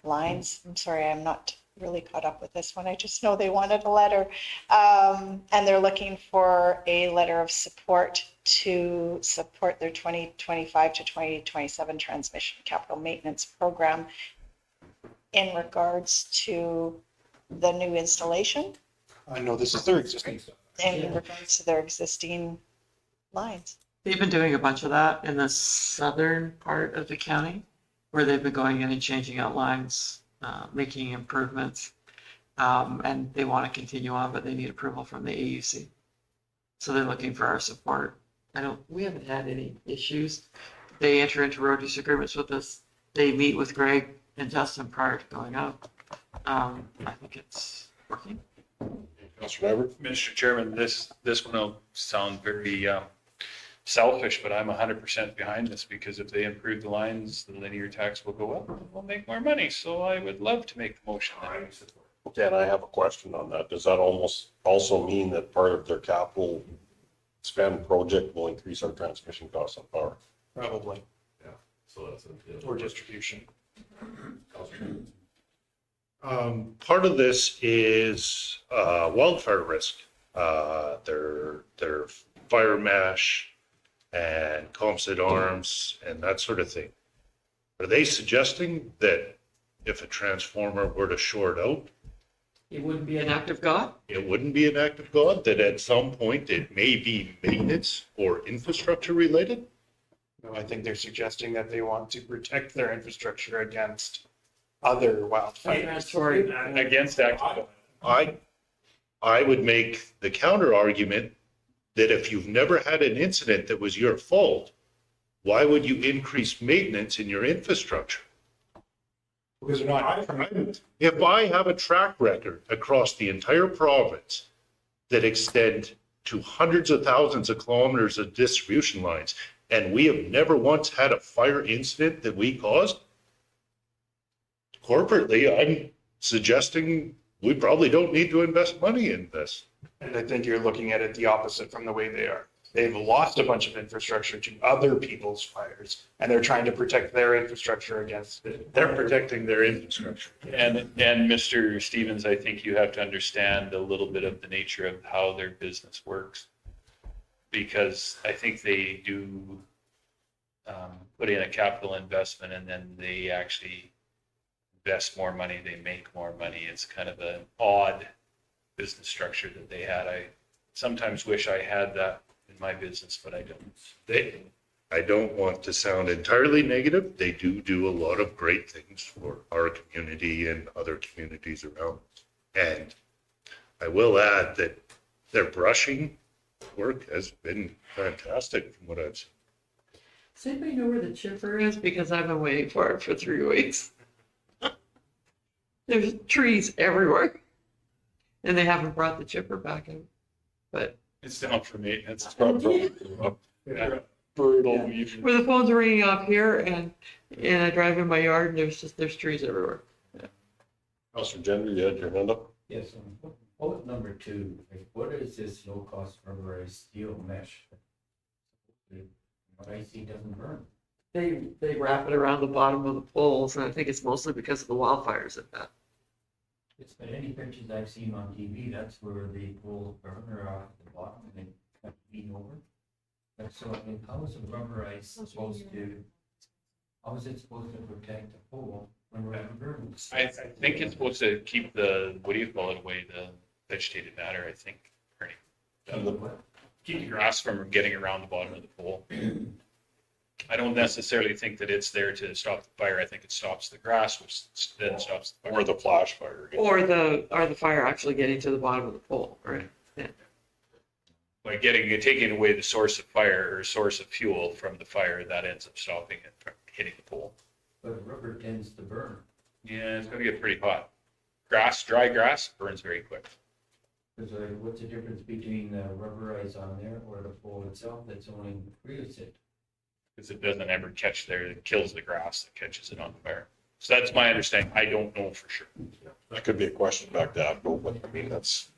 lines. I'm sorry, I'm not really caught up with this one. I just know they wanted a letter. And they're looking for a letter of support to support their 2025 to 2027 transmission capital maintenance program in regards to the new installation. I know this is their existing stuff. In regards to their existing lines. They've been doing a bunch of that in the southern part of the county, where they've been going in and changing out lines, making improvements. And they want to continue on, but they need approval from the AUC. So they're looking for our support. We haven't had any issues. They enter into road use agreements with us. They meet with Greg and Justin prior to going out. I think it's working. Mr. Chairman, this one will sound very selfish, but I'm 100% behind this, because if they improve the lines, the linear tax will go up and we'll make more money. So I would love to make the motion. Okay, and I have a question on that. Does that almost also mean that part of their capital spend project will increase our transmission costs on power? Probably. So that's a. Or distribution. Part of this is wildfire risk. Their fire mesh and composite arms and that sort of thing. Are they suggesting that if a transformer were to short out, It wouldn't be an act of God? it wouldn't be an act of God, that at some point it may be maintenance or infrastructure related? No, I think they're suggesting that they want to protect their infrastructure against other wildfires. Sorry. Against active. I would make the counter argument that if you've never had an incident that was your fault, why would you increase maintenance in your infrastructure? Because they're not. If I have a track record across the entire province that extend to hundreds of thousands of kilometers of distribution lines, and we have never once had a fire incident that we caused, corporately, I'm suggesting we probably don't need to invest money in this. And I think you're looking at it the opposite from the way they are. They've lost a bunch of infrastructure to other people's fires, and they're trying to protect their infrastructure against it. They're protecting their infrastructure. And Mr. Stevens, I think you have to understand a little bit of the nature of how their business works. Because I think they do put in a capital investment and then they actually invest more money, they make more money. It's kind of an odd business structure that they had. I sometimes wish I had that in my business, but I don't. I don't want to sound entirely negative. They do a lot of great things for our community and other communities around. And I will add that their brushing work has been fantastic from what I've seen. Does anybody know where the chipper is? Because I've been waiting for it for 3 weeks. There's trees everywhere. And they haven't brought the chipper back in. But It's down for maintenance. It's probably brutal. where the phones are ringing off here and I drive in my yard and there's trees everywhere. Councilor Gender, you had your hand up? Yes, bullet number 2, like, what is this low-cost rubberized steel mesh? What I see doesn't burn. They wrap it around the bottom of the poles, and I think it's mostly because of the wildfires at that. It's been any pictures I've seen on TV, that's where the poles burn or off at the bottom and they kind of lean over. That's so, I mean, how is a rubberized supposed to, how is it supposed to protect the pole when we're at burn? I think it's supposed to keep the, what do you call it, away, the vegetated matter, I think, Ernie. Keep the grass from getting around the bottom of the pole. I don't necessarily think that it's there to stop the fire. I think it stops the grass, which then stops the fire. Or the flash fire. Or the fire actually getting to the bottom of the pole, right? Yeah. By taking away the source of fire or source of fuel from the fire, that ends up stopping it from hitting the pole. But rubber tends to burn. Yeah, it's gonna get pretty hot. Dry grass burns very quick. Because what's the difference between the rubberized on there or the pole itself that's only creosote? Because it doesn't ever catch there. It kills the grass that catches it on fire. So that's my understanding. I don't know for sure. That could be a question back to APCO, but I mean, that's.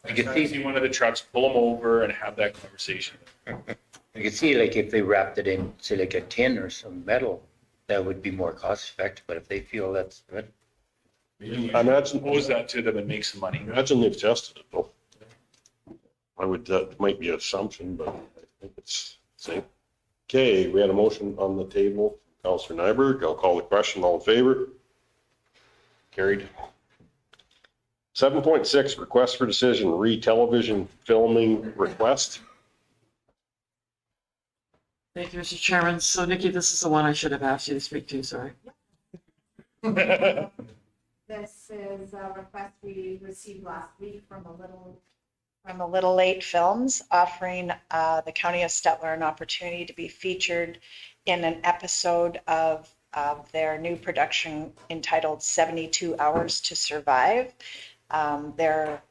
I can see one of the trucks, pull them over and have that conversation. You can see like if they wrapped it in, say like a tin or some metal, that would be more cost effective, but if they feel that's good. I imagine, Propose that to them and make some money. imagine they've tested it though. That might be an assumption, but I think it's safe. Okay, we had a motion on the table. Councilor Nyberg, I'll call the question. All in favor? Carried. 7.6, request for decision, re-television filming request. Thank you, Mr. Chairman. So Nikki, this is the one I should have asked you to speak to, sorry. This is a request we received last week from a Little Late Films, offering the County of Stettler an opportunity to be featured in an episode of their new production entitled 72 Hours to Survive. They're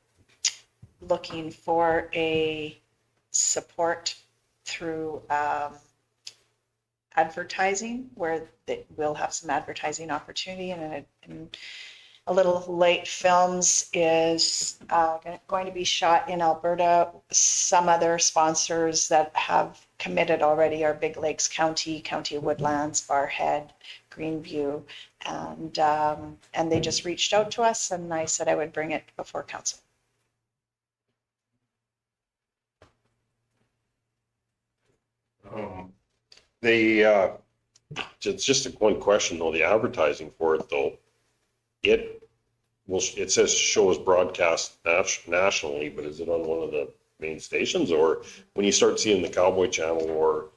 looking for a support through advertising, where they will have some advertising opportunity and Little Late Films is going to be shot in Alberta. Some other sponsors that have committed already are Big Lakes County, County of Woodlands, Barrhead, Greenview, and they just reached out to us, and I said I would bring it before council. It's just a one question though, the advertising for it though, it says shows broadcast nationally, but is it on one of the main stations? Or when you start seeing the Cowboy Channel or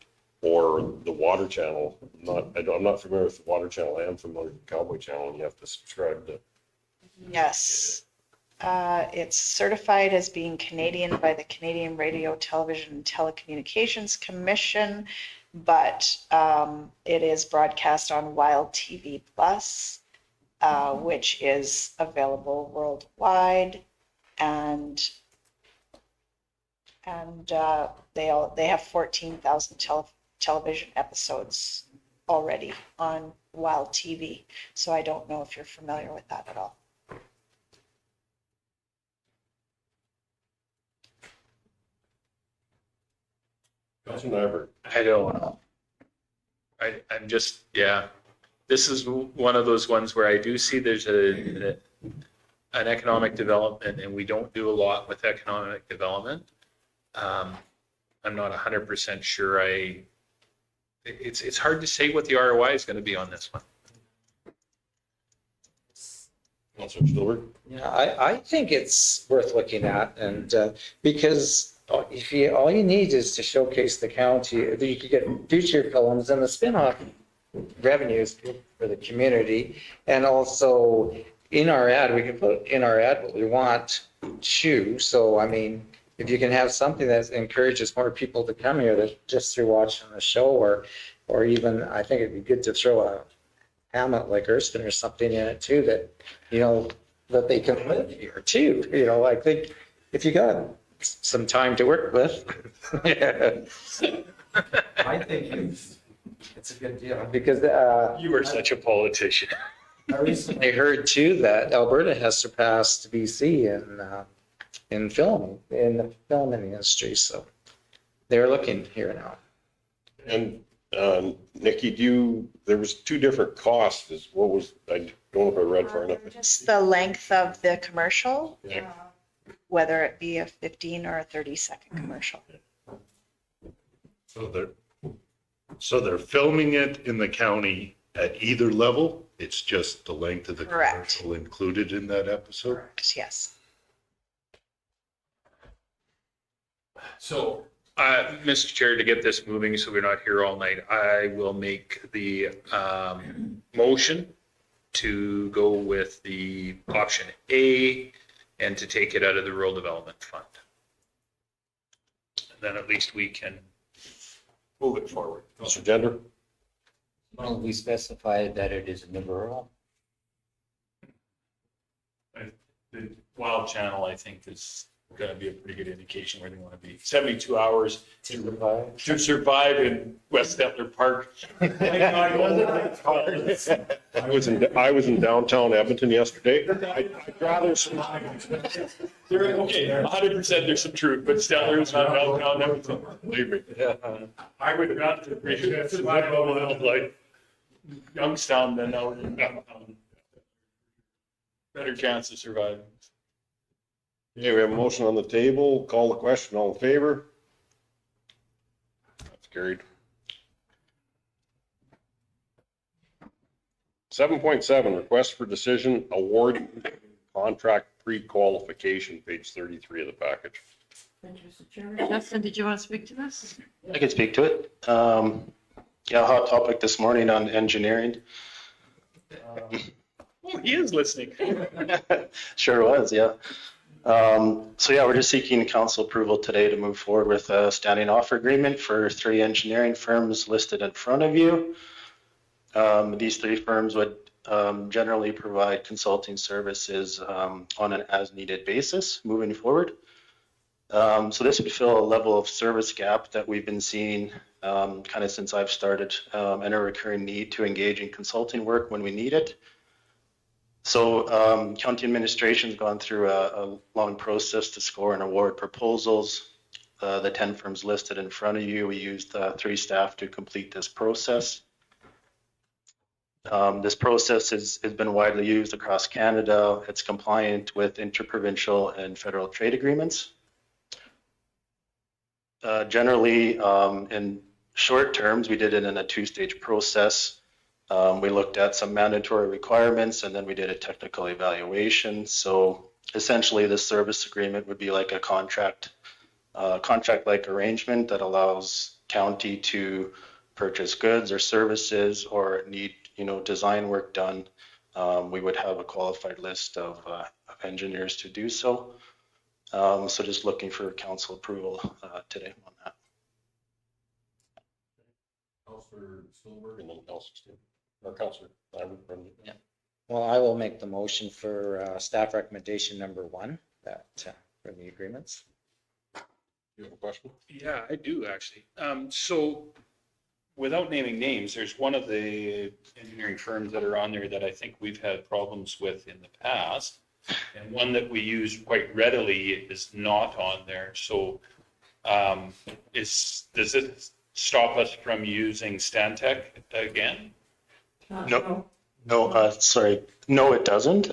the Water Channel, I'm not familiar with the Water Channel, I am familiar with the Cowboy Channel, and you have to subscribe to. Yes. It's certified as being Canadian by the Canadian Radio, Television, and Telecommunications Commission, but it is broadcast on Wild TV Plus, which is available worldwide, and they have 14,000 television episodes already on Wild TV. So I don't know if you're familiar with that at all. I don't know. I'm just, yeah. This is one of those ones where I do see there's an economic development, and we don't do a lot with economic development. I'm not 100% sure. It's hard to say what the ROI is going to be on this one. Councilor Stillberg? Yeah, I think it's worth looking at, and because if you, all you need is to showcase the county, you could get future films and the spin-off revenues for the community. And also in our ad, we can put in our ad what we want to. So, I mean, if you can have something that encourages more people to come here that just through watching the show, or even, I think it'd be good to throw a hamlet like Erskine or something in it too, that, you know, that they can live here too. You know, I think if you got some time to work with. I think it's a good deal because You are such a politician. I recently heard too that Alberta has surpassed BC in film, in the film industry. So they're looking here now. And Nikki, there was two different costs. What was, I don't know if I read far enough. Just the length of the commercial, Yeah. whether it be a 15 or a 30-second commercial. So they're filming it in the county at either level? It's just the length of the Correct. commercial included in that episode? Correct, yes. So, Mr. Chair, to get this moving so we're not here all night, I will make the motion to go with the option A and to take it out of the Rural Development Fund. And then at least we can move it forward. Mr. Gender? Well, we specified that it is in the rural. The Wild Channel, I think, is going to be a pretty good indication where they want to be. 72 hours to survive in West Stettler Park. I was in downtown Edmonton yesterday. I'd rather survive. Okay, 100% there's some truth, but Stettler is not downtown Edmonton. Believe me. I would rather survive a wild like Youngstown than out in downtown. Better chance of surviving. Okay, we have a motion on the table. Call the question. All in favor? That's carried. 7.7, request for decision, award contract pre-qualification, page 33 of the package. Thank you, Mr. Chairman. Justin, did you want to speak to this? I can speak to it. Yeah, hot topic this morning on engineering. Oh, he is listening. Sure was, yeah. So yeah, we're just seeking council approval today to move forward with a standing offer agreement for 3 engineering firms listed in front of you. These 3 firms would generally provide consulting services on an as-needed basis moving forward. So this would fill a level of service gap that we've been seeing kind of since I've started, and a recurring need to engage in consulting work when we need it. So county administration's gone through a long process to score and award proposals. The 10 firms listed in front of you, we used 3 staff to complete this process. This process has been widely used across Canada. It's compliant with interprovincial and federal trade agreements. Generally, in short terms, we did it in a 2-stage process. We looked at some mandatory requirements and then we did a technical evaluation. So essentially the service agreement would be like a contract-like arrangement that allows county to purchase goods or services or need, design work done. We would have a qualified list of engineers to do so. So just looking for council approval today on that. Councilor Silver and then Councilor Steven, or Councilor Lyman from. Yeah. Well, I will make the motion for staff recommendation number 1, that for the agreements. You have a question? Yeah, I do actually. So without naming names, there's one of the engineering firms that are on there that I think we've had problems with in the past. And one that we use quite readily is not on there. So does it stop us from using Stantec again? No, sorry. No, it doesn't.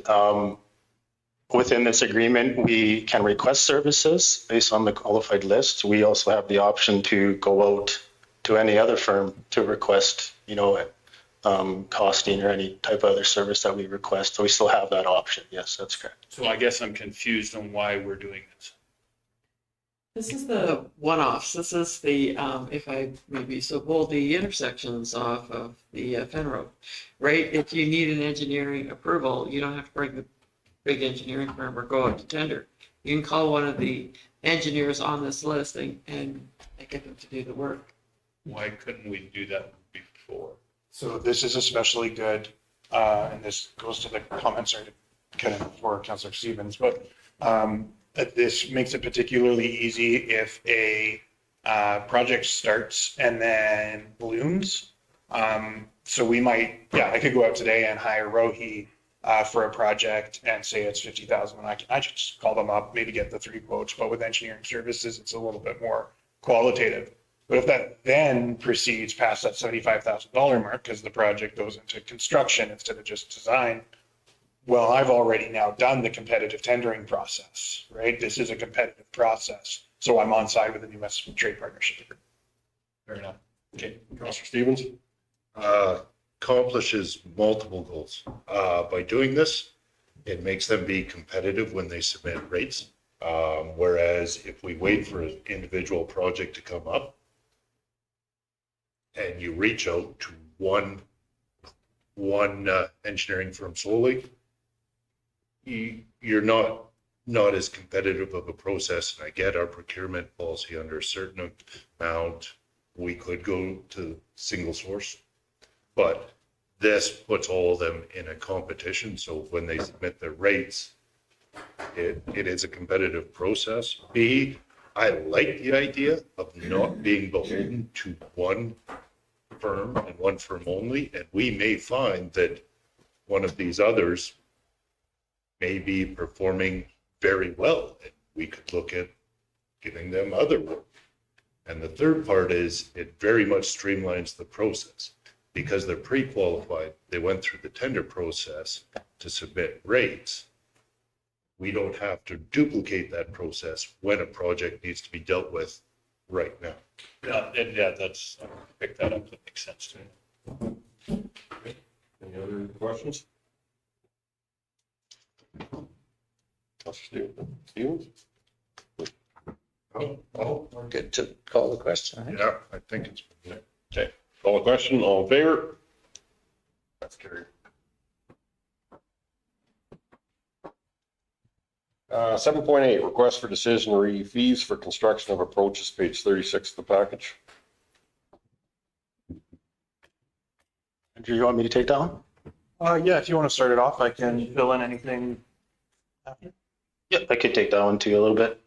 Within this agreement, we can request services based on the qualified list. We also have the option to go out to any other firm to request, costing or any type of other service that we request. So we still have that option. Yes, that's correct. So I guess I'm confused on why we're doing this. This is the one-offs. This is the, if I may be so bold, the intersections off of the Fen Road, right? If you need an engineering approval, you don't have to bring the big engineering firm or go out to tender. You can call one of the engineers on this list and get them to do the work. Why couldn't we do that before? So this is especially good, and this goes to the comments kind of for Councillor Stevens, but this makes it particularly easy if a project starts and then balloons. So we might, I could go out today and hire Rohi for a project and say it's 50,000, and I just call them up, maybe get the 3 quotes, but with engineering services, it's a little bit more qualitative. But if that then proceeds past that $75,000 mark, because the project goes into construction instead of just design, well, I've already now done the competitive tendering process, right? This is a competitive process. So I'm on side with the new West Trade Partnership Agreement. Fair enough. Okay. Councilor Stevens? Accomplishes multiple goals. By doing this, it makes them be competitive when they submit rates. Whereas if we wait for an individual project to come up and you reach out to one engineering firm solely, you're not as competitive of a process. And I get our procurement policy under a certain amount, we could go to single source, but this puts all of them in a competition. So when they submit their rates, it is a competitive process. B, I like the idea of not being beholden to one firm and one firm only. And we may find that one of these others may be performing very well. And we could look at giving them other work. And the third part is it very much streamlines the process because they're pre-qualified. They went through the tender process to submit rates. We don't have to duplicate that process when a project needs to be dealt with right now. Yeah, that's, I picked that up. That makes sense to me. Any other questions? Councilor Stevens? Oh, we're good to call the question. I think. Yeah, I think it's. Okay, call the question, all in favor? That's carried. 7.8, request for decision re fees for construction of approaches, page 36 of the package. Andrew, you want me to take that one? Yeah, if you want to start it off, I can fill in anything after. Yep, I could take that one too a little bit.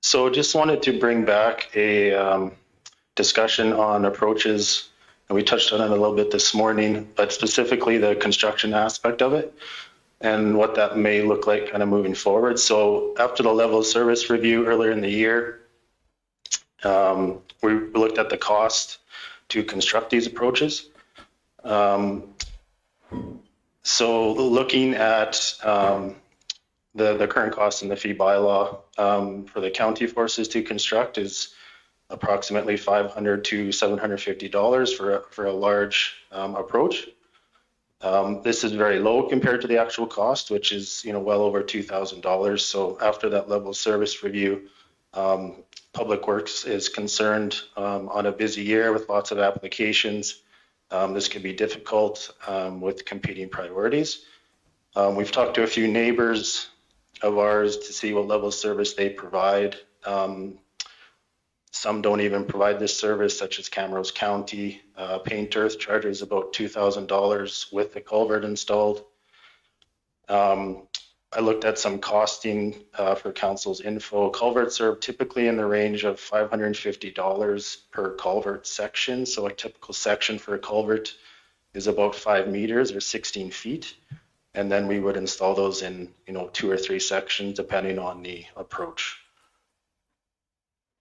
So just wanted to bring back a discussion on approaches And we touched on it a little bit this morning, but specifically the construction aspect of it and what that may look like kind of moving forward. So after the level of service review earlier in the year, we looked at the cost to construct these approaches. So looking at the current cost in the fee bylaw for the county forces to construct is approximately $500 to $750 for a large approach. This is very low compared to the actual cost, which is well over $2,000. So after that level of service review, Public Works is concerned on a busy year with lots of applications. This could be difficult with competing priorities. We've talked to a few neighbors of ours to see what level of service they provide. Some don't even provide this service, such as Camrose County. Paint Earth charges about $2,000 with the culvert installed. I looked at some costing for council's info. Culverts are typically in the range of $550 per culvert section. So a typical section for a culvert is about 5 meters or 16 feet. And then we would install those in 2 or 3 sections depending on the approach.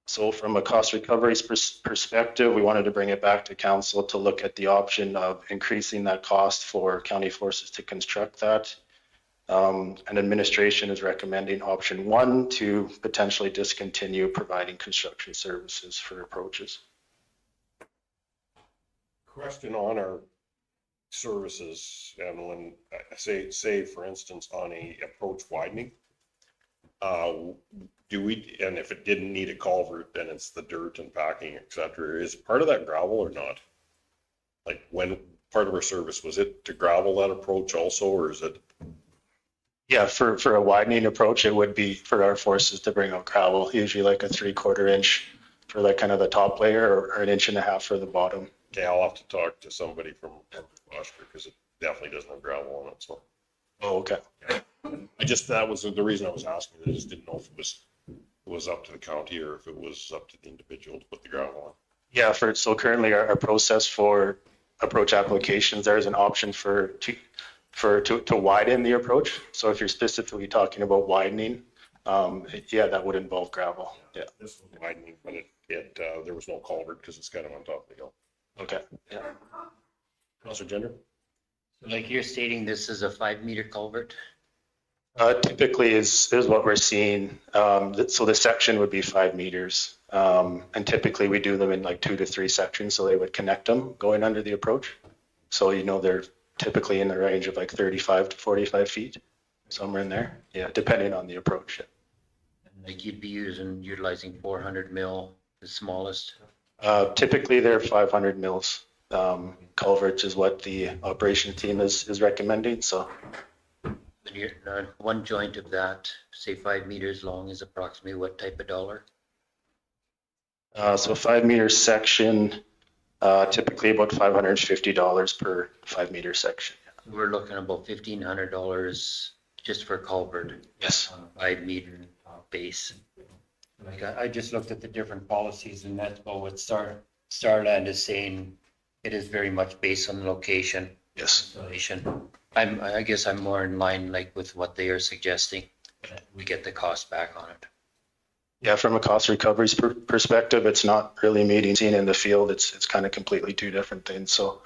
So from a cost recovery perspective, we wanted to bring it back to council to look at the option of increasing that cost for county forces to construct that. And administration is recommending option 1 to potentially discontinue providing construction services for approaches. Question on our services, and when say for instance on a approach widening, do we, and if it didn't need a culvert, then it's the dirt and packing, etc. Is part of that gravel or not? Like when part of our service, was it to gravel that approach also, or is it? Yeah, for a widening approach, it would be for our forces to bring out gravel, usually like a 3/4 inch for like kind of the top layer or 1.5 inches for the bottom. Okay, I'll have to talk to somebody from Foster because it definitely doesn't have gravel on it. So. Oh, okay. That was the reason I was asking. I just didn't know if it was up to the county or if it was up to the individual to put the gravel on. Yeah, so currently our process for approach applications, there is an option to widen the approach. So if you're specifically talking about widening, that would involve gravel. Yeah. This was widening, but there was no culvert because it's kind of on top of the hill. Okay. Yeah. Councilor Gender? Like you're stating, this is a 5-meter culvert? Typically is what we're seeing. So the section would be 5 meters. And typically we do them in like 2 to 3 sections. So they would connect them going under the approach. So, they're typically in the range of like 35 to 45 feet, somewhere in there. Yeah, depending on the approach. Like you'd be utilizing 400 mil, the smallest? Typically they're 500 mils. Culverts is what the operation team is recommending. So one joint of that, say 5 meters long, is approximately what type of dollar? So a 5-meter section, typically about $550 per 5-meter section. We're looking at about $1,500 just for culvert. Yes. On a 5-meter base. Like I just looked at the different policies, and that's about what Starland is saying. It is very much based on the location. Yes. Installation. I guess I'm more in line like with what they are suggesting. We get the cost back on it. Yeah, from a cost recovery perspective, it's not really meeting seen in the field. It's kind of completely 2 different things. So.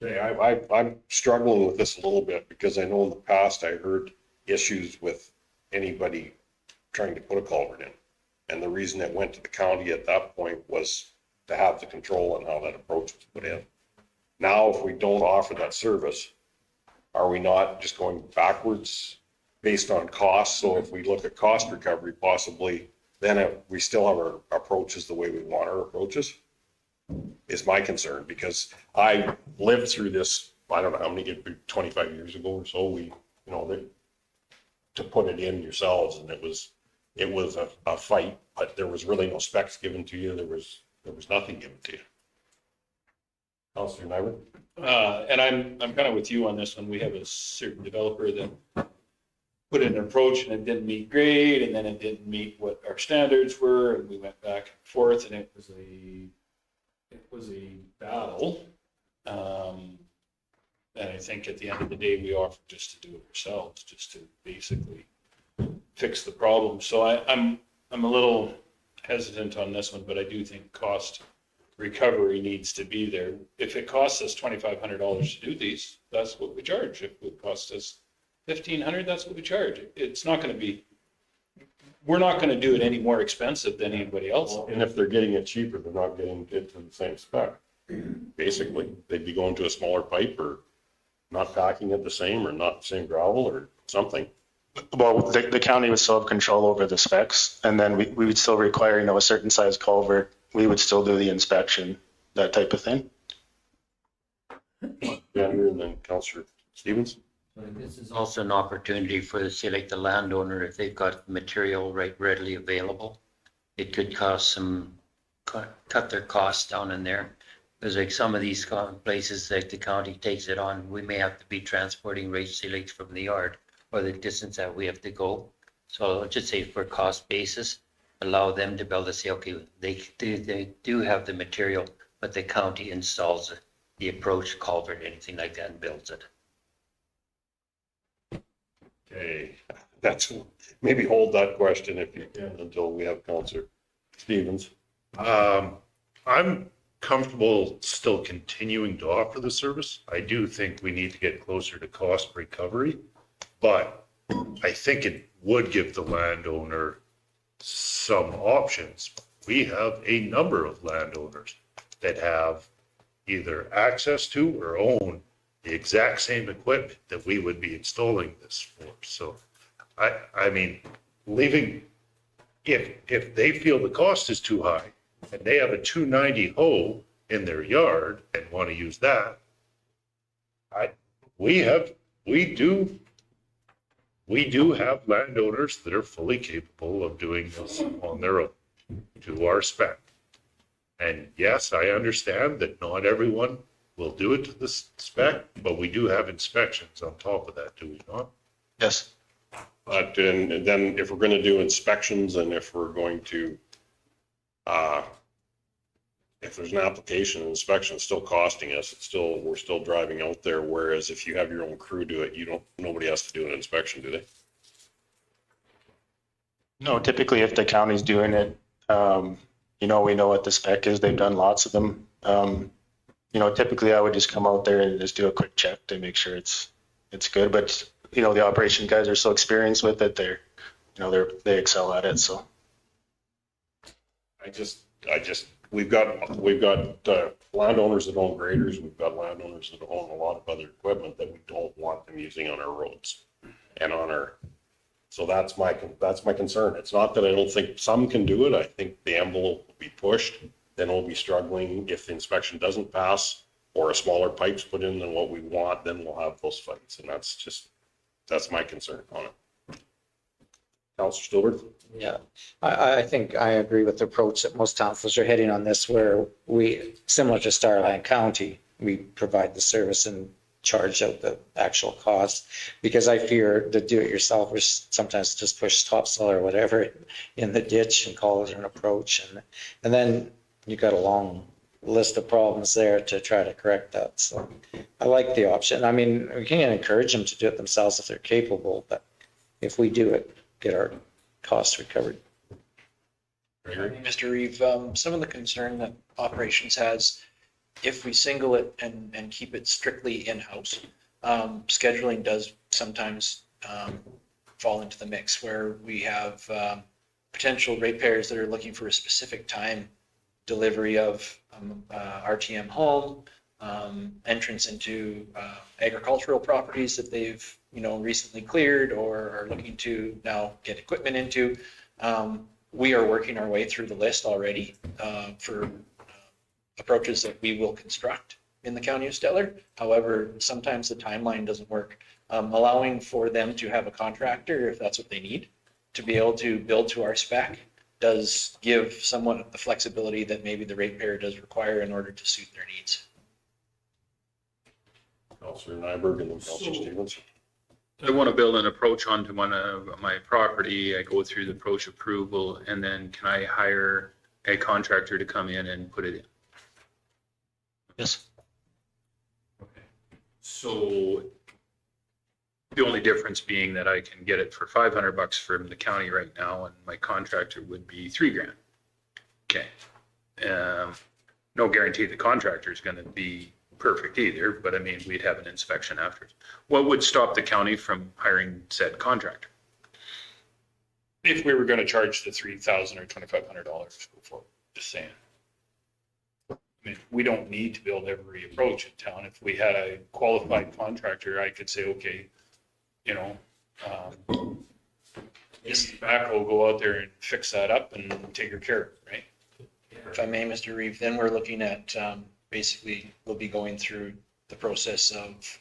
Okay, I'm struggling with this a little bit because I know in the past I heard issues with anybody trying to put a culvert in. And the reason it went to the county at that point was to have the control on how that approach was put in. Now, if we don't offer that service, are we not just going backwards based on cost? So if we look at cost recovery, possibly, then we still have our approaches the way we want our approaches, is my concern, because I lived through this, I don't know how many, 25 years ago or so, to put it in yourselves, and it was a fight, but there was really no specs given to you. There was nothing given to you. Councilor Nyberg? And I'm kind of with you on this one. We have a certain developer that put in an approach and it didn't meet grade, and then it didn't meet what our standards were, and we went back and forth, and it was a it was a battle. And I think at the end of the day, we offered just to do it ourselves, just to basically fix the problem. So I'm a little hesitant on this one, but I do think cost recovery needs to be there. If it costs us $2,500 to do these, that's what we charge. If it costs us $1,500, that's what we charge. It's not going to be, we're not going to do it any more expensive than anybody else. And if they're getting it cheaper, they're not getting it to the same spec. Basically, they'd be going to a smaller pipe or not packing it the same or not the same gravel or something. Well, the county would still have control over the specs, and then we would still require, a certain size culvert. We would still do the inspection, that type of thing. Andrew and then Councillor Stevens. This is also an opportunity for, say, like the landowner, if they've got material readily available, it could cost some, cut their costs down in there. Because like some of these places, like the county takes it on, we may have to be transporting raised silates from the yard or the distance that we have to go. So I'll just say for cost basis, allow them to be able to say, okay, they do have the material, but the county installs the approach culvert, anything like that, and builds it. Okay, that's, maybe hold that question if you can until we have Councillor Stevens. I'm comfortable still continuing to offer the service. I do think we need to get closer to cost recovery, but I think it would give the landowner some options. We have a number of landowners that have either access to or own the exact same equipment that we would be installing this for. So I mean, leaving, if they feel the cost is too high and they have a 290 hoe in their yard and want to use that, we do have landowners that are fully capable of doing this on their own to our spec. And yes, I understand that not everyone will do it to the spec, but we do have inspections on top of that, do we not? Yes. But and then if we're going to do inspections and if we're going to, if there's an application and inspection, it's still costing us, we're still driving out there. Whereas if you have your own crew do it, nobody has to do an inspection, do they? No, typically if the county's doing it, we know what the spec is. They've done lots of them. Typically I would just come out there and just do a quick check to make sure it's good. But, the operation guys are so experienced with it. They excel at it. So. We've got landowners that own graders. We've got landowners that own a lot of other equipment that we don't want them using on our roads and on our. So that's my concern. It's not that I don't think some can do it. I think the envelope will be pushed. Then we'll be struggling if the inspection doesn't pass or a smaller pipe's put in than what we want. Then we'll have those fights, and that's my concern on it. Councillor Stillworth? Yeah, I think I agree with the approach that most councils are heading on this, where we, similar to Starland County, we provide the service and charge out the actual cost, because I fear the do-it-yourselfers sometimes just push topsoil or whatever in the ditch and call it an approach, and then you got a long list of problems there to try to correct that. So I like the option. I mean, we can encourage them to do it themselves if they're capable, but if we do it, get our costs recovered. Mr. Reeve, some of the concern that operations has, if we single it and keep it strictly in-house, scheduling does sometimes fall into the mix, where we have potential ratepayers that are looking for a specific time delivery of RTM home, entrance into agricultural properties that they've recently cleared or are looking to now get equipment into. We are working our way through the list already for approaches that we will construct in the county of Stettler. However, sometimes the timeline doesn't work. Allowing for them to have a contractor, if that's what they need, to be able to build to our spec does give somewhat the flexibility that maybe the ratepayer does require in order to suit their needs. Councillor Nyberg and then Councillor Stevens. I want to build an approach onto one of my property. I go through the approach approval, and then can I hire a contractor to come in and put it in? Yes. So the only difference being that I can get it for $500 from the county right now, and my contractor would be $3,000. Okay. No guarantee the contractor is going to be perfect either, but I mean, we'd have an inspection after. What would stop the county from hiring said contractor? If we were going to charge the $3,000 or $2,500 before, just saying. I mean, we don't need to build every approach in town. If we had a qualified contractor, I could say, okay, you know, this backhoe will go out there and fix that up and take your care of it, right? If I may, Mr. Reeve, then we're looking at, basically, we'll be going through the process of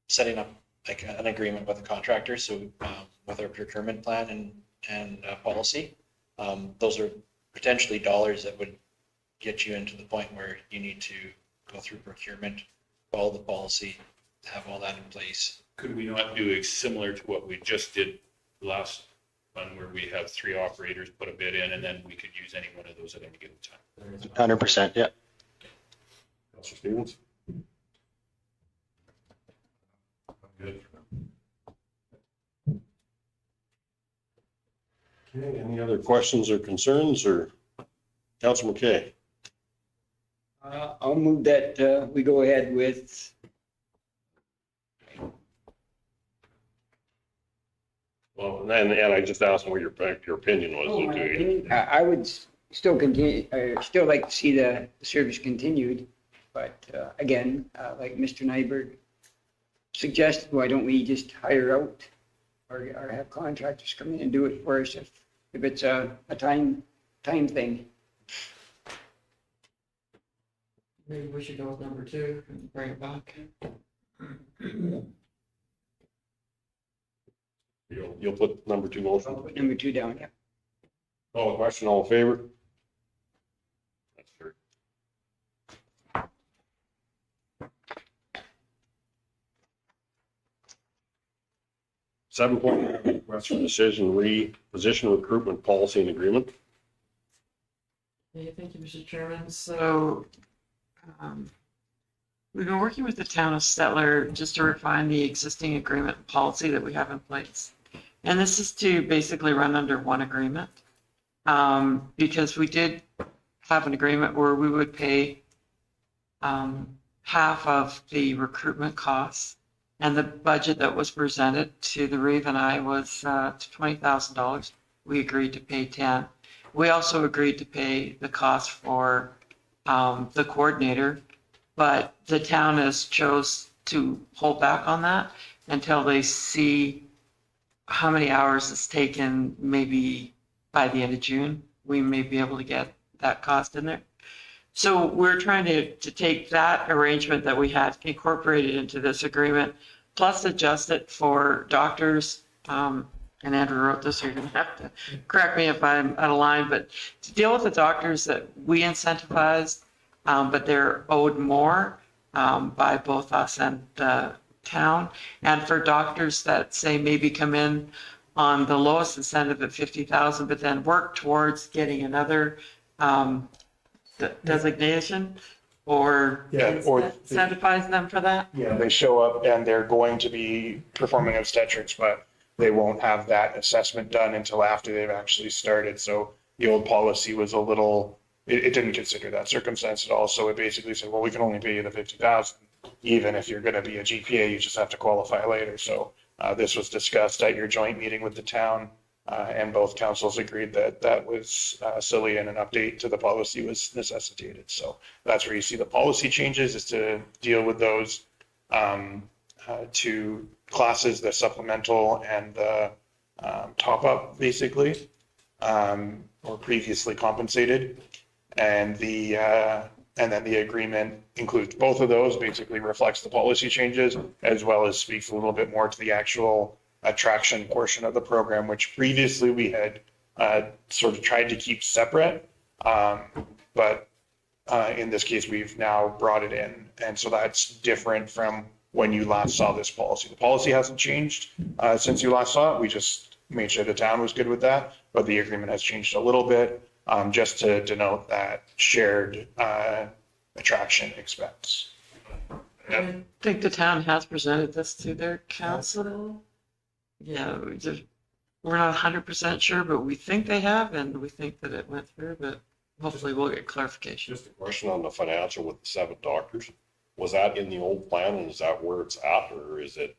setting up like an agreement with the contractor. So with our procurement plan and policy, those are potentially dollars that would get you into the point where you need to go through procurement, follow the policy, have all that in place. Could we not do it similar to what we just did last one, where we have 3 operators put a bid in, and then we could use any one of those at any given time? 100%, yeah. Councilor Stevens? Good. Okay, any other questions or concerns, or Councilor McKay? I'll move that, we go ahead with, Well, and I just asked him what your opinion was. I would still continue, still like to see the service continued. But again, like Mr. Nyberg suggested, why don't we just hire out or have contractors come in and do it for us if it's a time thing. Maybe we should go with number 2 and bring it back. You'll put number 2 motion? I'll put number 2 down, yeah. Call the question, all in favor? That's fair. 7.1, request for decision, reposition recruitment policy and agreement. Okay, thank you, Mr. Chairman. So we've been working with the town of Stettler just to refine the existing agreement and policy that we have in place. And this is to basically run under one agreement, because we did have an agreement where we would pay half of the recruitment costs. And the budget that was presented to the Reeve and I was $20,000. We agreed to pay 10. We also agreed to pay the cost for the coordinator, but the town has chose to hold back on that until they see how many hours it's taken. Maybe by the end of June, we may be able to get that cost in there. So we're trying to take that arrangement that we had incorporated into this agreement, plus adjust it for doctors. And Andrew wrote this, so you're going to have to correct me if I'm out of line, but to deal with the doctors that we incentivized, but they're owed more by both us and the town. And for doctors that say maybe come in on the lowest incentive at 50,000, but then work towards getting another designation, or incentivize them for that? Yeah, they show up and they're going to be performing obstetrics, but they won't have that assessment done until after they've actually started. So the old policy was a little, it didn't consider that circumstance at all. So it basically said, well, we can only pay you the 50,000. Even if you're going to be a GPA, you just have to qualify later. So this was discussed at your joint meeting with the town. And both councils agreed that that was silly and an update to the policy was necessitated. So that's where you see the policy changes, is to deal with those 2 classes, the supplemental and the top up, basically, or previously compensated. And then the agreement includes both of those, basically reflects the policy changes, as well as speaks a little bit more to the actual attraction portion of the program, which previously we had sort of tried to keep separate. But in this case, we've now brought it in. And so that's different from when you last saw this policy. The policy hasn't changed since you last saw it. We just made sure the town was good with that, but the agreement has changed a little bit, just to denote that shared attraction expense. I think the town has presented this to their council. Yeah, we're not 100% sure, but we think they have, and we think that it went through, but hopefully we'll get clarification. Just a question on the financial with the 7 doctors. Was that in the old plan and is that where it's at, or is it?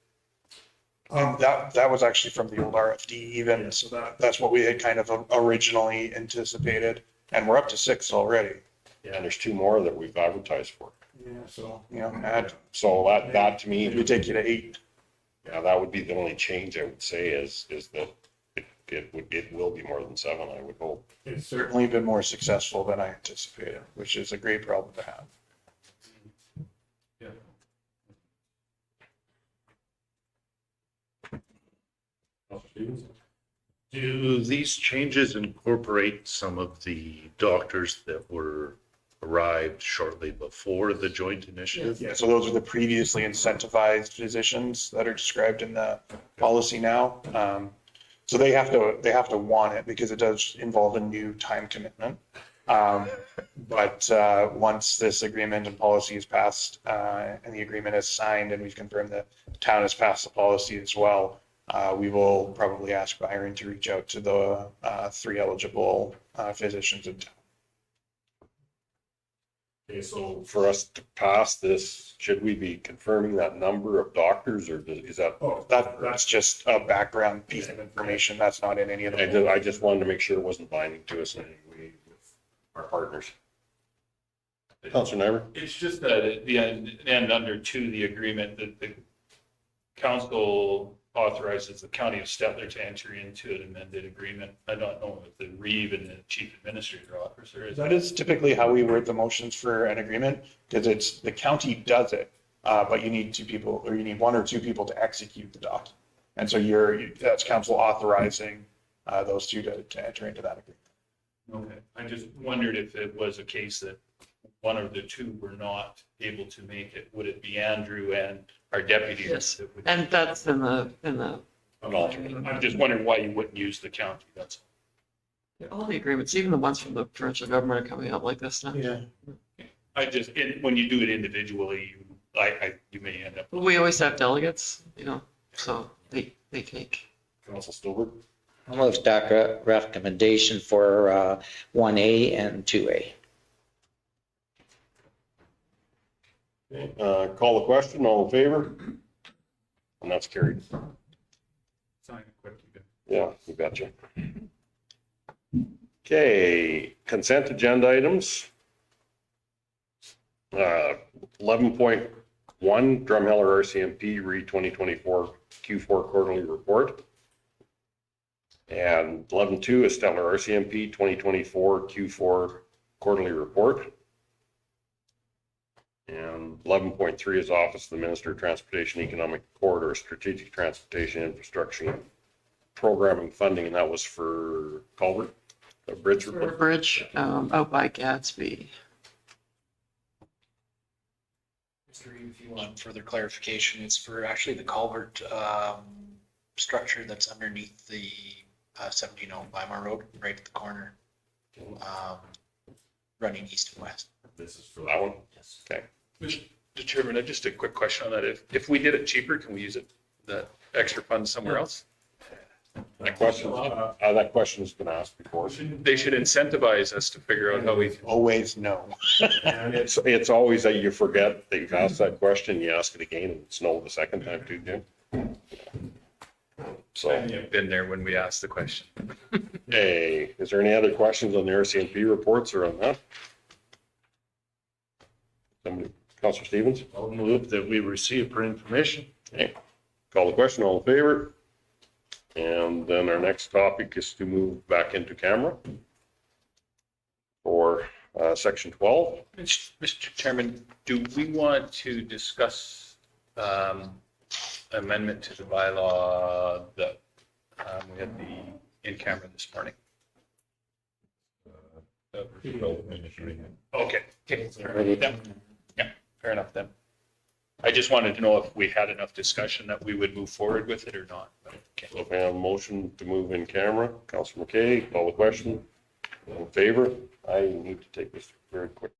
That was actually from the old RFD even, so that's what we had kind of originally anticipated, and we're up to 6 already. And there's 2 more that we've advertised for. Yeah, so, add, So that to me, we take you to 8. yeah, that would be the only change I would say is that it will be more than 7, I would hope. It's certainly been more successful than I anticipated, which is a great problem to have. Do these changes incorporate some of the doctors that arrived shortly before the joint initiative? Yeah, so those are the previously incentivized physicians that are described in the policy now. So they have to want it because it does involve a new time commitment. But once this agreement and policy is passed, and the agreement is signed and we've confirmed that the town has passed the policy as well, we will probably ask Byron to reach out to the 3 eligible physicians in town. Okay, so for us to pass this, should we be confirming that number of doctors or is that? Oh, that's just a background piece of information. That's not in any of the. I just wanted to make sure it wasn't binding to us in any way with our partners. Councilor Nyberg? It's just that at the end under 2, the agreement that the council authorizes the county of Stettler to enter into an amended agreement. I don't know if the Reeve and the chief administrator offers there is. That is typically how we word the motions for an agreement, because it's the county does it, but you need 2 people, or you need 1 or 2 people to execute the document. And so that's council authorizing those 2 to enter into that agreement. Okay, I just wondered if it was a case that 1 of the 2 were not able to make it. Would it be Andrew and our deputy? Yes, that would- and that's in the, An alternate. I'm just wondering why you wouldn't use the county. That's all the agreements, even the ones from the provincial government are coming up like this now. Yeah. I just, when you do it individually, you may end up. But we always have delegates, so they take. Council Stillberg? I'll move staff recommendation for 1A and 2A. Call the question, all in favor? And that's carried. Sign it quick, you Yeah, you betcha. Okay, consent agenda items. 11.1 Drumheller RCMP re 2024 Q4 quarterly report. And 11.2 is Stettler RCMP 2024 Q4 quarterly report. And 11.3 is Office of the Minister of Transportation, Economic Corridor, Strategic Transportation Infrastructure Programming Funding, and that was for culvert, a bridge For a report. bridge out by Gadsby. Mr. Reeve, if you want further clarification, it's for actually the culvert structure that's underneath the 17 Weimar Road, right at the corner, running east and west. This is for that one? Yes. Okay. Mr. Chairman, just a quick question on that. If we did it cheaper, can we use it, that extra fund somewhere else? That question's been asked before. They should incentivize us to figure out how we can. Always no. And it's always that you forget that you've asked that question, you ask it again, and it's no the second time too, Jim. So, I've been there when we asked the question. hey, is there any other questions on the RCMP reports or on that? Somebody, Councilor Stevens? I'll move that we receive for information. Okay. Call the question, all in favor? And then our next topic is to move back into camera for section 12. Mr. Chairman, do we want to discuss amendment to the bylaw that we had the in camera this morning? Okay. Yeah, fair enough then. I just wanted to know if we had enough discussion that we would move forward with it or not. Okay. So if we have a motion to move in camera, Councilor McKay, call the question. All in favor? I need to take this very quick.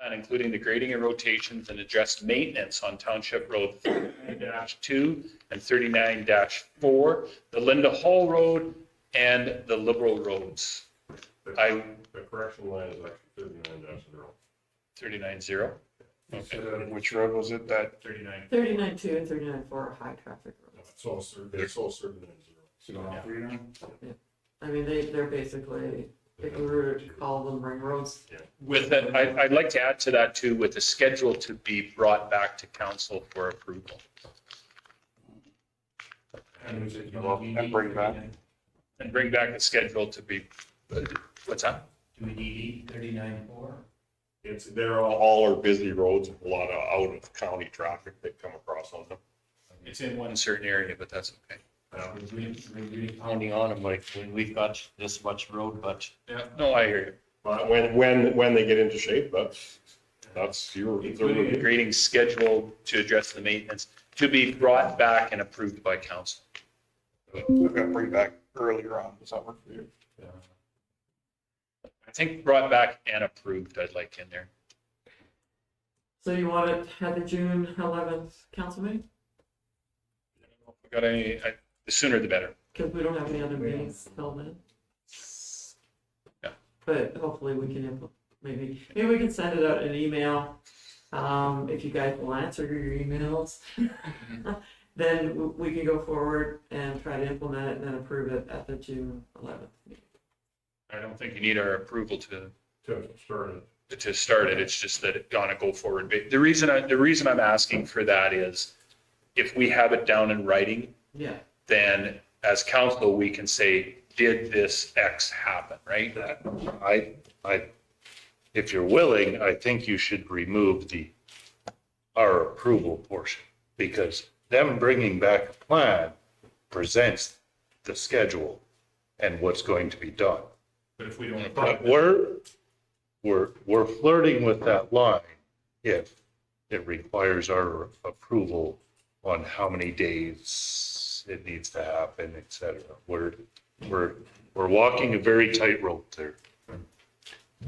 and including the grading and rotations and addressed maintenance on Township Road 39-2 and 39-4, the Linda Hall Road, and the Liberal Roads. The correction line is actually 39-0. 39-0. Which road was it that? 39. 39.2 and 39.4 are high traffic roads. It's all 39-0. I mean, they're basically, if we were to call them ring roads, With that, I'd like to add to that too, with the schedule to be brought back to council for approval. And bring back. And bring back a schedule to be, what's that? Do we need 39.4? They're all are busy roads, a lot of out of county traffic that come across on them. It's in one certain area, but that's okay. We're really pounding on them like when we've got this much road, but. Yeah, no, I hear you. But when they get into shape, that's your. Including the grading schedule to address the maintenance, to be brought back and approved by council. We've got to bring back earlier on. Does that work for you? I think brought back and approved, I'd like in there. so you want it at the June 11th council meeting? We got any, the sooner the better. Because we don't have any other meetings held then. Yeah. But hopefully we can, maybe we can send it out in an email. If you guys will answer your emails, then we can go forward and try to implement it and then approve it at the June 11th meeting. I don't think you need our approval to start it. to start it. It's just that it on a go forward. The reason I'm asking for that is if we have it down in writing, Yeah. then as council, we can say, did this X happen, right? If you're willing, I think you should remove our approval portion, because them bringing back a plan presents the schedule and what's going to be done. But if we don't. But we're flirting with that line if it requires our approval on how many days it needs to happen, et cetera. We're walking a very tight rope there.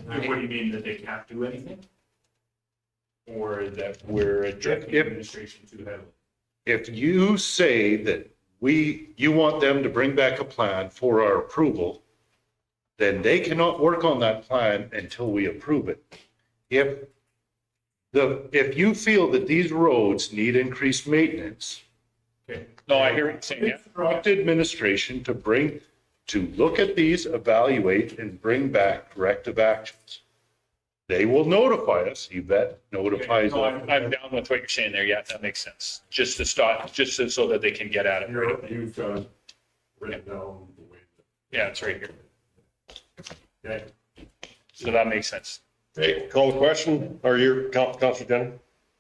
What do you mean, that they can't do anything? Or that we're directing administration too heavily? If you say that you want them to bring back a plan for our approval, then they cannot work on that plan until we approve it. If you feel that these roads need increased maintenance, Okay. No, I hear what you're saying, yeah. instruct administration to look at these, evaluate, and bring back corrective actions. They will notify us, Yvette notifies No, us. I'm down with what you're saying there, yeah, that makes sense. Just to stop, just so that they can get at it. You've written down the way. Yeah, it's right here. Okay. So that makes sense. Hey, call the question, or your Councilor Jenner?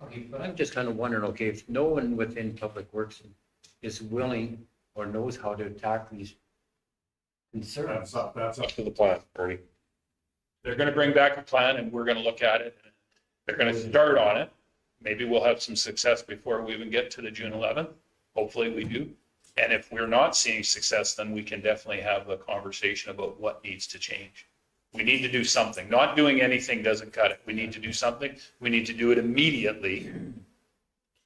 Okay, but I'm just kind of wondering, okay, if no one within Public Works is willing or knows how to attack these concerns. That's up to the plan, Ernie. They're gonna bring back a plan and we're gonna look at it. They're gonna start on it. Maybe we'll have some success before we even get to the June 11th. Hopefully we do. And if we're not seeing success, then we can definitely have a conversation about what needs to change. We need to do something. Not doing anything doesn't cut it. We need to do something. We need to do it immediately.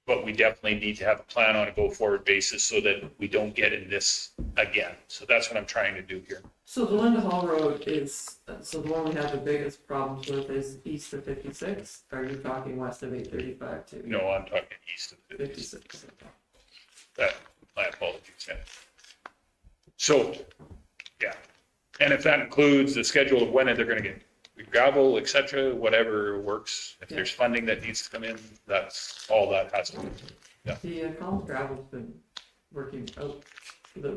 But we definitely need to have a plan on a go forward basis so that we don't get in this again. So that's what I'm trying to do here. So the Linda Hall Road is, so the one we have the biggest problems with is east of 56. Are you talking west of 835 too? No, I'm talking east of 56. that. My apologies. Yeah. So, yeah. And if that includes the schedule of when they're going to get gravel, et cetera, whatever works. If there's funding that needs to come in, that's all that has to be. Yeah. The Collins gravel's been working out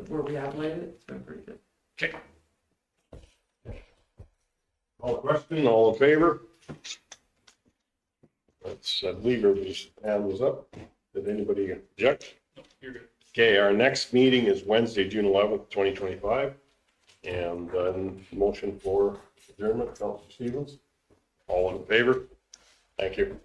where we have laid it. It's been pretty good. Okay. All question, all in favor? Let's leave everybody's hand was up. Did anybody object? No, you're good. Okay, our next meeting is Wednesday, June 11th, 2025. And then motion for adjournment, Councilor Stevens. All in favor? Thank you.